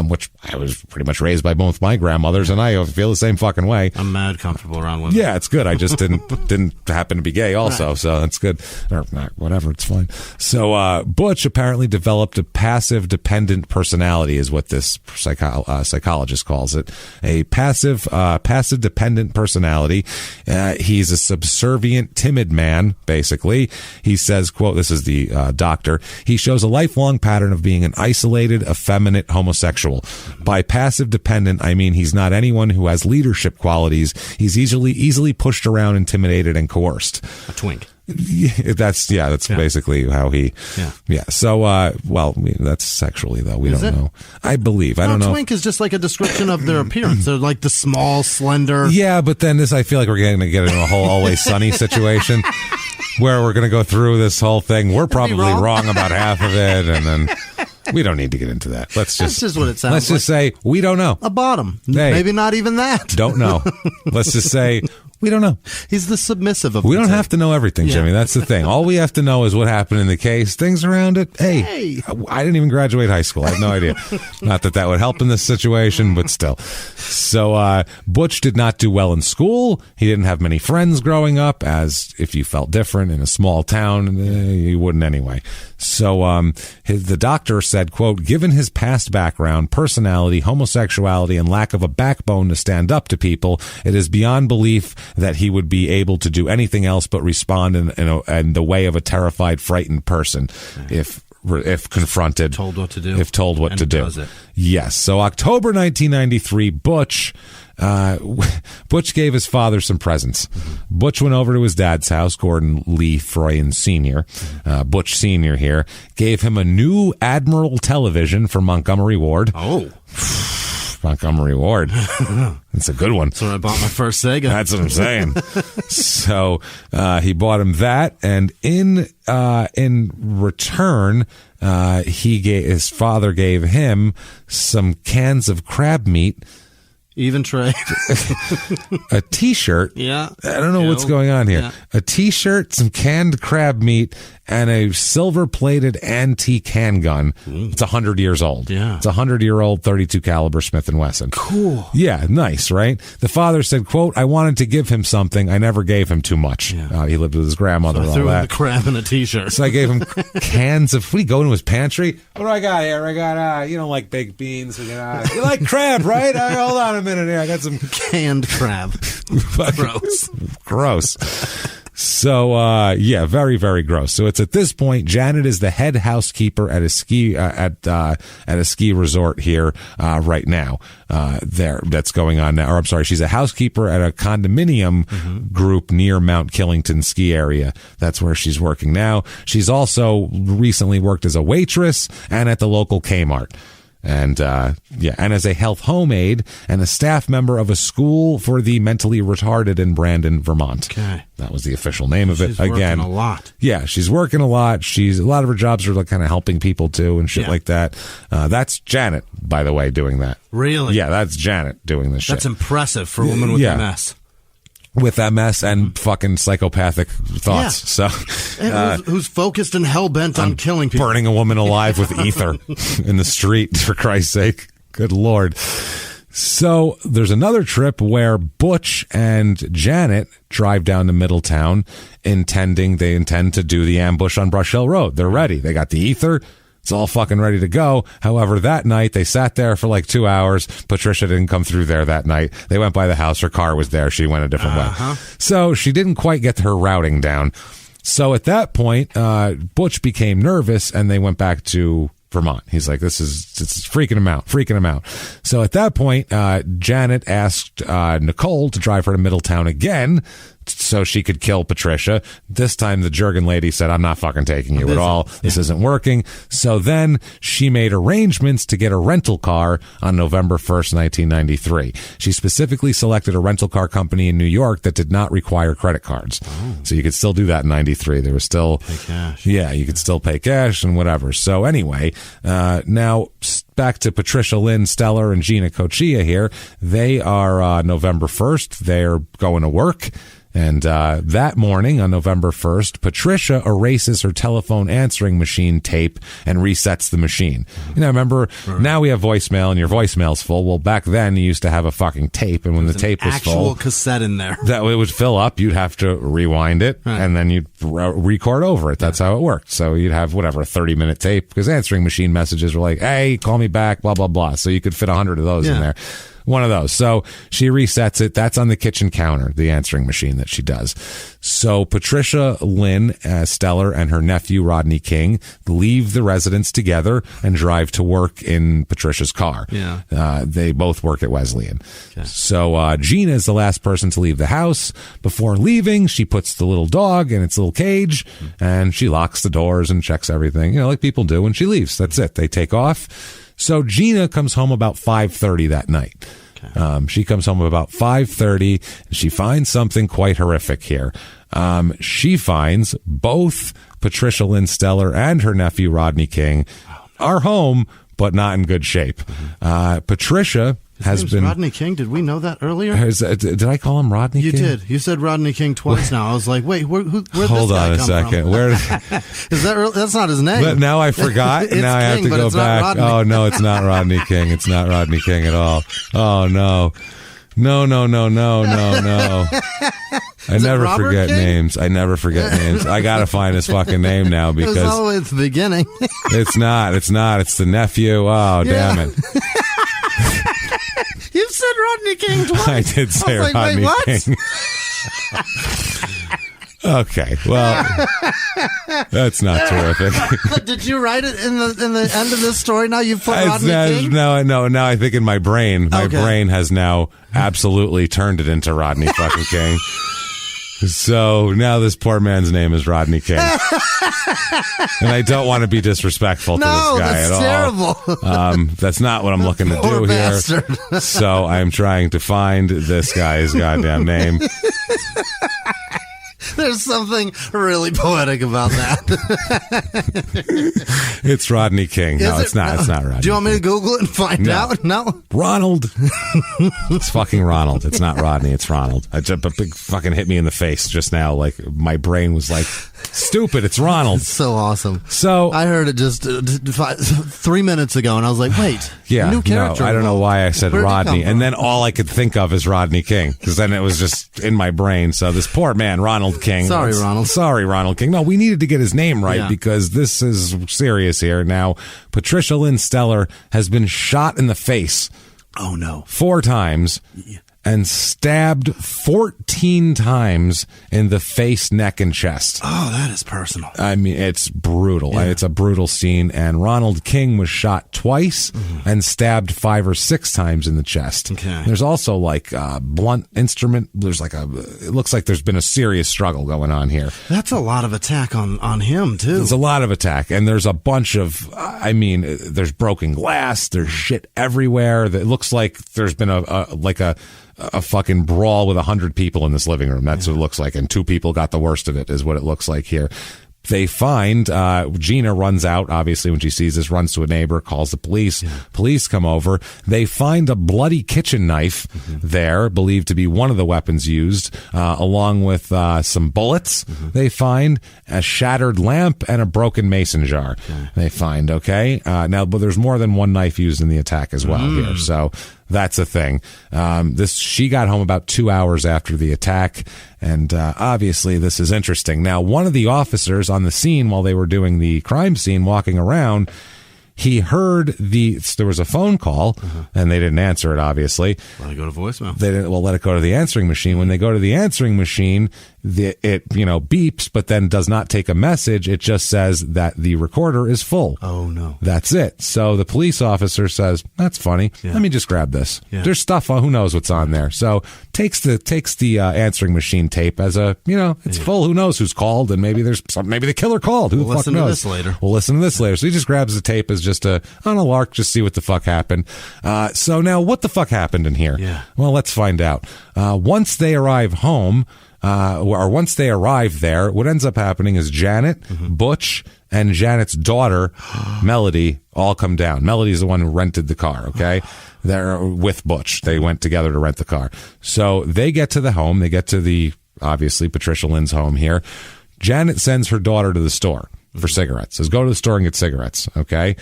which I was pretty much raised by both my grandmothers, and I feel the same fucking way. I'm mad comfortable around women. Yeah, it's good. I just didn't happen to be gay also, right. So that's good. Or not, whatever, it's fine. So Butch apparently developed a passive dependent personality, is what this psychologist calls it. A passive dependent personality. He's a subservient, timid man, basically. He says, quote, this is the doctor, he shows a lifelong pattern of being an isolated, effeminate homosexual. By passive dependent, I mean he's not anyone who has leadership qualities. He's easily pushed around, intimidated, and coerced. A twink. That's basically how he. Yeah. So, that's sexually though. We don't know. I believe. I don't know. Twink is just like a description of their appearance. They're like the small, slender. Yeah, but then I feel like we're going to get into a whole Always Sunny situation where we're going to go through this whole thing. We're probably wrong about half of it, and then We don't need to get into that. That's just what it sounds like. Let's just say we don't know. A bottom. Hey, maybe not even that. Don't know. Let's just say we don't know. He's the submissive of We don't have to know everything, Jimmy. That's the thing. All we have to know is what happened in the case. Things around it. Hey, I didn't even graduate high school. I have no idea. Not that would help in this situation, but still. So Butch did not do well in school. He didn't have many friends growing up, as if you felt different in a small town, you wouldn't anyway. So the doctor said, quote, given his past background, personality, homosexuality, and lack of a backbone to stand up to people, it is beyond belief that he would be able to do anything else but respond in the way of a terrified, frightened person if confronted, told what to do, if told what to do. Does it. Yes. So October 1993, Butch gave his father some presents. Butch went over to his dad's house, Gordon Lee Froyen Sr., Butch Sr. here, gave him a new Admiral television for Montgomery Ward. Oh. Montgomery Ward. That's a good one. That's when I bought my first Sega. That's what I'm saying. So he bought him that, and in return, his father gave him some cans of crab meat. Even trade. A T-shirt. Yeah. I don't know what's going on here. Yeah. A T-shirt, some canned crab meat, and a silver-plated antique handgun. It's 100 years old. Yeah. It's a 100-year-old 32 caliber Smith & Wesson. Cool. Yeah, nice, right? The father said, quote, I wanted to give him something. I never gave him too much. Yeah. He lived with his grandmother and all that. Threw him the crab in a T-shirt. So I gave him cans of, we go into his pantry. What do I got here? I got, you don't like baked beans. You like crab, right? Hold on a minute here. I got some canned crab. Gross. So, very, very gross. So it's at this point, Janet is the head housekeeper at a ski resort here, right now. That's going on now. Or I'm sorry, she's a housekeeper at a condominium group near Mount Killington ski area. That's where she's working now. She's also recently worked as a waitress and at the local Kmart. And, and as a health home aide and a staff member of a school for the mentally retarded in Brandon, Vermont. Okay. That was the official name of it. She's working a lot. Yeah, she's working a lot. A lot of her jobs are like kind of helping people too and shit like that. That's Janet, by the way, doing that. Really? Yeah, that's Janet doing this shit. That's impressive for a woman with MS. With MS and fucking psychopathic thoughts. Yeah. So, who's focused and hell-bent on killing people. Burning a woman alive with ether in the street, for Christ's sake. Good Lord. So there's another trip where Butch and Janet drive down to Middletown they intend to do the ambush on Brush Hill Road. They're ready. They got the ether. It's all fucking ready to go. However, that night, they sat there for like 2 hours. Patricia didn't come through there that night. They went by the house. Her car was there. She went a different way. So she didn't quite get her routing down. So at that point, Butch became nervous, and they went back to Vermont. He's like, it's freaking him out. So at that point, Janet asked Nicole to drive her to Middletown again so she could kill Patricia. This time the Jurgen lady said, I'm not fucking taking you at all. This isn't working. So then she made arrangements to get a rental car on November 1st, 1993. She specifically selected a rental car company in New York that did not require credit cards. So you could still do that in 93. There was still pay cash. Yeah, you could still pay cash and whatever. So anyway, now back to Patricia Lynn Steller and Gina Cochia here. They are November 1st. They're going to work. And that morning on November 1st, Patricia erases her telephone answering machine tape and resets the machine. You know, remember, now we have voicemail and your voicemail's full. Well, back then you used to have a fucking tape, and when the tape was full, actual cassette in there, that it would fill up. You'd have to rewind it, and then you'd record over it. That's how it worked. So you'd have whatever, a 30-minute tape, because answering machine messages were like, "Hey, call me back," blah blah blah. So you could fit 100 of those in there. One of those. So she resets it. That's on the kitchen counter, the answering machine that she does. So Patricia Lynn Steller and her nephew Rodney King leave the residence together and drive to work in Patricia's car. They both work at Wesleyan. So Gina is the last person to leave the house. Before leaving, she puts the little dog in its little cage and she locks the doors and checks everything, like people do when she leaves. That's it. They take off. So Gina comes home about 5:30 that night. She comes home about 5:30, and she finds something quite horrific here. She finds both Patricia Lynn Steller and her nephew Rodney King are home, but not in good shape. Patricia has been Rodney King. Did we know that earlier? Did I call him Rodney King? You did. You said Rodney King twice now. I was like, wait, where'd this guy come from? Hold on a second. Where is that? That's not his name. But now I forgot. Now I have to go back. Oh no, it's not Rodney King. It's not Rodney King at all. Oh no. No. I never forget names. I gotta find his fucking name now because it was always at the beginning. It's not. It's the nephew. Oh, damn it. You said Rodney King twice. I did say Rodney King. Okay, well, that's not terrific. Did you write it in the end of this story? Now you've put Rodney King? No. Now I think in my brain, brain has now absolutely turned it into Rodney fucking King. So now this poor man's name is Rodney King. And I don't want to be disrespectful to this guy at all. Terrible. That's not what I'm looking to do bastard. Here. So I'm trying to find this guy's goddamn name. There's something really poetic about that. It's Rodney King. No, it's not. It's not Rodney. Do you want me to Google it and find out? No. Ronald. It's fucking Ronald. It's not Rodney. It's Ronald. A big fucking hit me in the face just now. Like my brain was like, stupid. It's Ronald. It's so awesome. So I heard it just 3 minutes ago, and I was like, wait. Yeah. New character. No, I don't know why I said Rodney, and then all I could think of is Rodney King, because then it was just in my brain. So this poor man, Ronald King. Sorry, Ronald King. No, we needed to get his name right because this is serious here. Now, Patricia Lynn Steller has been shot in the face. Oh, no. 4 times. And stabbed 14 times in the face, neck, and chest. Oh, that is personal. I mean, it's brutal. Yeah. It's a brutal scene. And Ronald King was shot twice and stabbed 5 or 6 times in the chest. Okay. There's also like a blunt instrument. There's like it looks like there's been a serious struggle going on here. That's a lot of attack on him, too. There's a lot of attack. And there's a bunch of, there's broken glass. There's shit everywhere. It looks like there's been a fucking brawl with 100 people in this living room. That's what it looks like. And 2 people got the worst of it, is what it looks like here. They find, Gina runs out, obviously, when she sees this, runs to a neighbor, calls the police. Yeah. Police come over. They find a bloody kitchen knife there, believed to be one of the weapons used, along with some bullets. They find a shattered lamp and a broken mason jar. They find, now, but there's more than one knife used in the attack as well here. So that's a thing. She got home about 2 hours after the attack, and obviously this is interesting. Now, one of the officers on the scene while they were doing the crime scene, walking around, he heard there was a phone call, and they didn't answer it, obviously. Let it go to voicemail. They didn't, let it go to the answering machine. When they go to the answering machine, it beeps, but then does not take a message. It just says that the recorder is full. Oh, no. That's it. So the police officer says, that's funny. Yeah. Let me just grab this. Yeah. There's stuff on, who knows what's on there. So takes the answering machine tape as it's full. Who knows who's called, and maybe maybe the killer called. Who the fuck knows? We'll listen to this later. We'll listen to this later. So he just grabs the tape as just on a lark, just see what the fuck happened. So now what the fuck happened in here? Yeah. Well, let's find out. Once they arrive home, or once they arrive there, what ends up happening is Janet, Butch, and Janet's daughter, Melody, all come down. Melody's the one who rented the car, okay? They're with Butch. They went together to rent the car. So they get to the home. They get to obviously, Patricia Lynn's home here. Janet sends her daughter to the store for cigarettes. Says, go to the store and get cigarettes, okay?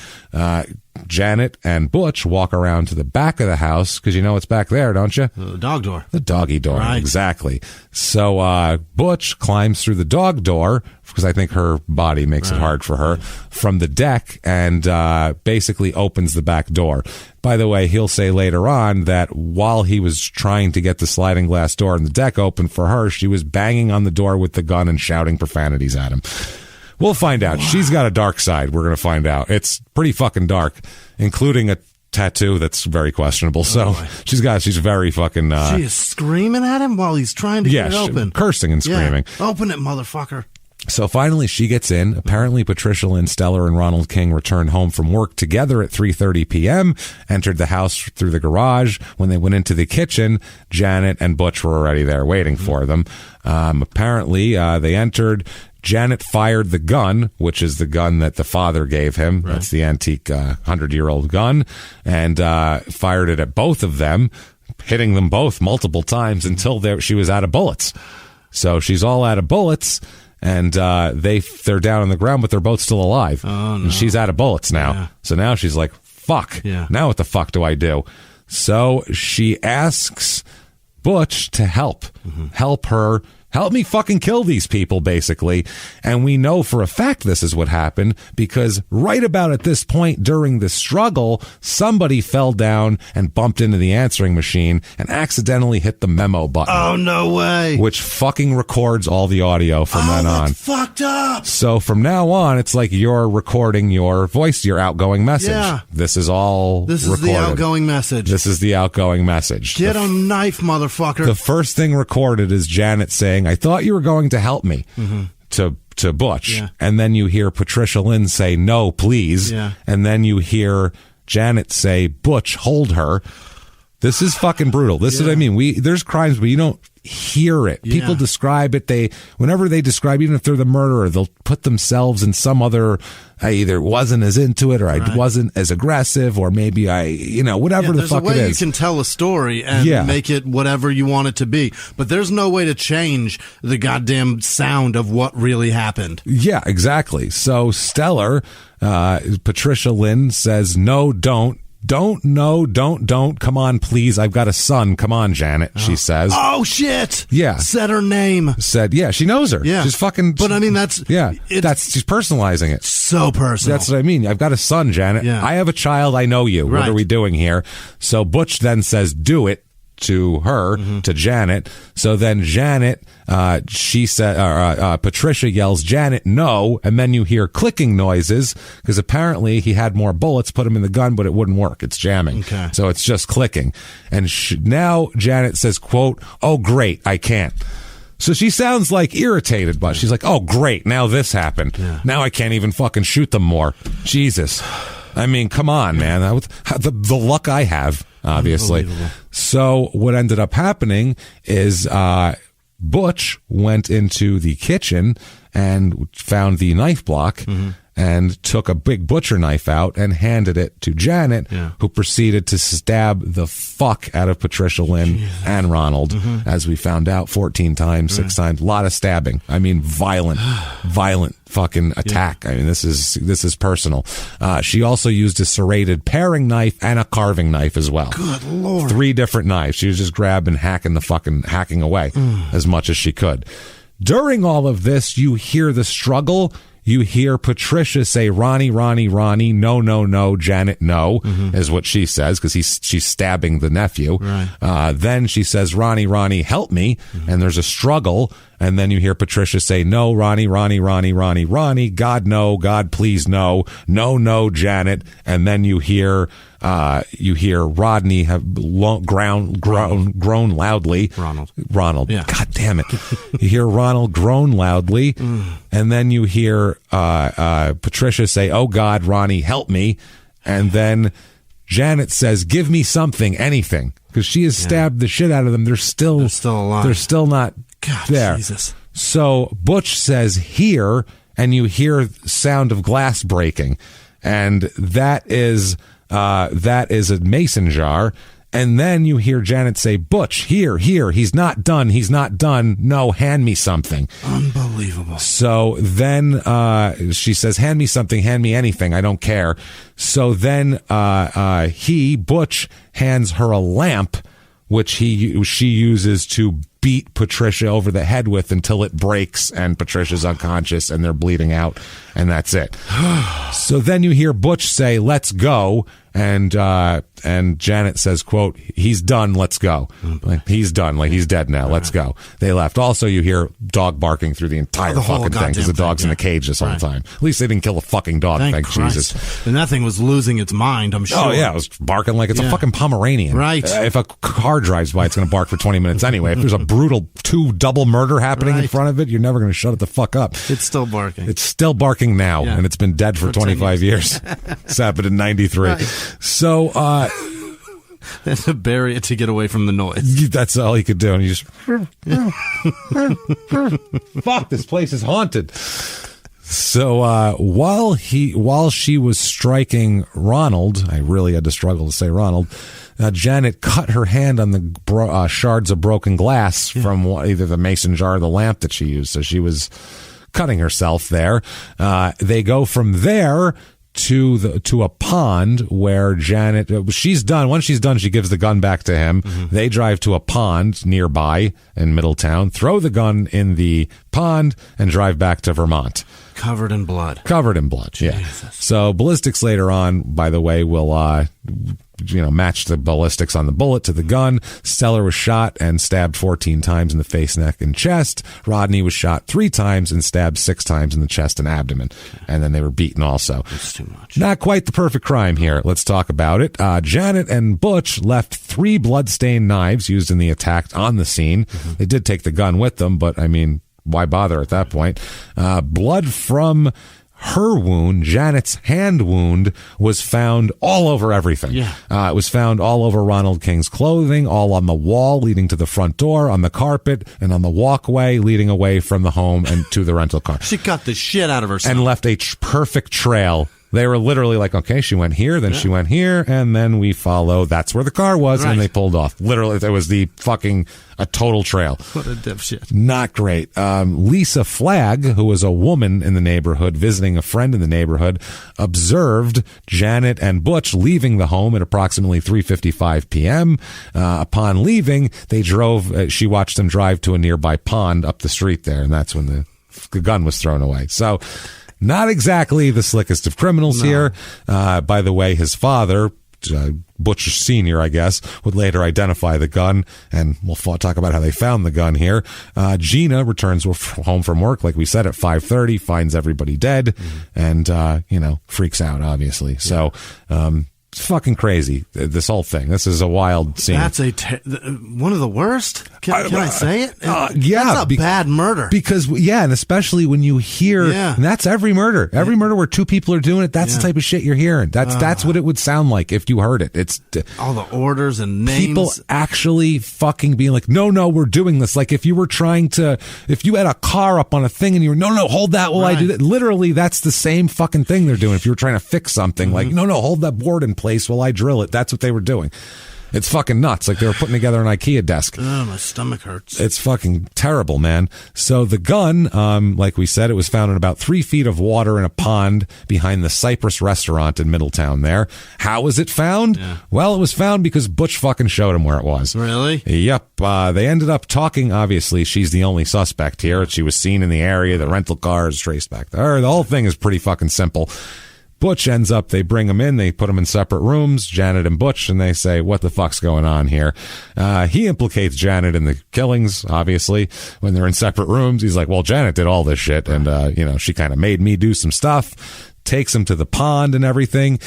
Janet and Butch walk around to the back of the house, because you know what's back there, don't you? The dog door. The doggy door, right. Exactly. So Butch climbs through the dog door, because I think her body makes it hard for her, from the deck, and basically opens the back door. By the way, he'll say later on that while he was trying to get the sliding glass door and the deck open for her, she was banging on the door with the gun and shouting profanities at him. We'll find out. Wow. She's got a dark side. We're going to find out. It's pretty fucking dark, including a tattoo that's very questionable. So she's very fucking... she is screaming at him while he's trying to get it open. Cursing and screaming. Yeah. Open it, motherfucker. So finally she gets in. Apparently Patricia Lynn Steller and Ronald King returned home from work together at 3:30 p.m., entered the house through the garage. When they went into the kitchen, Janet and Butch were already there waiting for them. Apparently they entered. Janet fired the gun, which is the gun that the father gave him. Right. That's the antique 100-year-old gun, and fired it at both of them, hitting them both multiple times until she was out of bullets. So she's all out of bullets, and they're down on the ground, but they're both still alive. Oh, no. And she's out of bullets now. Yeah. So now she's like, fuck. Yeah. Now what the fuck do I do? So she asks Butch to help her. Help me fucking kill these people, basically. And we know for a fact this is what happened because right about at this point during the struggle, somebody fell down and bumped into the answering machine and accidentally hit the memo button. Oh, no way. Which fucking records all the audio from then on. That's fucked up. So from now on, it's like you're recording your voice, your outgoing message. Yeah. This is all This is recorded. the outgoing message. This is the outgoing message. Get a knife, motherfucker. The first thing recorded is Janet saying, I thought you were going to help me, to Butch. Yeah. And then you hear Patricia Lynn say, no, please. Yeah. And then you hear Janet say, Butch, hold her. This is fucking brutal. This is what I mean. There's crimes, but you don't hear it. Yeah. People describe it. Whenever they describe, even if they're the murderer, they'll put themselves in some other, I either wasn't as into it or I wasn't as aggressive or maybe whatever the fuck it is. There's a way you can tell a story and make it whatever you want it to be. But there's no way to change the goddamn sound of what really happened. Yeah, exactly. So Stellar, Patricia Lynn says, no, don't. Don't, come on, please, I've got a son, come on, Janet, she says. Oh, shit! Yeah. Said her name. She knows her. Yeah. She's fucking... But I mean, she's personalizing it. So personal. That's what I mean. I've got a son, Janet. Yeah. I have a child, I know you. Right. What are we doing here? So Butch then says, do it to her, to Janet. So then Janet, Patricia yells, Janet, no. And then you hear clicking noises because apparently he had more bullets, put them in the gun, but it wouldn't work. It's jamming. Okay. So it's just clicking. And now Janet says, quote, oh, great, I can't. So she sounds like irritated, but she's like, oh, great, now this happened. Yeah. Now I can't even fucking shoot them more. Jesus. I mean, come on, man. The luck I have, obviously. So what ended up happening is Butch went into the kitchen and found the knife block and took a big butcher knife out and handed it to Janet, who proceeded to stab the fuck out of Patricia Lynn and Ronald, as we found out 14 times, 6 times. A lot of stabbing. I mean, violent fucking attack. I mean, this is personal. She also used a serrated paring knife and a carving knife as well. Good Lord. 3 different knives. She was just grabbing, hacking away as much as she could. During all of this, you hear the struggle. You hear Patricia say, Ronnie, no, Janet, no, is what she says, because she's stabbing the nephew. Right. Then she says, Ronnie, help me. And there's a struggle. And then you hear Patricia say, no, Ronnie, God, no, God, please, no, Janet. And then you hear Rodney have groan loudly. Ronald. Yeah. God damn it. You hear Ronald groan loudly, and then you hear Patricia say, oh, God, Ronnie, help me. And then Janet says, give me something, anything. Because she has stabbed the shit out of them. They're still alive. They're still not there. Jesus. So Butch says, here, and you hear sound of glass breaking. And that is a mason jar. And then you hear Janet say, Butch, here, he's not done. No, hand me something. Unbelievable. So then she says, hand me something, hand me anything, I don't care. So then Butch hands her a lamp, which she uses to beat Patricia over the head with until it breaks and Patricia's unconscious and they're bleeding out, and that's it. So then you hear Butch say, let's go, and Janet says, quote, he's done, let's go. Like, he's done, like he's dead now, let's go. They left. Also, you hear dog barking through the entire fucking thing because the dog's in the cage this whole time. At least they didn't kill a fucking dog, thank Jesus. And that thing was losing its mind, I'm sure. Oh, yeah, it was barking like it's a fucking Pomeranian. Right. If a car drives by, it's going to bark for 20 minutes anyway. If there's a brutal 2 double murder happening in front of it, you're never going to shut it the fuck up. It's still barking. It's still barking now, and it's been dead for 25 years. It's happened in 93. Right. So, They had to bury it to get away from the noise. That's all he could do. And he just... Fuck, this place is haunted. So while she was striking Ronald, I really had to struggle to say Ronald, Janet cut her hand on the shards of broken glass from either the mason jar or the lamp that she used. So she was cutting herself there. They go from there to a pond where Janet, she's done. Once she's done, she gives the gun back to him. Mm-hmm. They drive to a pond nearby in Middletown, throw the gun in the pond, and drive back to Vermont. Covered in blood. Yeah. Jesus. So ballistics later on, by the way, will match the ballistics on the bullet to the gun. Steller was shot and stabbed 14 times in the face, neck, and chest. Rodney was shot 3 times and stabbed 6 times in the chest and abdomen. And then they were beaten also. That's too much. Not quite the perfect crime here. Let's talk about it. Janet and Butch left 3 blood-stained knives used in the attack on the scene. Mm-hmm. They did take the gun with them, but I mean, why bother at that point? Blood from her wound, Janet's hand wound, was found all over everything. Yeah. It was found all over Ronald King's clothing, all on the wall leading to the front door, on the carpet, and on the walkway leading away from the home and to the rental car. She cut the shit out of herself. And left a perfect trail. They were literally like, okay, she went here, then she went here, and then we follow. That's where the car was, and they pulled off. Literally, there was a total trail. What a dipshit. Not great. Lisa Flagg, who was a woman in the neighborhood, visiting a friend in the neighborhood, observed Janet and Butch leaving the home at approximately 3:55 p.m. Upon leaving, she watched them drive to a nearby pond up the street there, and that's when the gun was thrown away. So... not exactly the slickest of criminals here. By the way, his father, Butch Sr., I guess, would later identify the gun, and we'll talk about how they found the gun here. Gina returns home from work, like we said, at 5:30, finds everybody dead, and, freaks out, obviously. So, it's fucking crazy, this whole thing. This is a wild scene. That's one of the worst? Can I say it? Yeah. That's a bad murder. Because, and especially when you hear, and that's every murder. Every murder where 2 people are doing it, that's the type of shit you're hearing. That's what it would sound like if you heard it. It's all the orders and names. People actually fucking being like, no, we're doing this. Like if you were if you had a car up on a thing and you were, no, hold that while I do that. Literally, that's the same fucking thing they're doing. If you were trying to fix something, like, no, hold that board in place while I drill it. That's what they were doing. It's fucking nuts. Like they were putting together an IKEA desk. Oh, my stomach hurts. It's fucking terrible, man. So the gun, like we said, it was found in about 3 feet of water in a pond behind the Cypress restaurant in Middletown there. How was it found? Yeah. Well, it was found because Butch fucking showed him where it was. Really? Yep. They ended up talking. Obviously, she's the only suspect here. She was seen in the area. The rental car is traced back to her. The whole thing is pretty fucking simple. Butch ends up, they bring him in, they put him in separate rooms, Janet and Butch, and they say, what the fuck's going on here? He implicates Janet in the killings, obviously. When they're in separate rooms, he's like, well, Janet did all this shit, and, she kind of made me do some stuff, takes him to the pond and everything.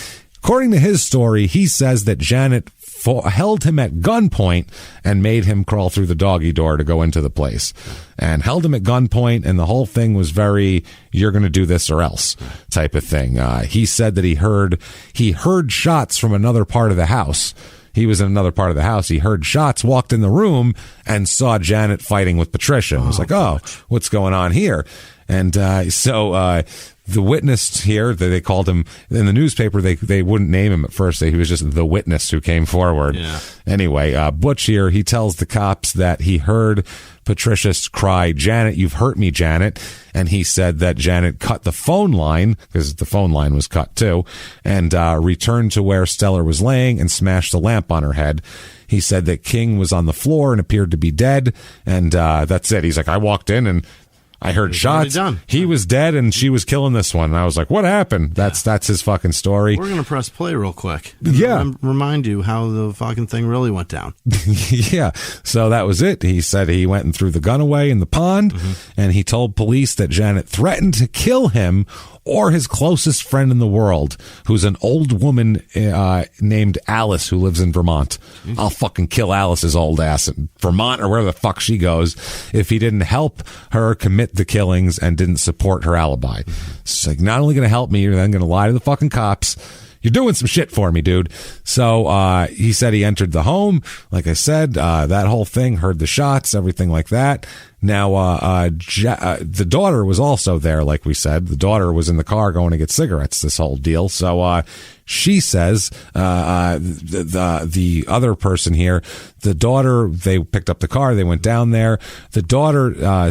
According to his story, he says that Janet held him at gunpoint and made him crawl through the doggy door to go into the place, and held him at gunpoint, and the whole thing was very, you're going to do this or else type of thing. He said that he heard shots from another part of the house. He was in another part of the house. He heard shots, walked in the room, and saw Janet fighting with Patricia. I was like, what's going on here? And so the witness here, they called him in the newspaper. They wouldn't name him at first. He was just the witness who came forward. Yeah. Anyway, Butch here, he tells the cops that he heard Patricia cry, Janet, you've hurt me, Janet. And he said that Janet cut the phone line, because the phone line was cut too, and returned to where Steller was laying and smashed the lamp on her head. He said that King was on the floor and appeared to be dead. And that's it. He's like, I walked in and I heard shots. He was dead, and she was killing this one. And I was like, what happened? That's his fucking story. We're going to press play real quick. Yeah. Remind you how the fucking thing really went down. Yeah. So that was it. He said he went and threw the gun away in the pond, and he told police that Janet threatened to kill him or his closest friend in the world, who's an old woman named Alice who lives in Vermont. I'll fucking kill Alice's old ass in Vermont or wherever the fuck she goes if he didn't help her commit the killings and didn't support her alibi. It's like, not only going to help me, you're then going to lie to the fucking cops. You're doing some shit for me, dude. So he said he entered the home. Like I said, that whole thing, heard the shots, everything like that. Now, the daughter was also there, like we said. The daughter was in the car going to get cigarettes, this whole deal. So she says, the other person here, the daughter, they picked up the car, they went down there. The daughter,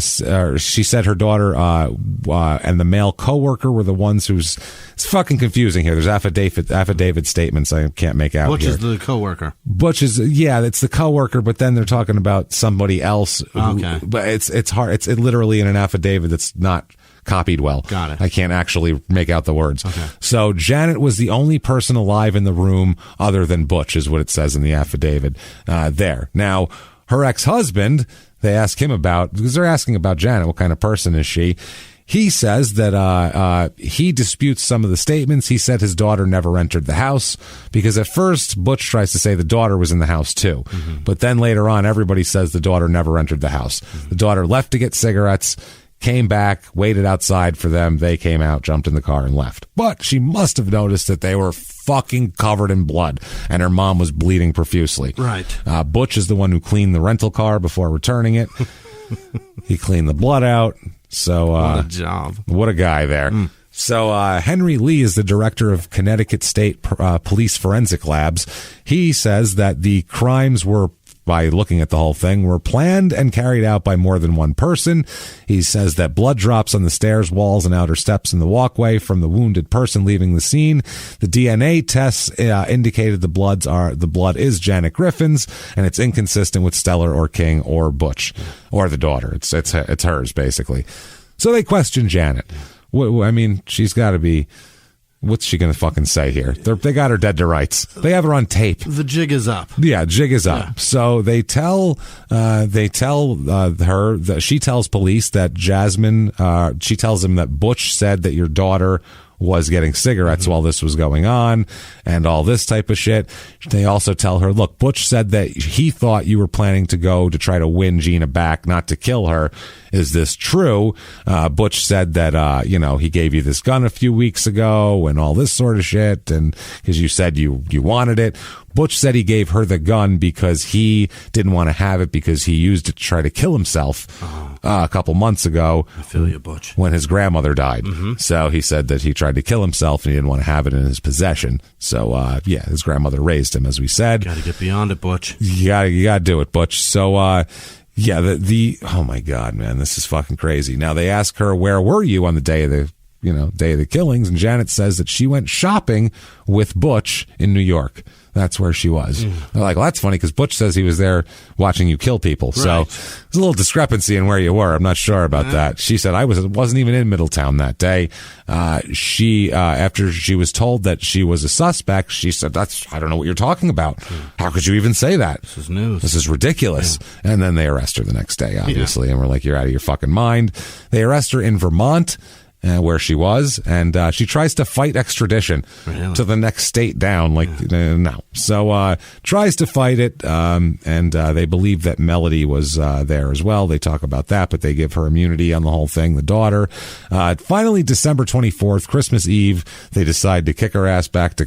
she said her daughter and the male coworker were the ones who's... It's fucking confusing here. There's affidavit statements I can't make out. Butch here. is the coworker. Butch is, yeah, it's the coworker, but then they're talking about somebody else. Okay. But it's hard. It's literally in an affidavit that's not copied well. Got it. I can't actually make out the words. Okay. So Janet was the only person alive in the room other than Butch, is what it says in the affidavit there. Now, her ex-husband, they ask him about, because they're asking about Janet, what kind of person is she? He says that he disputes some of the statements. He said his daughter never entered the house, because at first Butch tries to say the daughter was in the house too. Mm-hmm. But then later on, everybody says the daughter never entered the house. Mm-hmm. The daughter left to get cigarettes, came back, waited outside for them. They came out, jumped in the car, and left. But she must have noticed that they were fucking covered in blood, and her mom was bleeding profusely. Right. Butch is the one who cleaned the rental car before returning it. He cleaned the blood out. So what a job. What a guy there. Mm. So Henry Lee is the director of Connecticut State Police Forensic Labs. He says that the crimes were, by looking at the whole thing, were planned and carried out by more than one person. He says that blood drops on the stairs, walls, and outer steps in the walkway from the wounded person leaving the scene. The DNA tests indicated the blood is Janet Griffin's, and it's inconsistent with Stellar or King or Butch or the daughter. It's hers, basically. So they question Janet. I mean, she's got to be... What's she going to fucking say here? They got her dead to rights. They have her on tape. The jig is up. Yeah, jig is up. Yeah. So they tell her that she tells police that Jasmine, she tells them that Butch said that your daughter was getting cigarettes while this was going on and all this type of shit. They also tell her, look, Butch said that he thought you were planning to go to try to win Gina back, not to kill her. Is this true? Butch said that, he gave you this gun a few weeks ago and all this sort of shit. And because you said you wanted it. Butch said he gave her the gun because he didn't want to have it because he used it to try to kill himself a couple months ago. I feel you, Butch. When his grandmother died. Mm-hmm. So he said that he tried to kill himself and he didn't want to have it in his possession. So, his grandmother raised him, as we said. Got to get beyond it, Butch. You got to do it, Butch. So, oh my God, man, this is fucking crazy. Now they ask her, where were you on the day of the killings? And Janet says that she went shopping with Butch in New York. That's where she was. They're like, well, that's funny because Butch says he was there watching you kill people. Right. So there's a little discrepancy in where you were. I'm not sure about that. She said, I wasn't even in Middletown that day. She after she was told that she was a suspect, she said, I don't know what you're talking about. How could you even say that? This is news. This is ridiculous. Yeah. And then they arrest her the next day, obviously. Yeah. And we're like, you're out of your fucking mind. They arrest her in Vermont. Where she was, and she tries to fight extradition to the next state down. No. So tries to fight it, and they believe that Melody was there as well. They talk about that, but they give her immunity on the whole thing, the daughter. Finally, December 24th, Christmas Eve, they decide to kick her ass back to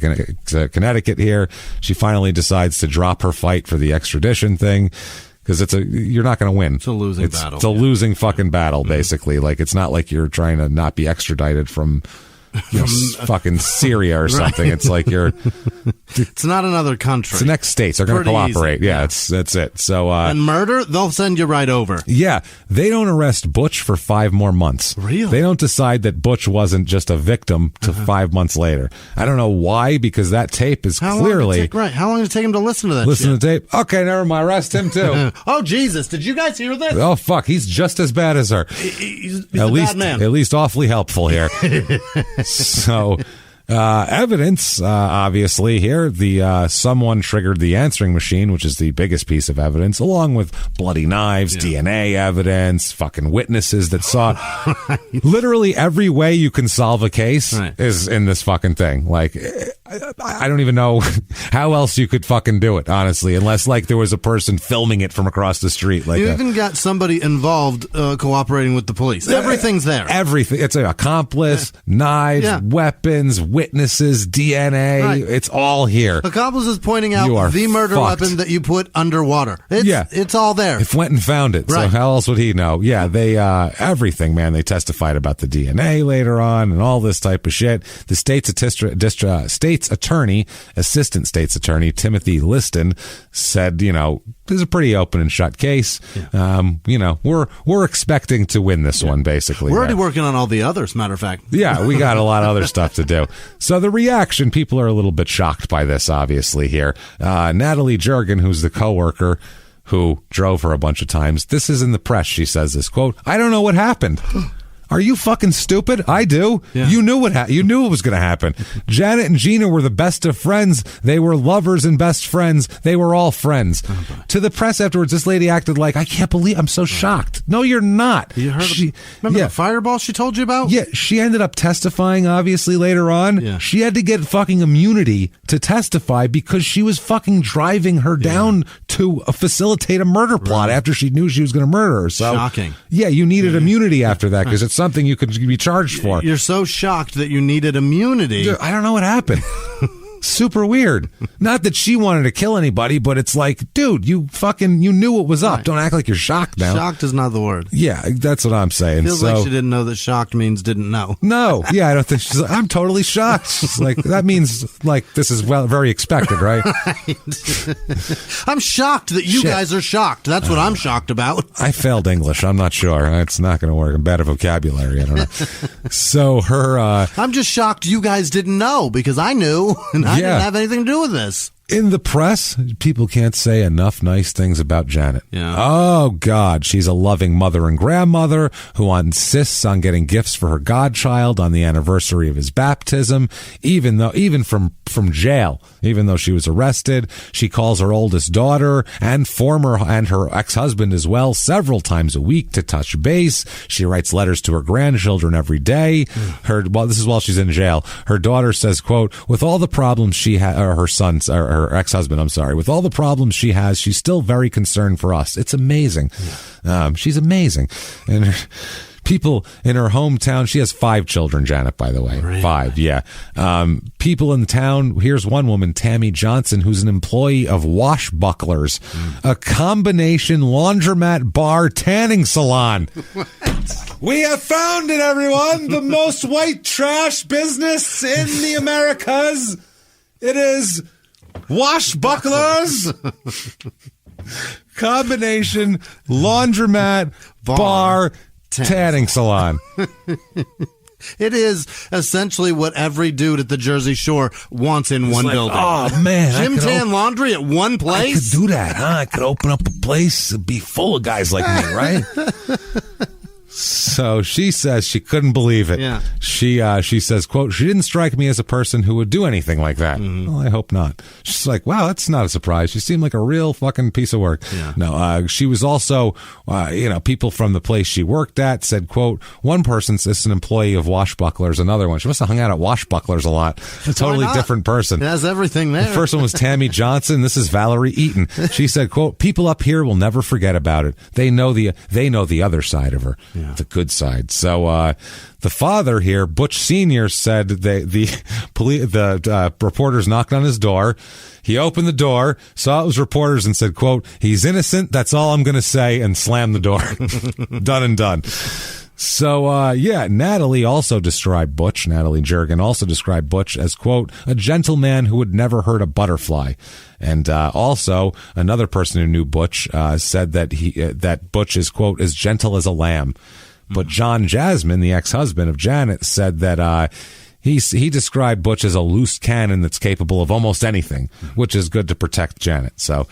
Connecticut here. She finally decides to drop her fight for the extradition thing. Because you're not going to win. It's a losing battle. It's a losing fucking battle, basically. Like, it's not like you're trying to not be extradited from fucking Syria or something. It's like you're... It's not another country. It's the next states. They're going to cooperate. Yeah, that's it. So and murder, they'll send you right over. Yeah. They don't arrest Butch for 5 more months. Really? They don't decide that Butch wasn't just a victim to 5 months later. I don't know why, because that tape is clearly... How long did it take him to listen to that Listen to the tape? Okay, never mind. Arrest him, too. Oh, Jesus. Did you guys hear this? Oh, fuck. He's just as bad as her. He's a bad man. At least awfully helpful here. So... evidence, obviously here, someone triggered the answering machine, which is the biggest piece of evidence, along with bloody knives, DNA evidence, fucking witnesses that saw literally every way you can solve a case is in this fucking thing. Like, I don't even know how else you could fucking do it, honestly, unless like there was a person filming it from across the street. Like you even got somebody involved cooperating with the police. Everything's there. Everything. It's an accomplice, knives, weapons, witnesses, DNA. Right. It's all here. Accomplices pointing out the murder weapon that you put underwater. It's all there. If Went and found it. Right. So how else would he know? Yeah, they everything, man. They testified about the DNA later on and all this type of shit. The state's assistant state's attorney, Timothy Liston, said, this is a pretty open and shut case. Yeah. We're expecting to win this one, basically. We're already working on all the others, matter of fact. Yeah, we got a lot of other stuff to do. So the reaction, people are a little bit shocked by this, obviously, here. Natalie Jurgen, who's the coworker who drove her a bunch of times, this is in the press, she says this, quote, "I don't know what happened." Are you fucking stupid? I do. Yeah. You knew you knew it was going to happen. Janet and Gina were the best of friends. They were lovers and best friends. They were all friends. To the press afterwards, this lady acted like, I can't believe, I'm so shocked. No, you're not. You heard remember the fireball she told you about? Yeah, she ended up testifying, obviously, later on. Yeah. She had to get fucking immunity to testify because she was fucking driving her down to facilitate a murder plot after she knew she was going to murder her. So, shocking. Yeah, you needed immunity after that because it's something you could be charged for. You're so shocked that you needed immunity. Dude, I don't know what happened. Super weird. Not that she wanted to kill anybody, but it's like, dude, you knew what was up. Don't act like you're shocked now. Shocked is not the word. Yeah, that's what I'm saying. Feels like she didn't know that shocked means didn't know. No, yeah, I don't think she's like, I'm totally shocked. She's like, that means like this is very expected, right? I'm shocked that you guys are shocked. That's what I'm shocked about. I failed English. I'm not sure. It's not going to work. I'm bad at vocabulary. I don't know. So I'm just shocked you guys didn't know because I knew. And I didn't have anything to do with this. In the press, people can't say enough nice things about Janet. Yeah. Oh, God. She's a loving mother and grandmother who insists on getting gifts for her godchild on the anniversary of his baptism, even from jail, even though she was arrested. She calls her oldest daughter and her ex-husband as well several times a week to touch base. She writes letters to her grandchildren every day. This is while she's in jail. Her daughter says, quote, with all the problems she had, or her ex-husband, I'm sorry, with all the problems she has, she's still very concerned for us. It's amazing. She's amazing. And people in her hometown, she has 5 children, Janet, by the way. Really? 5, yeah. People in the town, here's one woman, Tammy Johnson, who's an employee of Washbucklers, a combination laundromat, bar, tanning salon. We have found it, everyone! The most white trash business in the Americas. It is Washbucklers, combination laundromat, bar, tanning salon. It is essentially what every dude at the Jersey Shore wants in one building. Oh, man. Gym tan laundry at one place? I could do that, huh? I could open up a place and be full of guys like me, right? So she says she couldn't believe it. Yeah. She says, quote, she didn't strike me as a person who would do anything like that. Mm-hmm. Well, I hope not. She's like, wow, that's not a surprise. She seemed like a real fucking piece of work. Yeah. No, she was also, people from the place she worked at said, quote, one person's just an employee of Washbucklers, another one. She must have hung out at Washbucklers a lot. A totally different person. It has everything there. The first one was Tammy Johnson. This is Valerie Eaton. She said, quote, people up here will never forget about it. They know the other side of her. Yeah. The good side. So the father here, Butch Sr., said the reporters knocked on his door. He opened the door, saw it was reporters, and said, quote, he's innocent, that's all I'm going to say, and slammed the door. Done and done. So, Natalie Jurgen also described Butch as, quote, a gentleman who would never hurt a butterfly. And also, another person who knew Butch said that Butch is, quote, as gentle as a lamb. But John Jasmine, the ex-husband of Janet, said that he described Butch as a loose cannon that's capable of almost anything, which is good to protect Janet. So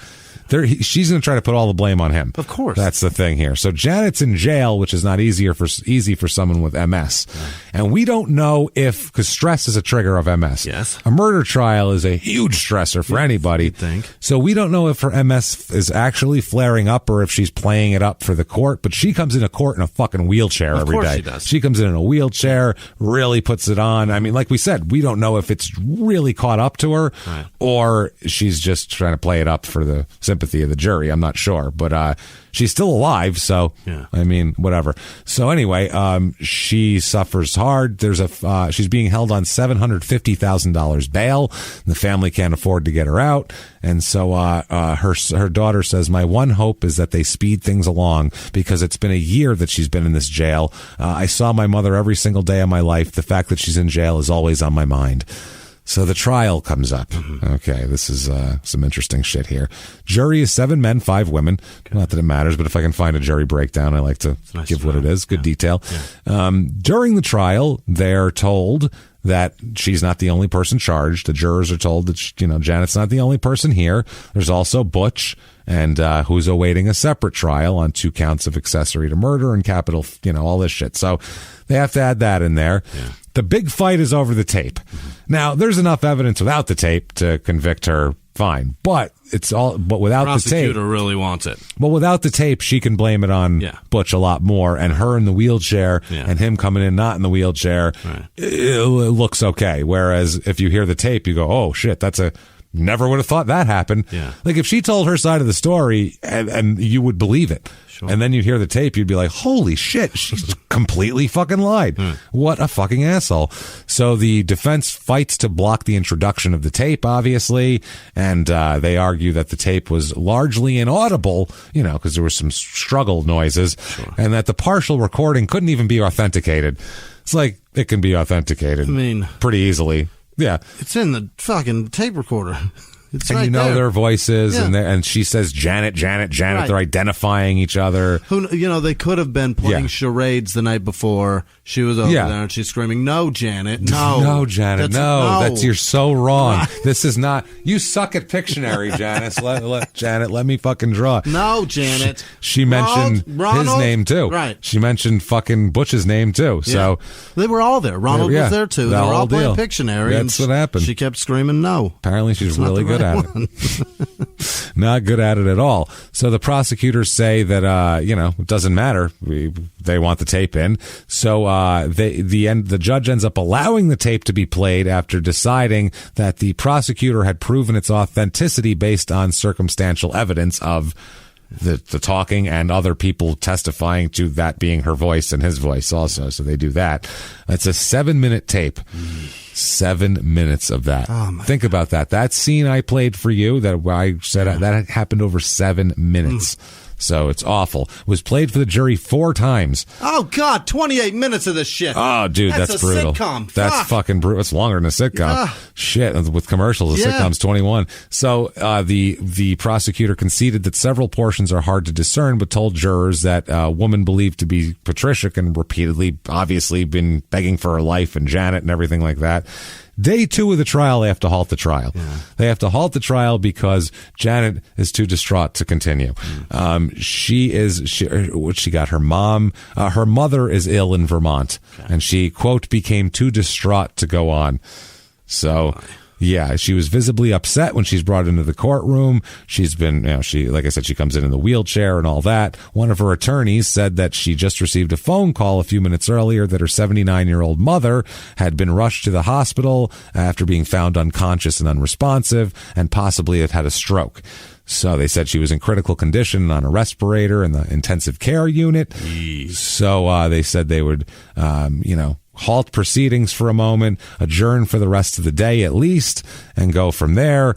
she's going to try to put all the blame on him. Of course. That's the thing here. So Janet's in jail, which is not easy for someone with MS. Yeah. And we don't know because stress is a trigger of MS. Yes. A murder trial is a huge stressor for anybody. You'd think. So we don't know if her MS is actually flaring up or if she's playing it up for the court, but she comes into court in a fucking wheelchair every day. She does. She comes in a wheelchair, really puts it on. I mean, like we said, we don't know if it's really caught up to her or she's just trying to play it up for the sympathy of the jury. I'm not sure, but she's still alive, so I mean, whatever. So anyway, she suffers hard. She's being held on $750,000 bail. The family can't afford to get her out, and so her daughter says, "My one hope is that they speed things along because it's been a year that she's been in this jail. I saw my mother every single day of my life. The fact that she's in jail is always on my mind." So the trial comes up. Okay, this is some interesting shit here. Jury is 7 men, 5 women. Not that it matters, but if I can find a jury breakdown, I like to give what it is. Good detail. During the trial, they're told that she's not the only person charged. The jurors are told that Janet's not the only person here. There's also Butch, and who's awaiting a separate trial on 2 counts of accessory to murder and capital, all this shit. So they have to add that in there. Yeah. The big fight is over the tape. Now, there's enough evidence without the tape to convict her, fine. But without the tape, prosecutor really wants it. Well, without the tape, she can blame it on Butch a lot more, and her in the wheelchair, and him coming in not in the wheelchair. It looks okay. Whereas if you hear the tape, you go, "Oh shit, never would have thought that happened." Yeah. Like if she told her side of the story, and you would believe it. Sure. And then you'd hear the tape, you'd be like, "Holy shit, she's completely fucking lied." What a fucking asshole. So the defense fights to block the introduction of the tape, obviously, and they argue that the tape was largely inaudible, because there were some struggle noises, and that the partial recording couldn't even be authenticated. It's like, it can be authenticated pretty easily. Yeah. It's in the fucking tape recorder. It's and right there. Their voices, and she says Janet. Right. They're identifying each other. They could have been playing charades the night before. She was over there and she's screaming, "No, Janet, no, no, Janet, no. You're so wrong. Right. This is not. You suck at Pictionary, Janice. Janet, let me fucking draw." No, Janet. She mentioned his name too. Right. She mentioned fucking Butch's name too. So they were all there. Ronald was there too. They were all playing Pictionary. That's what happened. She kept screaming, "No." Apparently, she's really good at it. Not good at it at all. So the prosecutors say that it doesn't matter. They want the tape in. So the judge ends up allowing the tape to be played after deciding that the prosecutor had proven its authenticity based on circumstantial evidence of the talking and other people testifying to that being her voice and his voice also. So they do that. It's a 7-minute tape. 7 minutes of that. Think about that. That scene I played for you that I said that happened over 7 minutes. So it's awful. It was played for the jury 4 times. Oh, God, 28 minutes of this shit. Oh, dude, that's brutal. Sitcom. That's fucking brutal. It's longer than a sitcom. Shit, with commercials, a sitcom's 21. So the prosecutor conceded that several portions are hard to discern, but told jurors that a woman believed to be Patricia and repeatedly, obviously, been begging for her life, and Janet and everything like that. Day 2 of the trial, they have to halt the trial. They have to halt the trial because Janet is too distraught to continue. She got her mom. Her mother is ill in Vermont, and she, quote, became too distraught to go on. So, yeah, she was visibly upset when she's brought into the courtroom. She's been, like I said, she comes in the wheelchair and all that. One of her attorneys said that she just received a phone call a few minutes earlier that her 79-year-old mother had been rushed to the hospital after being found unconscious and unresponsive and possibly had had a stroke. So they said she was in critical condition on a respirator in the intensive care unit. Jeez. So they said they would, halt proceedings for a moment, adjourn for the rest of the day at least, and go from there.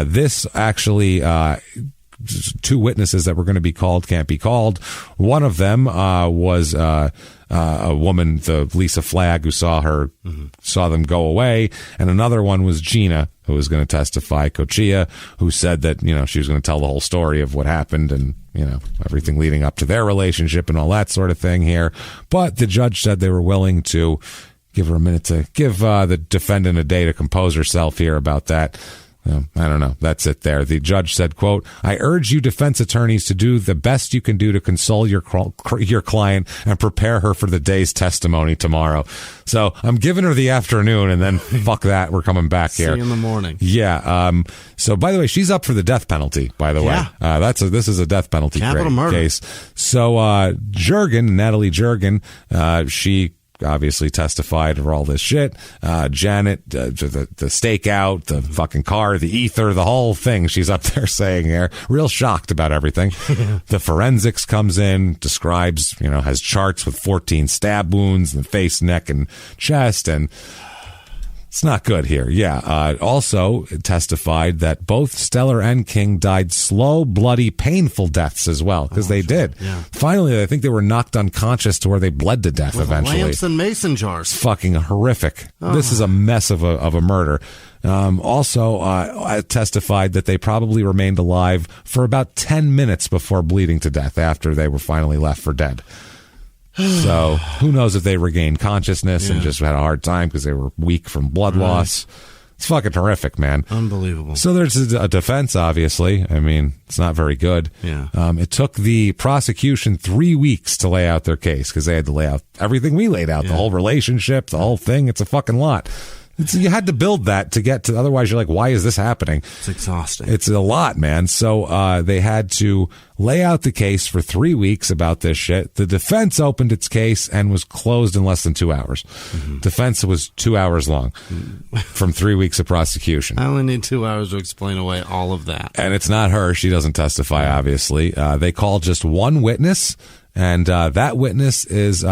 This actually, 2 witnesses that were going to be called can't be called. One of them was a woman, the Lisa Flagg, who saw them go away, and another one was Gina, who was going to testify, Cochia, who said that she was going to tell the whole story of what happened and everything leading up to their relationship and all that sort of thing here. But the judge said they were willing to give her a minute to give the defendant a day to compose herself here about that. I don't know. That's it there. The judge said, quote, I urge you defense attorneys to do the best you can do to console your client and prepare her for the day's testimony tomorrow. So I'm giving her the afternoon, and then fuck that. We're coming back here. See you in the morning. Yeah. So by the way, she's up for the death penalty, by the way. This is a death penalty capital murder case. So Natalie Jurgen, she obviously testified for all this shit. Janet, the stakeout, the fucking car, the ether, the whole thing. She's up there saying there, real shocked about everything. The forensics comes in, describes, has charts with 14 stab wounds in the face, neck, and chest, and it's not good here. Yeah. Also testified that both Stellar and King died slow, bloody, painful deaths as well, because they did. Yeah. Finally, I think they were knocked unconscious to where they bled to death with eventually. Lamps and mason jars. It's fucking horrific. This is a mess of a murder. I testified that they probably remained alive for about 10 minutes before bleeding to death after they were finally left for dead. So who knows if they regained consciousness and just had a hard time because they were weak from blood loss. It's fucking horrific, man. Unbelievable. So there's a defense, obviously. I mean, it's not very good. Yeah. It took the prosecution 3 weeks to lay out their case because they had to lay out everything we laid out, the whole relationship, the whole thing. It's a fucking lot. You had to build that to get to, otherwise you're like, why is this happening? It's exhausting. It's a lot, man. So they had to lay out the case for 3 weeks about this shit. The defense opened its case and was closed in less than 2 hours. Mm-hmm. Defense was 2 hours long from 3 weeks of prosecution. I only need 2 hours to explain away all of that. And it's not her. She doesn't testify, obviously. They called just one witness, and that witness is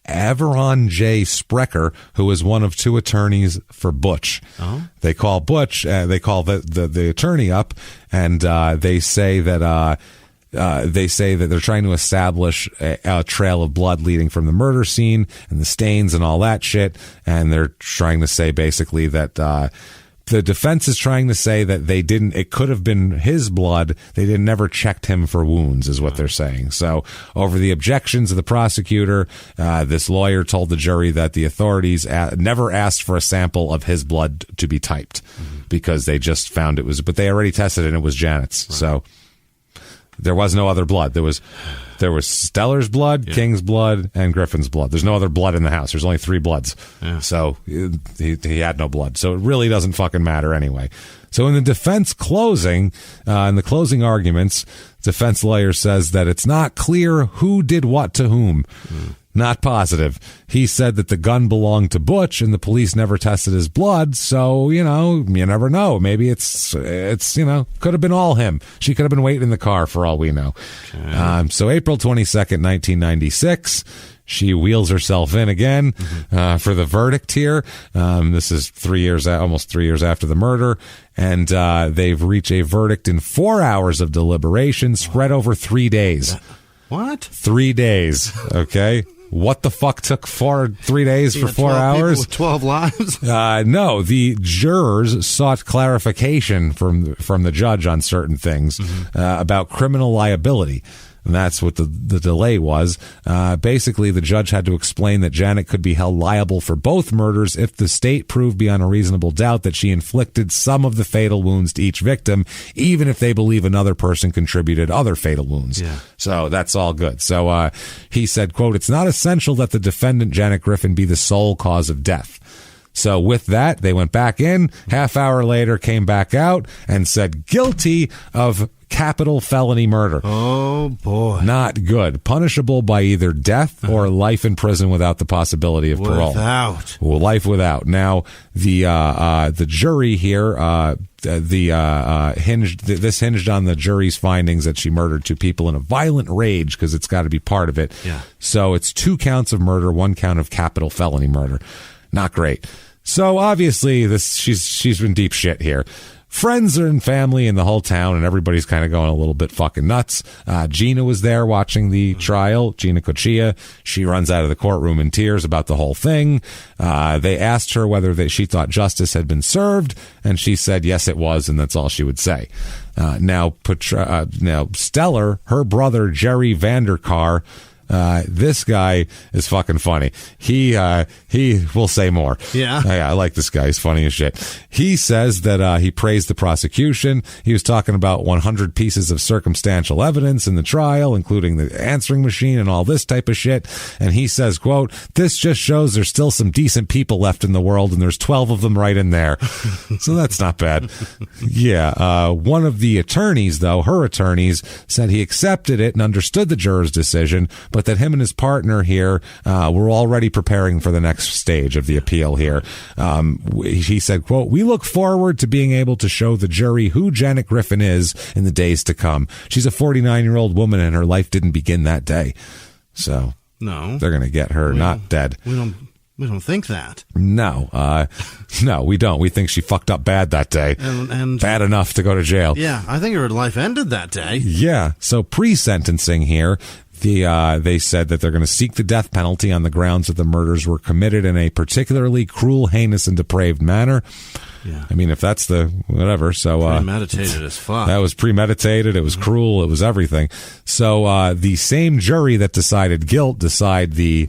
Averon J. Sprecher, who is one of two attorneys for Butch. Oh. They call Butch, they call the attorney up, and they say that they're trying to establish a trail of blood leading from the murder scene and the stains and all that shit, and they're trying to say basically that the defense is trying to say that it could have been his blood. They never checked him for wounds is what they're saying. So over the objections of the prosecutor, this lawyer told the jury that the authorities never asked for a sample of his blood to be typed because they just found but they already tested it and it was Janet's. Right. So there was no other blood. There was Stellar's blood, King's blood, and Griffin's blood. There's no other blood in the house. There's only 3 bloods. Yeah. So he had no blood. So it really doesn't fucking matter anyway. So in the defense closing, in the closing arguments, defense lawyer says that it's not clear who did what to whom. Not positive. He said that the gun belonged to Butch and the police never tested his blood. So, you never know. Maybe it's could have been all him. She could have been waiting in the car for all we know. Okay. So April 22nd, 1996, she wheels herself in again for the verdict here. This is almost 3 years after the murder. And they've reached a verdict in 4 hours of deliberation spread over 3 days. What? 3 days. Okay. What the fuck took 3 days for 4 hours? With 12 lives? No, the jurors sought clarification from the judge on certain things about criminal liability. And that's what the delay was. Basically, the judge had to explain that Janet could be held liable for both murders if the state proved beyond a reasonable doubt that she inflicted some of the fatal wounds to each victim, even if they believe another person contributed other fatal wounds. Yeah. So that's all good. So he said, quote, it's not essential that the defendant, Janet Griffin, be the sole cause of death. So with that, they went back in, half hour later, came back out and said guilty of capital felony murder. Oh, boy. Not good. Punishable by either death or life in prison without the possibility of parole. Life without. Now, the jury here, this hinged on the jury's findings that she murdered 2 people in a violent rage because it's got to be part of it. Yeah. So it's 2 counts of murder, 1 count of capital felony murder. Not great. So obviously she's in deep shit here. Friends and family and the whole town and everybody's kind of going a little bit fucking nuts. Gina was there watching the trial. Gina Cochia. She runs out of the courtroom in tears about the whole thing. They asked her whether she thought justice had been served, and she said yes, it was, and that's all she would say. Now Stellar, her brother Jerry Vanderkar, This guy is fucking funny. He will say more. Yeah. I like this guy. He's funny as shit. He says that he praised the prosecution. He was talking about 100 pieces of circumstantial evidence in the trial, including the answering machine and all this type of shit. And he says, quote, "This just shows there's still some decent people left in the world, and there's 12 of them right in there." So that's not bad. Yeah. One of the attorneys, though, her attorneys, said he accepted it and understood the juror's decision, but that him and his partner here were already preparing for the next stage of the appeal here. He said, quote, "We look forward to being able to show the jury who Janet Griffin is in the days to come. She's a 49-year-old woman, and her life didn't begin that day." So no, they're going to get her not dead. We don't think that. No, no, we don't. We think she fucked up bad that day. And bad enough to go to jail. Yeah, I think her life ended that day. Yeah. So pre-sentencing here, they said that they're going to seek the death penalty on the grounds that the murders were committed in a particularly cruel, heinous, and depraved manner. Yeah. I mean, if that's the whatever, so premeditated as fuck. That was premeditated. It was cruel. It was everything. So the same jury that decided guilt decide the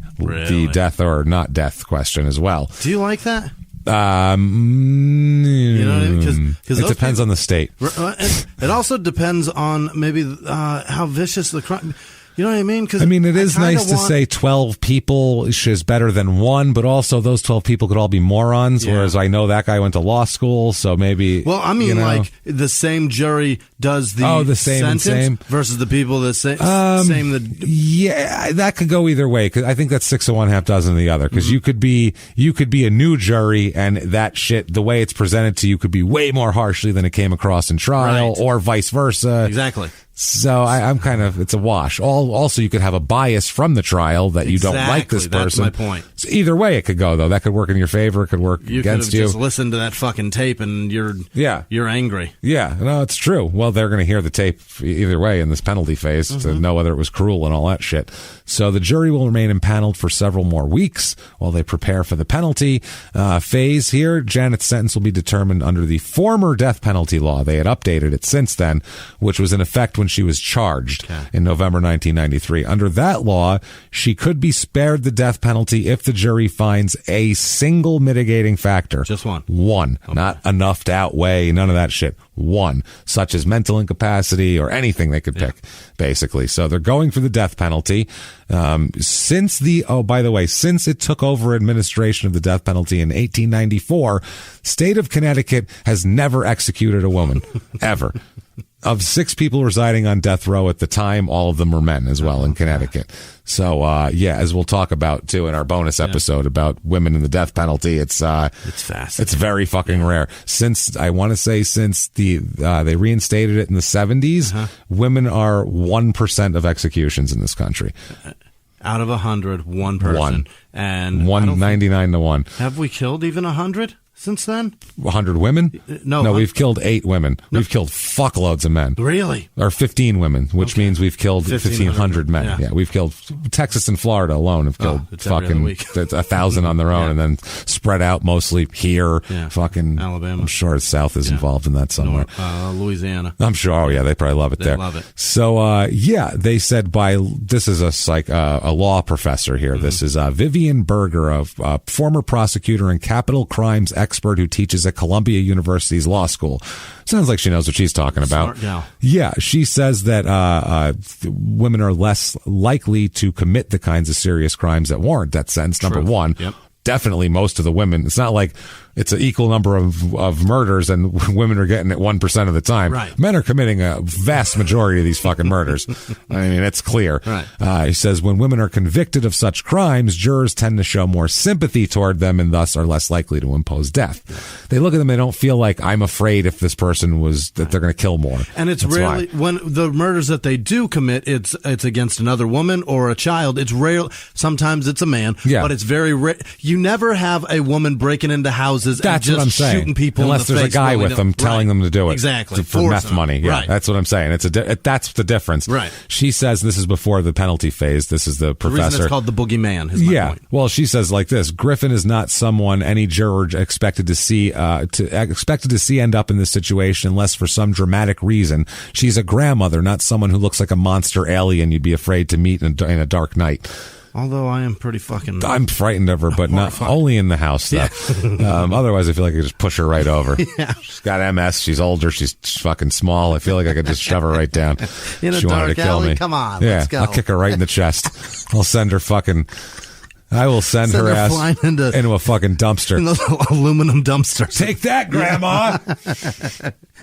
death or not death question as well. Do you like that? You know what I mean? Because it depends on the state. It also depends on maybe how vicious the crime. You know what I mean? Cause I mean, it is nice to say 12 people is better than one, but also those 12 people could all be morons, whereas I know that guy went to law school, so maybe... Well, I mean, like, the same jury does the sentence versus the people that say same the... Yeah, that could go either way, because I think that's 6 of one, half dozen of the other, because you could be a new jury, and that shit, the way it's presented to you could be way more harshly than it came across in trial, or vice versa. Exactly. So I'm kind of, it's a wash. Also, you could have a bias from the trial that you don't like this person. That's my point. So either way it could go, though. That could work in your favor. It could work against you. You could have just listened to that fucking tape and you're angry. Yeah, no, it's true. Well, they're going to hear the tape either way in this penalty phase to know whether it was cruel and all that shit. So the jury will remain impaneled for several more weeks while they prepare for the penalty phase here. Janet's sentence will be determined under the former death penalty law. They had updated it since then, which was in effect when she was charged in November 1993. Under that law, she could be spared the death penalty if the jury finds a single mitigating factor. Just one. One. Okay. Not enough to outweigh none of that shit. One. Such as mental incapacity or anything they could pick, basically. So they're going for the death penalty. Since it took over administration of the death penalty in 1894, state of Connecticut has never executed a woman. Ever. Of 6 people residing on death row at the time, all of them were men as well in Connecticut. So, as we'll talk about, too, in our bonus episode about women in the death penalty, it's fascinating. It's very fucking rare. Since they reinstated it in the 70s, women are 1% of executions in this country. Out of 100, one person. One. And 99 to 1. Have we killed even 100? Since then? 100 women? No, we've killed 8 women. No. We've killed fuckloads of men. Really? Or 15 women, which means we've killed 1,500 men. Yeah, we've killed Texas and Florida alone have killed fucking 1,000 on their own and then spread out mostly here. Yeah. Fucking Alabama. I'm sure the South is involved in that somewhere. Louisiana. I'm sure. Oh, yeah, they probably love it there. They love it. So, they said this is a law professor here. Mm-hmm. This is Vivian Berger, a former prosecutor and capital crimes expert who teaches at Columbia University's law school. Sounds like she knows what she's talking about. Smart gal. Yeah, she says that women are less likely to commit the kinds of serious crimes that warrant death sentence. Number one. Yep. Definitely most of the women. It's not like it's an equal number of murders and women are getting it 1% of the time. Right. Men are committing a vast majority of these fucking murders. I mean, it's clear. Right. He says when women are convicted of such crimes, jurors tend to show more sympathy toward them and thus are less likely to impose death. They look at them, they don't feel like I'm afraid if this person that they're going to kill more. And it's rarely, when the murders that they do commit, it's against another woman or a child. It's rare. Sometimes it's a man, but it's very rare. You never have a woman breaking into houses houses That's and just what I'm saying. shooting people unless in the there's face a guy with them telling them to do it. Exactly. For meth money. Yeah, Right. that's what I'm saying. That's the difference. Right. She says this is before the penalty phase. This is the professor. The reason it's called the boogeyman is my point. Well, she says like this: Griffin is not someone any juror expected to see end up in this situation unless for some dramatic reason. She's a grandmother, not someone who looks like a monster alien you'd be afraid to meet in a dark night. Although I am pretty fucking... I'm frightened of her, but not only in the house, though. Yeah. Otherwise, I feel like I could just push her right over. Yeah. She's got MS. She's older. She's fucking small. I feel like I could just shove her right down. In a she wanted dark to kill alley? me. Come on, yeah, let's go. I'll kick her right in the chest. I'll send her fucking... I will send her ass flying into a fucking dumpster. In those aluminum dumpsters. Take that, Grandma!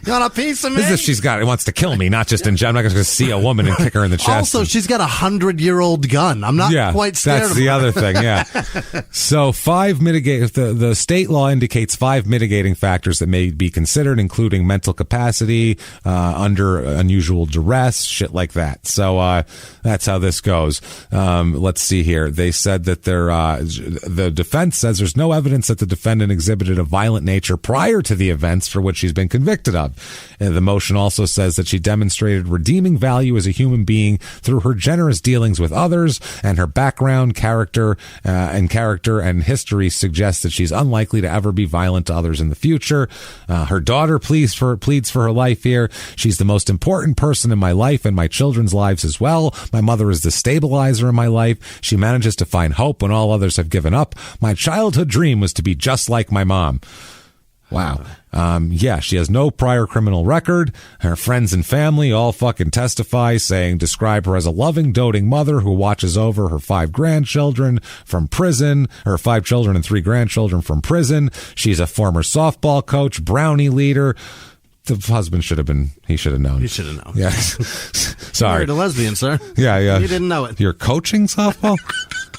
You want a piece of me? This is if she wants to kill me, not just in general. I'm not going to see a woman and kick her in the chest. Also, she's got a 100-year-old gun. I'm not quite scared of her. That's the other thing, yeah. So the state law indicates 5 mitigating factors that may be considered, including mental capacity, under unusual duress, shit like that. So that's how this goes. Let's see here. They said that the defense says there's no evidence that the defendant exhibited a violent nature prior to the events for which she's been convicted of. The motion also says that she demonstrated redeeming value as a human being through her generous dealings with others, and her background, character and history suggests that she's unlikely to ever be violent to others in the future. Her daughter pleads for her life here. She's the most important person in my life and my children's lives as well. My mother is the stabilizer in my life. She manages to find hope when all others have given up. My childhood dream was to be just like my mom. Wow. She has no prior criminal record. Her friends and family all fucking testify, describe her as a loving, doting mother who watches over her 5 grandchildren from prison, her 5 children and 3 grandchildren from prison. She's a former softball coach, brownie leader. The husband should have known. He should have known. Yes. Sorry. Married a lesbian, sir. Yeah. You didn't know it. You're coaching softball?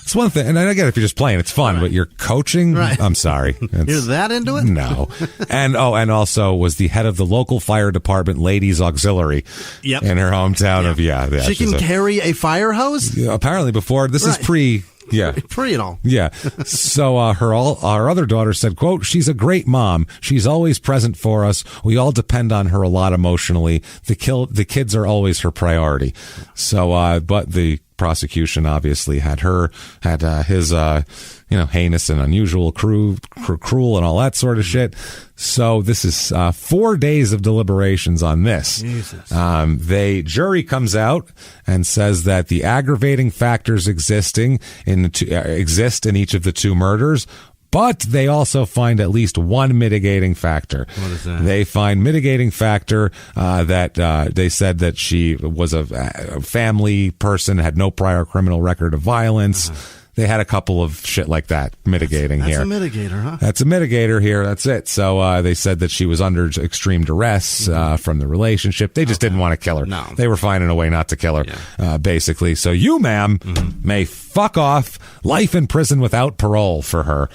It's one thing, and I get it if you're just playing, it's fun, but you're coaching? Right. I'm sorry. You're that into it? No. And also was the head of the local fire department ladies auxiliary in her hometown of, She can carry a fire hose? Apparently before, this is pre... Yeah. Pre and all. Yeah. So our other daughter said, quote, she's a great mom. She's always present for us. We all depend on her a lot emotionally. The kids are always her priority. So, but the prosecution obviously had his heinous and unusual, cruel and all that sort of shit. So this is 4 days of deliberations on this. Jesus. Jury comes out and says that the aggravating factors exist in each of the 2 murders. But they also find at least one mitigating factor. What is that? They find mitigating factor that they said that she was a family person, had no prior criminal record of violence. They had a couple of shit like that mitigating here. That's a mitigator, huh? That's a mitigator here. That's it. So they said that she was under extreme duress from the relationship. They just didn't want to kill her. No. They were finding a way not to kill her, basically. So you, ma'am, may fuck off. Life in prison without parole for her.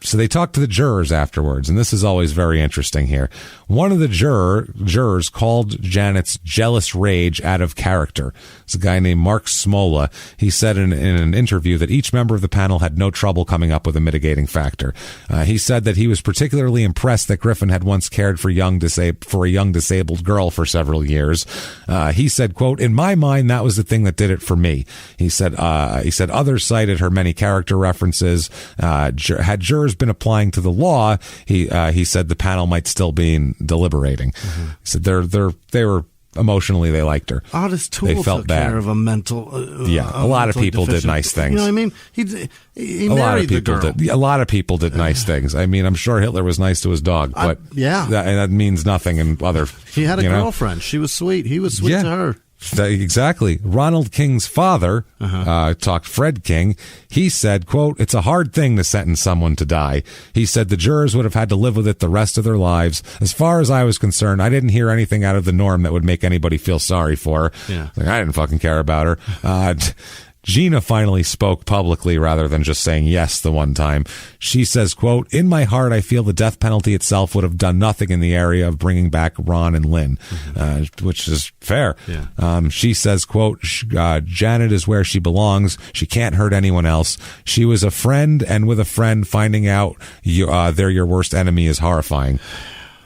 So they talked to the jurors afterwards, and this is always very interesting here. One of the jurors called Janet's jealous rage out of character. It's a guy named Mark Smola. He said in an interview that each member of the panel had no trouble coming up with a mitigating factor. He said that he was particularly impressed that Griffin had once cared for a young disabled girl for several years. He said, quote, in my mind, that was the thing that did it for me. He said others cited her many character references. Had jurors been applying to the law, he said the panel might still be deliberating. He said they were emotionally, they liked her. Otis Toole they felt took bad. care of a mental a lot of people did nice things. You know what I mean? He married the girl. A lot of people did nice things. I mean, I'm sure Hitler was nice to his dog, but that means nothing in other. He had a girlfriend. She was sweet. He was sweet to her. Exactly. Ronald King's father talked, Fred King. He said, quote, it's a hard thing to sentence someone to die. He said the jurors would have had to live with it the rest of their lives. As far as I was concerned, I didn't hear anything out of the norm that would make anybody feel sorry for her. Yeah. I didn't fucking care about her. Gina finally spoke publicly rather than just saying yes the one time. She says, quote, in my heart, I feel the death penalty itself would have done nothing in the area of bringing back Ron and Lynn, which is fair. Yeah. She says, quote, Janet is where she belongs. She can't hurt anyone else. She was a friend, and with a friend, finding out they're your worst enemy is horrifying.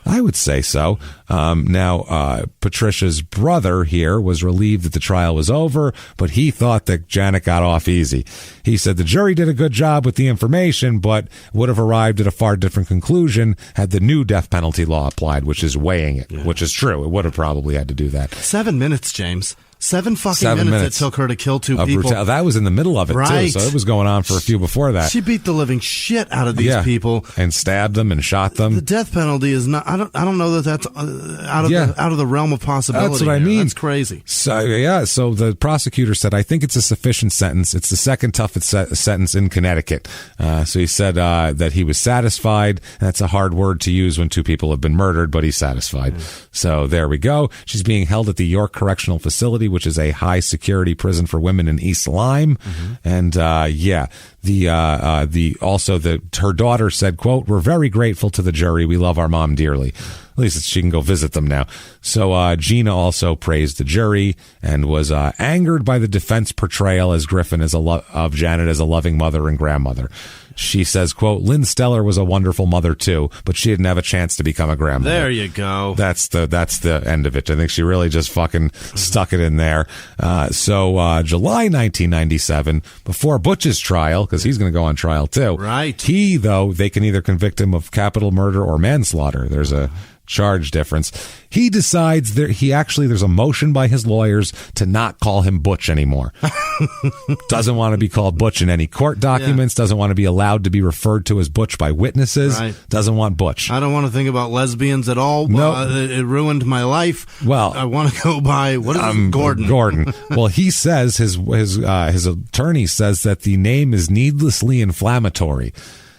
I would say so. Now, Patricia's brother here was relieved that the trial was over, but he thought that Janet got off easy. He said the jury did a good job with the information, but would have arrived at a far different conclusion had the new death penalty law applied, which is weighing it, which is true. It would have probably had to do that. 7 minutes, James. 7 minutes it took her to kill 2 people. That was in the middle of it, right. too. So it was going on for a few before that. She beat the living shit out of these people. And stabbed them and shot them. The death penalty is not, I don't know that that's out of the realm of possibility. That's what I mean. That's crazy. So, so the prosecutor said, I think it's a sufficient sentence. It's the second toughest sentence in Connecticut. So he said that he was satisfied. That's a hard word to use when 2 people have been murdered, but he's satisfied. So there we go. She's being held at the York Correctional Facility, which is a high security prison for women in East Lyme. And her daughter said, quote, we're very grateful to the jury. We love our mom dearly. At least she can go visit them now. So Gina also praised the jury and was angered by the defense portrayal as Griffin of Janet as a loving mother and grandmother. She says, quote, Lynn Steller was a wonderful mother too, but she didn't have a chance to become a grandmother. There you go. That's the end of it. I think she really just fucking stuck it in there. So July 1997, before Butch's trial, because he's going to go on trial too. Right. They can either convict him of capital murder or manslaughter. There's a charge difference. He decides there's a motion by his lawyers to not call him Butch anymore. Doesn't want to be called Butch in any court documents. Doesn't want to be allowed to be referred to as Butch by witnesses. Right. Doesn't want Butch. I don't want to think about lesbians at all. No. It ruined my life. Well, I want to go by Gordon. Gordon. Well, he says his attorney says that the name is needlessly inflammatory.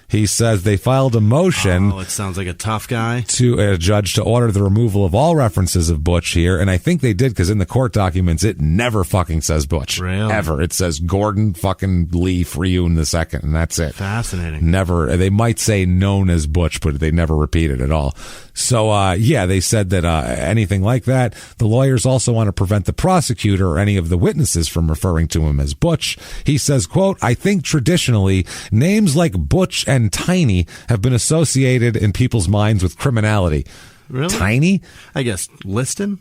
He says they filed a motion. Oh, it sounds like a tough guy. To a judge to order the removal of all references of Butch here. And I think they did because in the court documents, it never fucking says Butch. Really? Ever. It says Gordon fucking Lee Freyoon II, and that's it. Fascinating. Never. They might say known as Butch, but they never repeat it at all. So, they said that anything like that. The lawyers also want to prevent the prosecutor or any of the witnesses from referring to him as Butch. He says, quote, I think traditionally names like Butch and Tiny have been associated in people's minds with criminality. Really? Tiny? I guess Liston?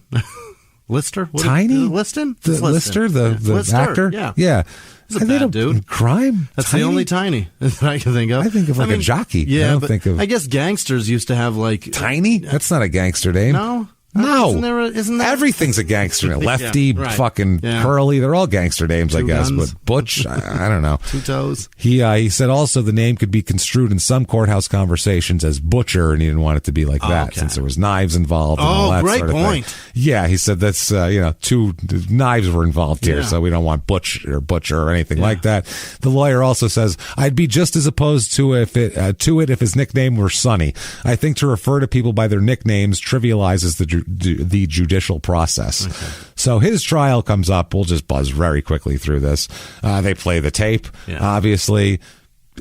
Lister? Tiny? Liston? Lister, the actor? Yeah. Yeah. He's a bad dude. Crime? That's Tiny? the only Tiny that I can think of. I think of a jockey. Yeah, I don't think of... I guess gangsters used to have like... Tiny? That's not a gangster name. No? No. Isn't that... Everything's a gangster name. Lefty, fucking Curly, they're all gangster names, I guess. Guns. But Butch, I don't know. 2 toes. He said also the name could be construed in some courthouse conversations as Butcher, and he didn't want it to be like that since there was knives involved. And all that great sort of point. Thing. Yeah, he said that's, 2 knives were involved here, so we don't want Butcher or anything like that. The lawyer also says, I'd be just as opposed to it if his nickname were Sonny. I think to refer to people by their nicknames trivializes the judicial process. Okay. So his trial comes up. We'll just buzz very quickly through this. They play the tape, obviously.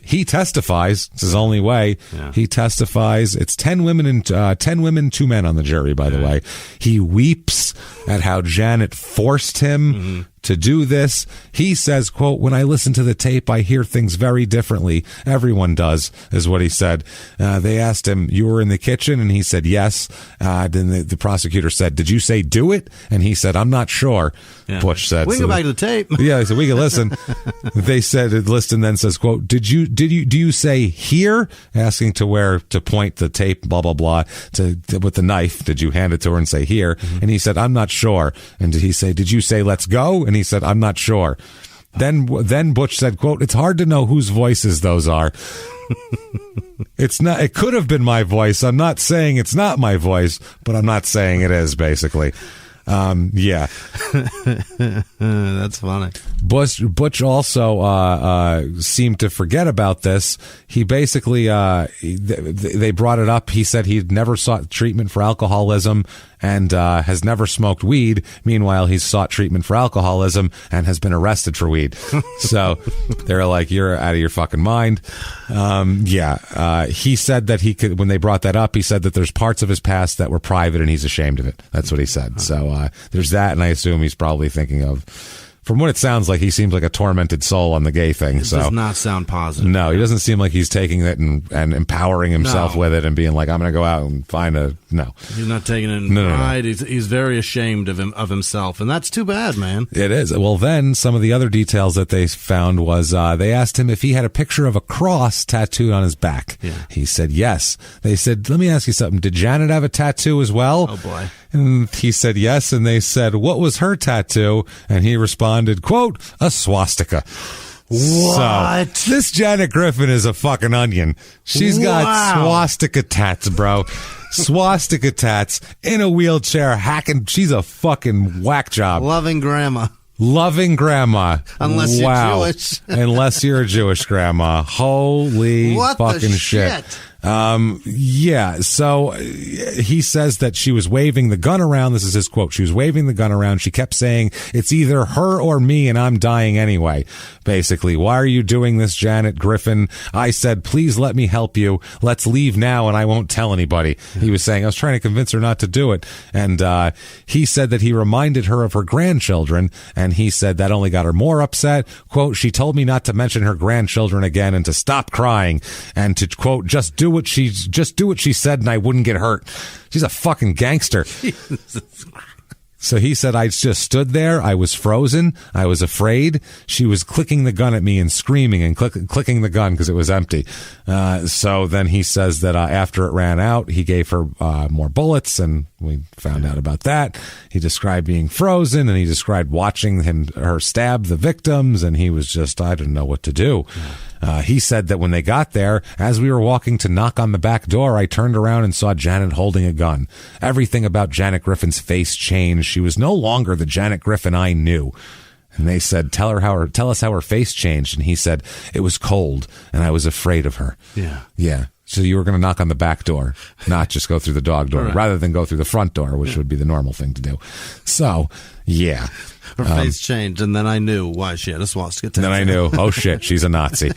He testifies. It's his only way. Yeah. He testifies. It's 10 women, 2 men on the jury, by the way. He weeps at how Janet forced him to do this. He says, quote, when I listen to the tape, I hear things very differently. Everyone does, is what he said. They asked him, you were in the kitchen? And he said, yes. Then the prosecutor said, did you say do it? And he said, I'm not sure. Yeah. Butch said. We can go back to the tape. Yeah, he said, we can listen. They said, Liston then says, quote, do you say here? Asking to where to point the tape, blah, blah, blah, with the knife. Did you hand it to her and say here? And he said, I'm not sure. And did he say, did you say let's go? And he said, I'm not sure. Then Butch said, quote, it's hard to know whose voices those are. It could have been my voice. I'm not saying it's not my voice, but I'm not saying it is, basically. Yeah. That's funny. Butch also seemed to forget about this. He basically they brought it up. He said he'd never sought treatment for alcoholism, and has never smoked weed. Meanwhile, he's sought treatment for alcoholism and has been arrested for weed. So they're like, you're out of your fucking mind. He said that he could, when they brought that up, he said that there's parts of his past that were private and he's ashamed of it. That's what he said. So there's that, and I assume he's probably thinking of, from what it sounds like, he seems like a tormented soul on the gay thing. It does not sound positive. No, he doesn't seem like he's taking it and empowering himself with it and being like, I'm going to go out and find a... No. He's not taking it in pride. No. He's very ashamed of himself, and that's too bad, man. It is. Well, then, some of the other details that they found was they asked him if he had a picture of a cross tattooed on his back. Yeah. He said yes. They said, let me ask you something. Did Janet have a tattoo as well? Oh, boy. And he said yes, and they said, what was her tattoo? And he responded, quote, a swastika. What? So, this Janet Griffin is a fucking onion. She's got swastika tats, bro. Swastika tats in a wheelchair hacking. She's a fucking whack job. Loving grandma. Unless you're Jewish. Unless you're a Jewish grandma. Holy fucking shit. So he says that she was waving the gun around. This is his quote. She was waving the gun around. She kept saying, it's either her or me, and I'm dying anyway. Basically, why are you doing this, Janet Griffin? I said, please let me help you. Let's leave now, and I won't tell anybody. He was saying, I was trying to convince her not to do it. And he said that he reminded her of her grandchildren, and he said that only got her more upset. Quote, she told me not to mention her grandchildren again and to stop crying and to, quote, just do what she said and I wouldn't get hurt. She's a fucking gangster. So he said, I just stood there. I was frozen. I was afraid. She was clicking the gun at me and screaming and clicking the gun because it was empty. So then he says that after it ran out, he gave her more bullets, and we found out about that. He described being frozen, and he described watching her stab the victims, and he was just, I didn't know what to do. He said that when they got there, as we were walking to knock on the back door, I turned around and saw Janet holding a gun. Everything about Janet Griffin's face changed. She was no longer the Janet Griffin I knew. And they said, tell us how her face changed. And he said, it was cold, and I was afraid of her. Yeah. So you were going to knock on the back door, not just go through the dog door, rather than go through the front door, which would be the normal thing to do. So, yeah. Her face changed, and then I knew why she had a swastika tattoo. Then I knew, oh shit, she's a Nazi.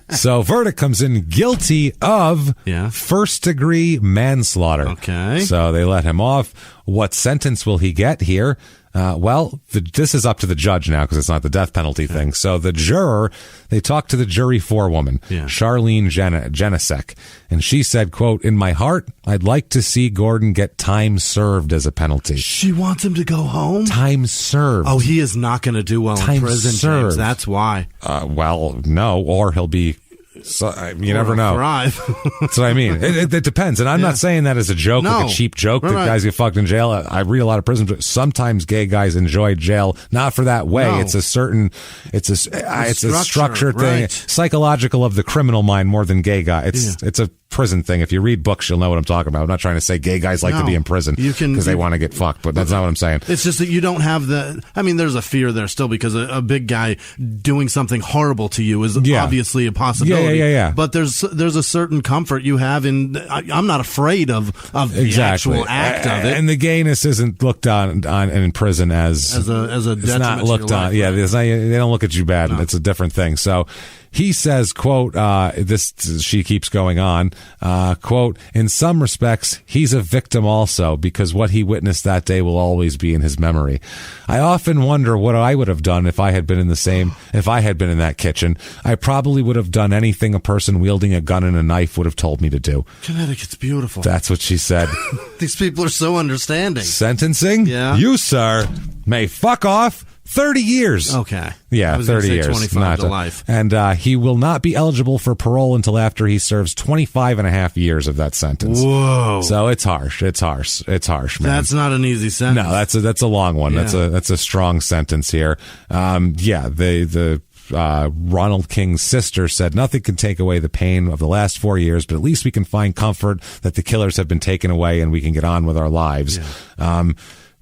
So verdict comes in guilty of first-degree manslaughter. Okay. So they let him off. What sentence will he get here? This is up to the judge now because it's not the death penalty thing. So the juror, they talked to the jury forewoman, Charlene Genesek, and she said, quote, in my heart, I'd like to see Gordon get time served as a penalty. She wants him to go home? Time served. Oh, he is not going to do well in prison, served. James. That's why. No, or he'll be... So, you never know. Thrive. That's what I mean. It depends. And I'm not saying that as a joke, like a cheap joke that guys get fucked in jail. I read a lot of prisons, but sometimes gay guys enjoy jail, not for that way. No. It's a structure thing, psychological of the criminal mind more than gay guy. It's a prison thing. If you read books, you'll know what I'm talking about. I'm not trying to say gay guys like to be in prison because they want to get fucked, but that's not what I'm saying. It's just that you don't have there's a fear there still because a big guy doing something horrible to you is obviously a possibility. Yeah. But there's a certain comfort you have in, I'm not afraid of the actual act of it. And the gayness isn't looked on in prison as a detriment. It's not looked on. Yeah, they don't look at you bad. No. It's a different thing. So he says, quote, she keeps going on, quote, in some respects, he's a victim also because what he witnessed that day will always be in his memory. I often wonder what I would have done if I had been in that kitchen. I probably would have done anything a person wielding a gun and a knife would have told me to do. Connecticut's beautiful. That's what she said. These people are so understanding. Sentencing? Yeah. You, sir, may fuck off 30 years. Okay. Yeah, 30 years. 25 to life. And he will not be eligible for parole until after he serves 25 and a half years of that sentence. Whoa. So it's harsh. It's harsh, man. That's not an easy sentence. No, that's a long one. Yeah. That's a strong sentence here. The Ronald King's sister said, nothing can take away the pain of the last 4 years, but at least we can find comfort that the killers have been taken away and we can get on with our lives. Yeah.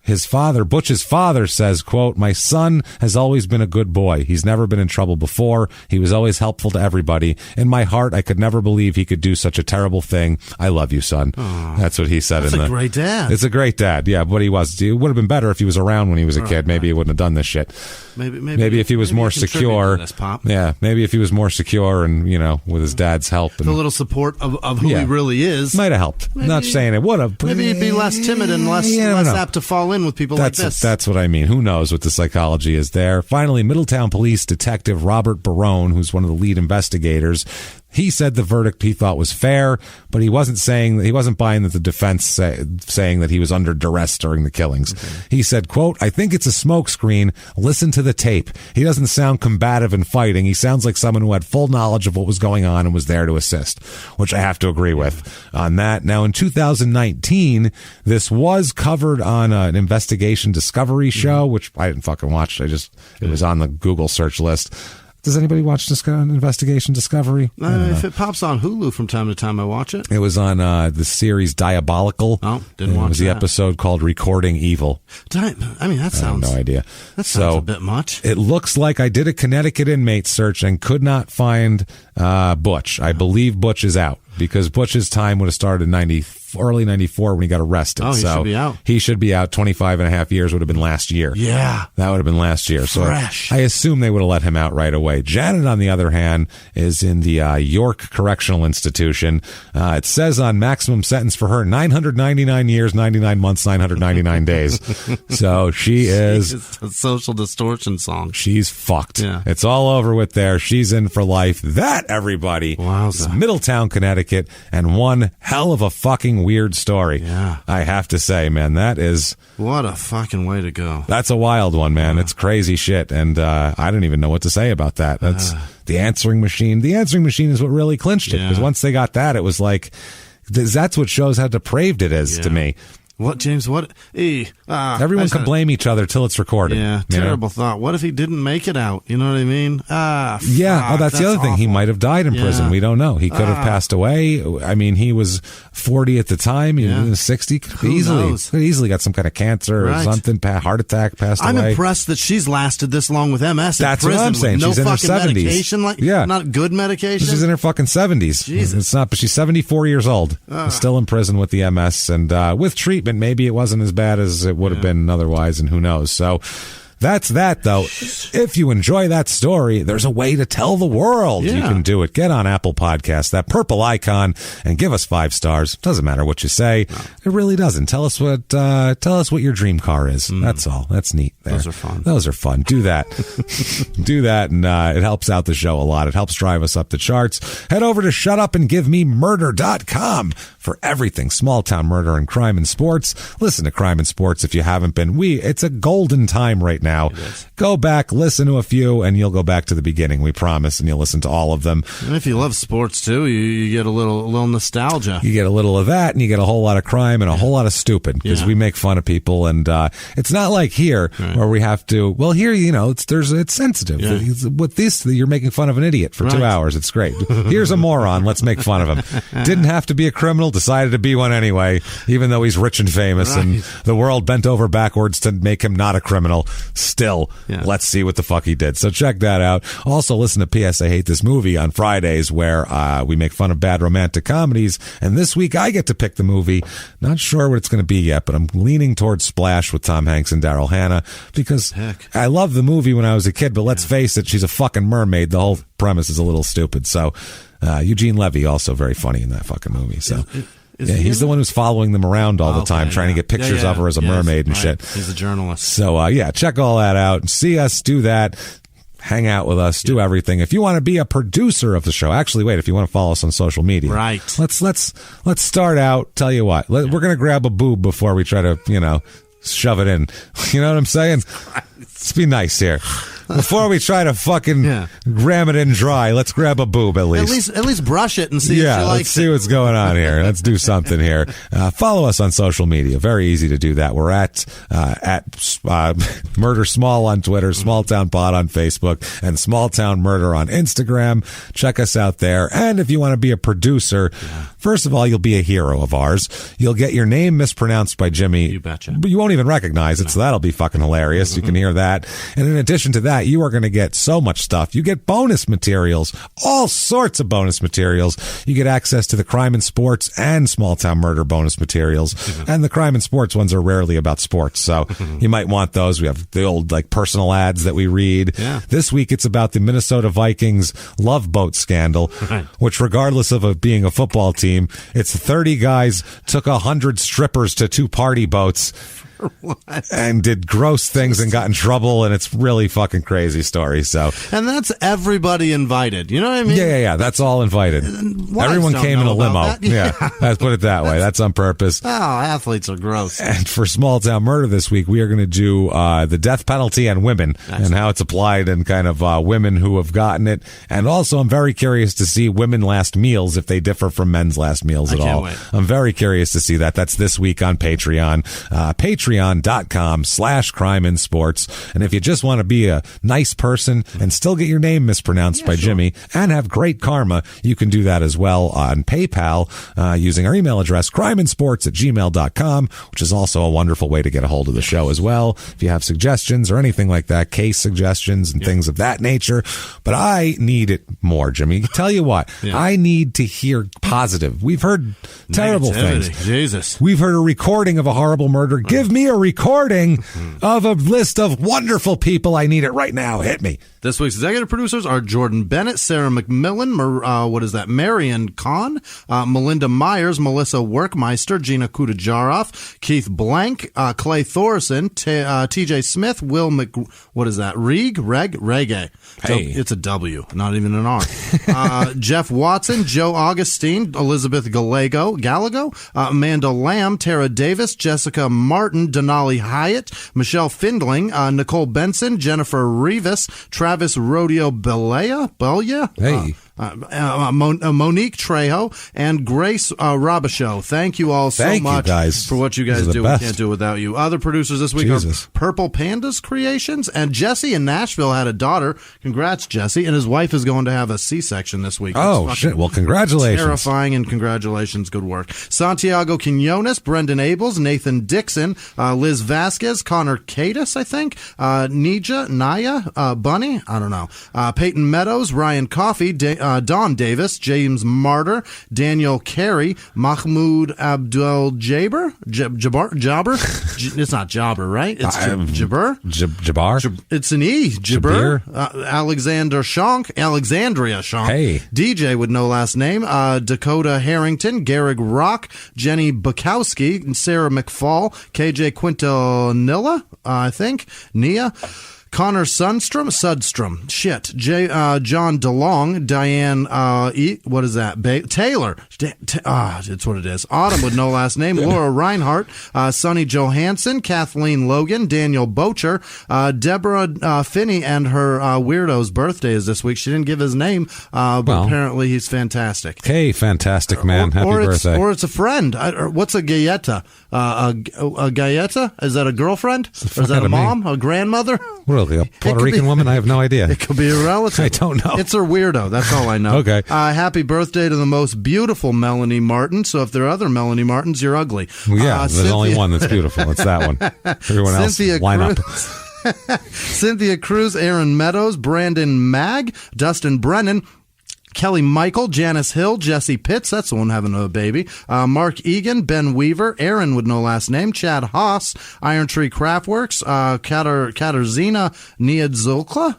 Butch's father says, quote, "My son has always been a good boy. He's never been in trouble before. He was always helpful to everybody. In my heart, I could never believe he could do such a terrible thing. I love you, son." That's what he said. That's a great dad. It's a great dad, yeah, but he was. It would have been better if he was around when he was a kid. Maybe he wouldn't have done this shit. Maybe if he was more secure. This, Pop. Yeah, maybe if he was more secure and, with his dad's help. And a little support of who he really is. Might have helped. Not saying it would have. Maybe he'd be less timid and less apt to fall in with people like this. That's what I mean. Who knows what the psychology is there. Finally, Middletown Police Detective Robert Barone, who's one of the lead investigators, he said the verdict he thought was fair, but he wasn't buying that the defense saying that he was under duress during the killings. Okay. He said, quote, "I think it's a smokescreen. Listen to the tape. He doesn't sound combative and fighting. He sounds like someone who had full knowledge of what was going on and was there to assist," which I have to agree with on that. Now, in 2019, this was covered on an investigation discovery show, which I didn't fucking watch. It was on the Google search list. Does anybody watch Investigation Discovery? If it pops on Hulu from time to time, I watch it. It was on the series Diabolical. Oh, didn't watch it. It was the episode called Recording Evil. That sounds... I have no idea. That sounds a bit much. It looks like I did a Connecticut inmate search and could not find Butch. I believe Butch is out because Butch's time would have started in early 94 when he got arrested. Oh, he should be out. He should be out. 25 and a half years would have been last year. Yeah. That would have been last year. Fresh. So I assume they would have let him out right away. Janet, on the other hand, is in the York Correctional Institution. It says on maximum sentence for her, 999 years, 99 months, 999 days. So she is... It's a social distortion song. She's fucked. Yeah. It's all over with there. She's in for life. That, everybody, is Middletown, Connecticut, and one hell of a fucking weird story. Yeah. I have to say, man, that is... What a fucking way to go. That's a wild one, man. It's crazy shit, and I don't even know what to say about that. That's the answering machine. The answering machine is what really clinched it, because once they got that, it was like... That's what shows how depraved it is to me. What, James? What? Everyone can blame each other till it's recorded. Yeah, terrible thought. What if he didn't make it out? You know what I mean? Yeah. That's the other thing. He might have died in prison. We don't know. He could have passed away. I mean, he was 40 at the time. He was 60. Could easily got some kind of cancer or something. Heart attack. Passed away. I'm impressed that she's lasted this long with MS. That's in prison what I'm saying. With she's in her 70s. Medication, not good medication. She's in her fucking 70s. Jesus. It's not, but she's 74 years old. Still in prison with the MS, and with treatment, maybe it wasn't as bad as it would have been otherwise, and who knows. So that's that, though. If you enjoy that story, there's a way to tell the world you can do it. Get on Apple Podcasts, that purple icon, and give us 5 stars. Doesn't matter what you say. No. It really doesn't. Tell us what your dream car is. That's all. That's neat. There. Those are fun. Do that. Do that, and it helps out the show a lot. It helps drive us up the charts. Head over to shutupandgivememurder.com for everything small town murder and crime and sports. Listen to Crime and Sports if you haven't been. It's a golden time right now. Go back, listen to a few, and you'll go back to the beginning, we promise, and you'll listen to all of them. And if you love sports too, you get a little nostalgia. You get a little of that, and you get a whole lot of crime and a whole lot of stupid, because we make fun of people, and it's not like here where we have to. Well, here, it's sensitive. With this, you're making fun of an idiot for 2 hours. It's great. Here's a moron. Let's make fun of him. Didn't have to be a criminal. Decided to be one anyway, even though he's rich and famous, and the world bent over backwards to make him not a criminal. Still, let's see what the fuck he did. So check that out. Also, listen to P.S. I Hate This Movie on Fridays, where we make fun of bad romantic comedies. And this week, I get to pick the movie. Not sure what it's going to be yet, but I'm leaning towards Splash with Tom Hanks and Daryl Hannah, because I loved the movie when I was a kid, but let's face it, she's a fucking mermaid. The whole premise is a little stupid. So Eugene Levy, also very funny in that fucking movie. So... he's the one who's following them around all the time, trying to get pictures of her as a mermaid and shit. He's a journalist. So, check all that out. See us, do that. Hang out with us, do everything. If you want to be a producer of the show, actually, wait, if you want to follow us on social media. Right. Let's start out. Tell you what, we're going to grab a boob before we try to, shove it in. You know what I'm saying? Let's be nice here. Before we try to fucking ram it in dry, let's grab a boob at least. At least brush it and see if she likes let's see what's going on here. Let's do something here. Follow us on social media. Very easy to do that. We're at Murder Small on Twitter, Small Town Pod on Facebook, and Small Town Murder on Instagram. Check us out there. And if you want to be a producer, first of all, you'll be a hero of ours. You'll get your name mispronounced by Jimmy. You betcha. But you won't even recognize it, so that'll be fucking hilarious. You can hear that. And in addition to that, you are going to get so much stuff. You get bonus materials, all sorts of bonus materials. You get access to the Crime and Sports and Small Town Murder bonus materials. And the Crime and Sports ones are rarely about sports, so you might want those. We have the old personal ads that we read. This week it's about the Minnesota Vikings love boat scandal, which regardless of it being a football team, it's 30 guys took 100 strippers to 2 party boats and did gross things and got in trouble, and it's really fucking crazy story. So, and that's everybody invited. You know what I mean? Yeah. That's all invited. Everyone came in a limo. Let's put it that way. That's on purpose. Oh, athletes are gross. And for Small Town Murder this week, we are going to do the death penalty and women and how it's applied and kind of women who have gotten it. And also, I'm very curious to see women last meals if they differ from men's last meals at all. I'm very curious to see that. That's this week on Patreon. Patreon.com/crime and sports. And if you just want to be a nice person and still get your name mispronounced by Jimmy and have great karma, you can do that as well on PayPal using our email address, crimeandsports@gmail.com, which is also a wonderful way to get a hold of the show as well. If you have suggestions or anything like that, case suggestions and things of that nature. But I need it more, Jimmy. Tell you what, I need to hear positive. We've heard terrible things. Jesus. We've heard a recording of a horrible murder. Give me a recording of a list of wonderful people. I need it right now. Hit me. This week's executive producers are Jordan Bennett, Sarah McMillan, Marion Kahn, Melinda Myers, Melissa Workmeister, Gina Kudajaroff, Keith Blank, Clay Thorson, TJ Smith, Will Reggae. Hey. It's a W, not even an R. Jeff Watson, Joe Augustine, Elizabeth Gallego, Amanda Lamb, Tara Davis, Jessica Martin, Denali Hyatt, Michelle Findling, Nicole Benson, Jennifer Rivas, Travis Rodeo Belia, Hey. Monique Trejo, and Grace Robichaud. Thank you all so much guys. for what you guys do. We can't do it without you. Other producers this week are Purple Pandas Creations, and Jesse in Nashville had a daughter. Congrats, Jesse. And his wife is going to have a C-section this week. Oh, shit. Well, congratulations. Terrifying, and congratulations. Good work. Santiago Quinones, Brendan Abels, Nathan Dixon, Liz Vasquez, Connor Cadis, I think, Naya, Bunny, I don't know, Peyton Meadows, Ryan Coffey, Don Davis, James Martyr, Daniel Carey, Mahmoud Abdul Jabber. It's not Jabber, right? It's Jabber. Jabbar. It's an E. Jabber. Alexandria Shonk. Hey. DJ with no last name. Dakota Harrington, Garrig Rock, Jenny Bukowski, Sarah McFall, KJ Quintanilla, I think, Nia. Connor Sudstrom, John DeLong, Diane, what is that? Taylor, it's what it is. Autumn with no last name, Laura Reinhart, Sonny Johansson, Kathleen Logan, Daniel Bocher, Deborah Finney, and her weirdo's birthday is this week. She didn't give his name, but apparently he's fantastic. Hey, fantastic man. Happy birthday. Or it's a friend. What's a galleta? A galleta? Is that a girlfriend? Or is that a mom? A grandmother? Really? A Puerto Rican woman? I have no idea. It could be a relative. I don't know. It's her weirdo. That's all I know. Okay. Happy birthday to the most beautiful Melanie Martin. So if there are other Melanie Martins, you're ugly. Well, yeah, there's only one that's beautiful. It's that one. Everyone else, line up. Cynthia Cruz, Aaron Meadows, Brandon Mag, Dustin Brennan, Kelly Michael, Janice Hill, Jesse Pitts, that's the one having a baby, Mark Egan, Ben Weaver, Aaron with no last name, Chad Haas, Iron Tree Craftworks, Katarzyna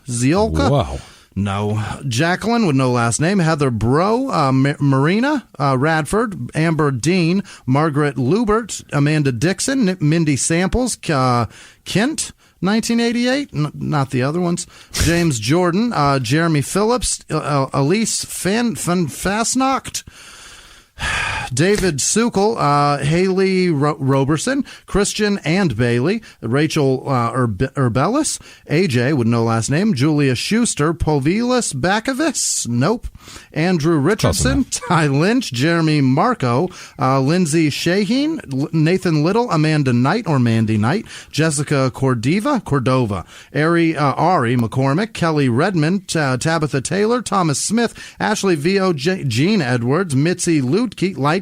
Ziolka. Wow. No. Jacqueline with no last name, Heather Bro, Marina Radford, Amber Dean, Margaret Lubert, Amanda Dixon, Mindy Samples, Kent, 1988, not the other ones. James Jordan, Jeremy Phillips, Elise Fastnacht, David Sukol, Haley Roberson, Christian and Bailey, Rachel Urbelis, AJ with no last name, Julia Schuster, Povilas Bakavis, nope, Andrew Richardson, Ty Lynch, Jeremy Marco, Lindsay Shaheen, Nathan Little, Amanda Knight or Mandy Knight, Jessica Cordova, Ari McCormick, Kelly Redmond, Tabitha Taylor, Thomas Smith, Ashley V.O., Jean Edwards, Mitzi Ludke.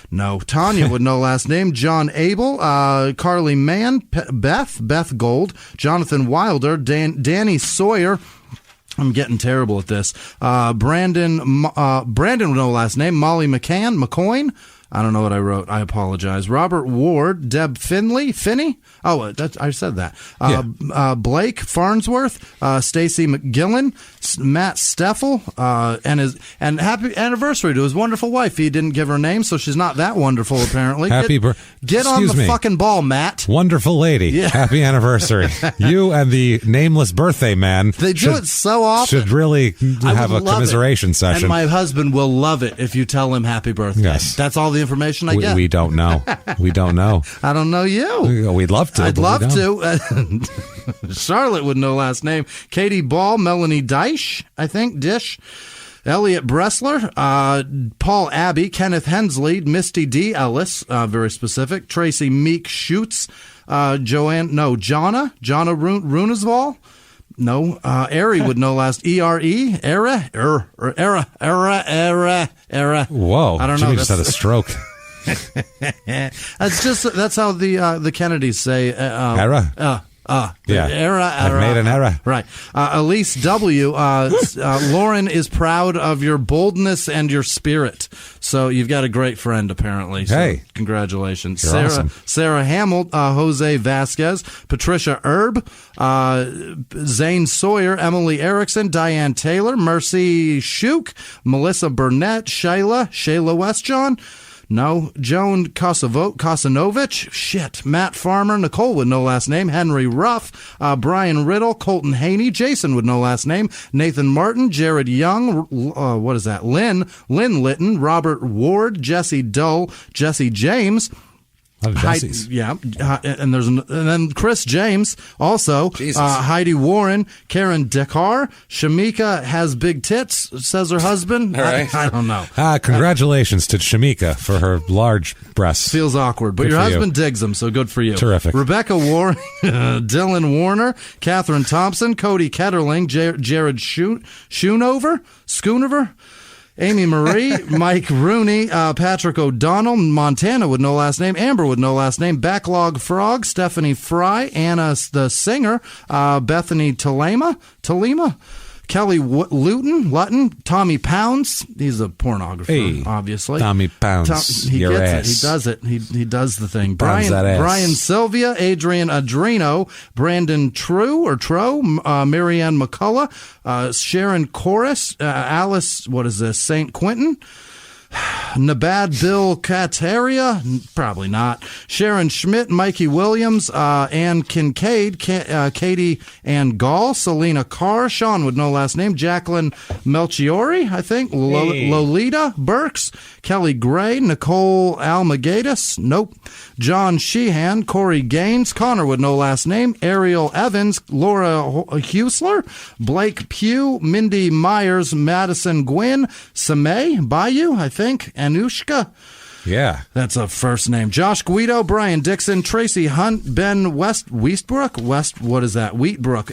No. Tanya with no last name, John Abel, Carly Mann, Beth Gold, Jonathan Wilder, Danny Sawyer. I'm getting terrible at this. Brandon with no last name, Molly McCoyne. I don't know what I wrote. I apologize. Robert Ward, Deb Finney. Oh, I said that. Blake Farnsworth, Stacy McGillen, Matt Steffel, and happy anniversary to his wonderful wife. He didn't give her name, so she's not that wonderful apparently. Get on the fucking ball, Matt. Wonderful lady. Yeah. Happy anniversary. You and the nameless birthday man. They do it so often. Should really have a commiseration session. And my husband will love it if you tell him happy birthday. Yes. That's all the information I get. We don't know. We don't know. I don't know you. We'd love to. I'd love to. Charlotte with no last name. Katie Ball, Melanie Dish, I think. Elliot Bressler, Paul Abbey, Kenneth Hensley, Misty D. Ellis, very specific. Tracy Meek Schutz, Jonna Runesval. No, Ari with no last E-R-E, Era. Whoa, I don't know. Jimmy just had a stroke. That's how the Kennedys say Era. Era. I've made an error. Right. Elise W. Lauren is proud of your boldness and your spirit. So you've got a great friend, apparently. So hey. Congratulations. You're awesome. Sarah Hamill, Jose Vasquez, Patricia Erb, Zane Sawyer, Emily Erickson, Diane Taylor, Mercy Shuk, Melissa Burnett, Shayla Westjohn. No. Joan Kosanovich. Shit. Matt Farmer. Nicole with no last name. Henry Ruff. Brian Riddle. Colton Haney. Jason with no last name. Nathan Martin. Jared Young. What is that? Lynn Litton. Robert Ward. Jesse Dull. Jesse James. And then Chris James also. Heidi Warren, Karen Dekar, Shamika has big tits, says her husband. All right. I don't know. Congratulations to Shamika for her large breasts. Feels awkward, but your husband digs them, so good for you. Terrific. Rebecca Warren, Dylan Warner, Catherine Thompson, Cody Ketterling, Jared Schoonover, Amy Marie, Mike Rooney, Patrick O'Donnell, Montana with no last name, Amber with no last name, Backlog Frog, Stephanie Fry, Anna the singer, Bethany Talema, Kelly Luton, Tommy Pounds. He's a pornographer, obviously. Tommy Pounds, he your gets ass. It. He does it. He does the thing. Brian Sylvia, Adrian Adreno, Brandon Marianne McCullough, Sharon Chorus, Alice, what is this, St. Quentin? Nabad Bill Kataria, probably not. Sharon Schmidt, Mikey Williams, Ann Kincaid, Katie Ann Gall, Selena Carr, Sean with no last name, Jacqueline Melchiori, I think, Lolita Burks, Kelly Gray, Nicole Almagadis, nope, John Sheehan, Corey Gaines, Connor with no last name, Ariel Evans, Laura Husler, Blake Pugh, Mindy Myers, Madison Gwynn, Samay Bayou, I think, Anushka. Yeah. That's a first name. Josh Guido, Brian Dixon, Tracy Hunt, Ben Wheatbrook,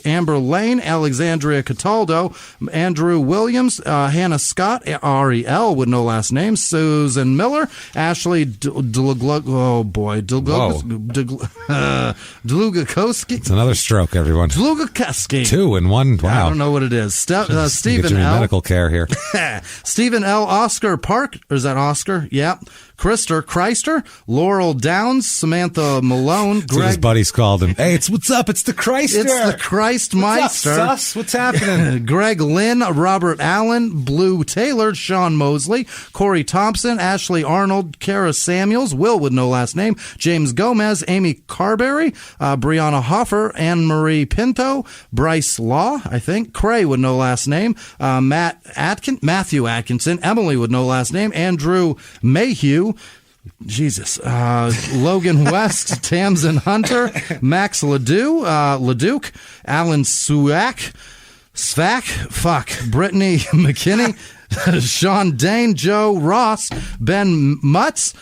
Amber Lane, Alexandria Cataldo, Andrew Williams, Hannah Scott, Ariel with no last name, Susan Miller, Ashley Dlugakowski. It's another stroke, everyone. Dlugakowski. 2 in 1. Wow. I don't know what it is. Stephen L. medical care here. Stephen L. Oscar Park, or is that Oscar? Yep. Christer, Laurel Downs, Samantha Malone, That's what his buddies called him. Hey, what's up? It's the Christer. It's the Christmeister. What's up, sus? What's happening? Greg Lynn, Robert Allen, Blue Taylor, Sean Mosley, Corey Thompson, Ashley Arnold, Kara Samuels, Will with no last name, James Gomez, Amy Carberry, Brianna Hoffer, Anne-Marie Pinto, Bryce Law, I think, Cray with no last name, Matthew Atkinson, Emily with no last name, Andrew Mayhew, Jesus, Logan West, Tamsin Hunter, Max Leduc, Alan Svak, Brittany McKinney, Sean Dane, Joe Ross, Ben Mutz,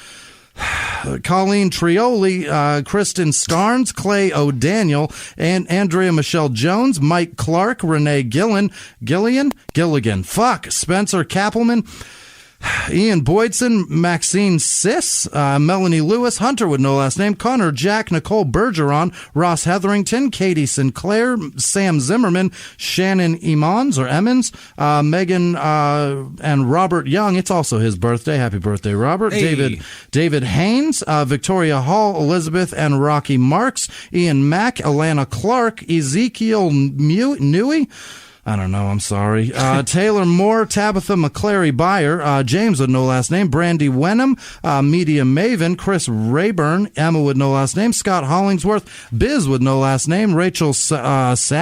Colleen Trioli, Kristen Starnes, Clay O'Daniel, and Andrea Michelle Jones, Mike Clark, Renee Gilligan, Spencer Kappelman, Ian Boydson, Maxine Siss, Melanie Lewis, Hunter with no last name, Connor Jack, Nicole Bergeron, Ross Hetherington, Katie Sinclair, Sam Zimmerman, Shannon Emmons, Megan and Robert Young. It's also his birthday. Happy birthday, Robert. Hey. David Haynes, Victoria Hall, Elizabeth and Rocky Marks, Ian Mack, Alana Clark, Ezekiel Newey. I don't know. I'm sorry. Taylor Moore, Tabitha McClary Byer, James with no last name, Brandy Wenham, Media Maven, Chris Rayburn, Emma with no last name, Scott Hollingsworth, Biz with no last name, Rachel Sachs.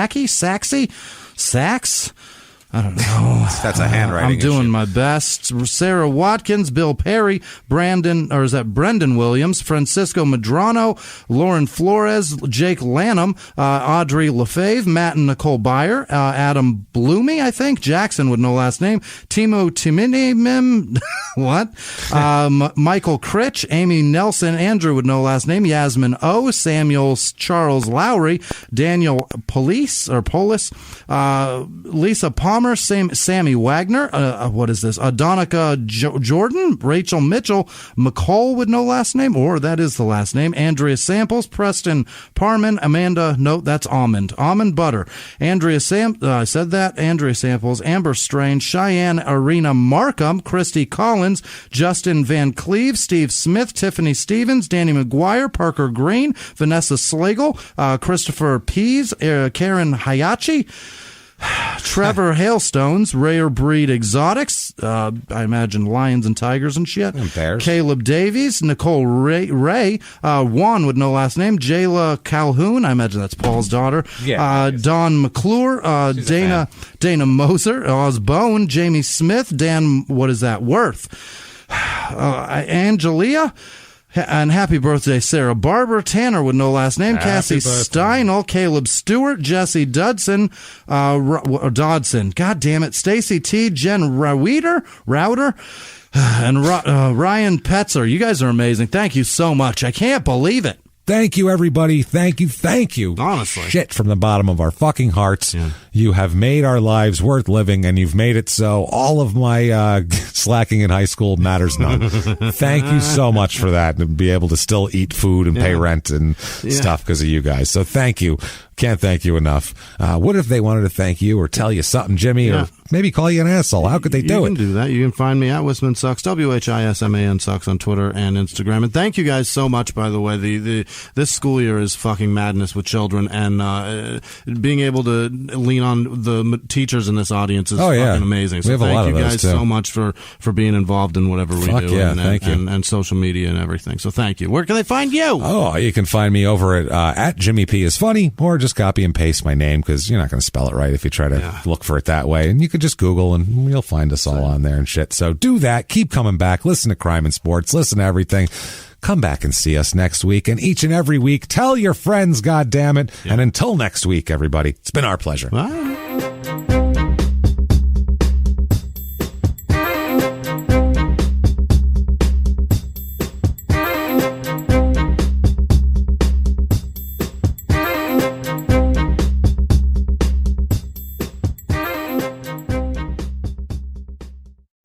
I don't know. That's a handwriting I'm doing issue. my best. Sarah Watkins, Bill Perry, Brendan Williams, Francisco Medrano, Lauren Flores, Jake Lanham, Audrey Lefebvre, Matt and Nicole Byer, Adam Bloomy, I think, Jackson with no last name, Timo Timinimim, what? Michael Critch, Amy Nelson, Andrew with no last name, Yasmin O, Samuel Charles Lowry, Daniel Polis, Lisa Palmer, Sammy Wagner, what is this? Donica Jordan, Rachel Mitchell, McCall with no last name, or that is the last name, Andrea Samples, Preston Parman, Amanda, no, that's almond butter, Andrea Samples, Amber Strange, Cheyenne Arena Markham, Christy Collins, Justin Van Cleve, Steve Smith, Tiffany Stevens, Danny McGuire, Parker Green, Vanessa Slagle, Christopher Pease, Karen Hayachi, Trevor Hailstones, Rare Breed Exotics, I imagine lions and tigers and shit. And bears. Caleb Davies, Nicole Ray, Juan with no last name, Jayla Calhoun, I imagine that's Paul's daughter. Yeah. Don McClure, Dana Moser, Oz Bone, Jamie Smith, Dan, what is that, Worth, Angelia. And happy birthday, Sarah Barber, Tanner with no last name, Cassie Steinel, Caleb Stewart, Jesse Dodson, God damn it, Stacy T, Jen Router, and Ryan Petzer. You guys are amazing. Thank you so much. I can't believe it. Thank you, everybody. Thank you. Honestly. Shit from the bottom of our fucking hearts. Yeah. You have made our lives worth living, and you've made it so all of my slacking in high school matters none. Thank you so much for that, and be able to still eat food and pay rent and stuff because of you guys. So thank you. Can't thank you enough. What if they wanted to thank you or tell you something, Jimmy, or maybe call you an asshole? How could they do it? You can do that. You can find me at Whisman Sucks, WHISMAN Sucks on Twitter and Instagram. And thank you guys so much, by the way. This school year is fucking madness with children, and being able to lean on the teachers in this audience is fucking amazing. So thank you guys so much for being involved in whatever we do. Thank you. And social media and everything. So thank you. Where can they find you? Oh, you can find me over at Jimmy P is Funny, or just copy and paste my name, because you're not going to spell it right if you try to look for it that way. And you could just Google and you'll find us all on there and shit. So do that. Keep coming back. Listen to Crime and Sports. Listen to everything. Come back and see us next week, and each and every week. Tell your friends, goddammit. Yeah. And until next week, everybody, it's been our pleasure. Bye.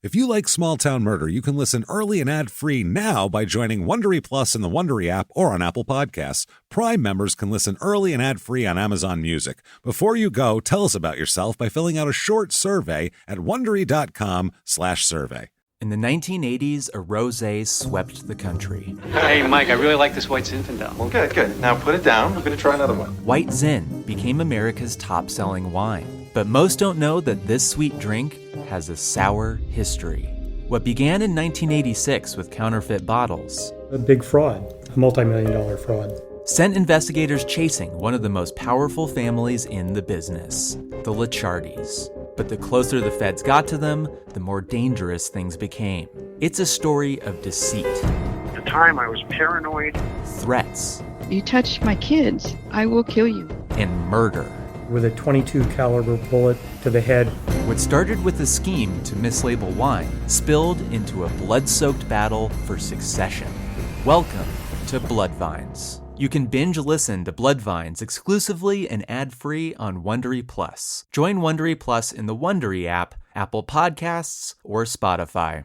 If you like Small Town Murder, you can listen early and ad-free now by joining Wondery Plus in the Wondery app or on Apple Podcasts. Prime members can listen early and ad-free on Amazon Music. Before you go, tell us about yourself by filling out a short survey at Wondery.com/survey. In the 1980s, a rosé swept the country. Hey, Mike, I really like this White Zinfandel. Well, good. Now put it down. I'm going to try another one. White Zin became America's top-selling wine. But most don't know that this sweet drink has a sour history. What began in 1986 with counterfeit bottles, a big fraud, a multi-million-dollar fraud, sent investigators chasing one of the most powerful families in the business, the Licciardis. But the closer the feds got to them, the more dangerous things became. It's a story of deceit. At the time, I was paranoid. Threats. You touch my kids, I will kill you. And murder. With a .22 caliber bullet to the head. What started with a scheme to mislabel wine spilled into a blood-soaked battle for succession. Welcome to Bloodvines. You can binge listen to Bloodvines exclusively and ad-free on Wondery Plus. Join Wondery Plus in the Wondery app, Apple Podcasts, or Spotify.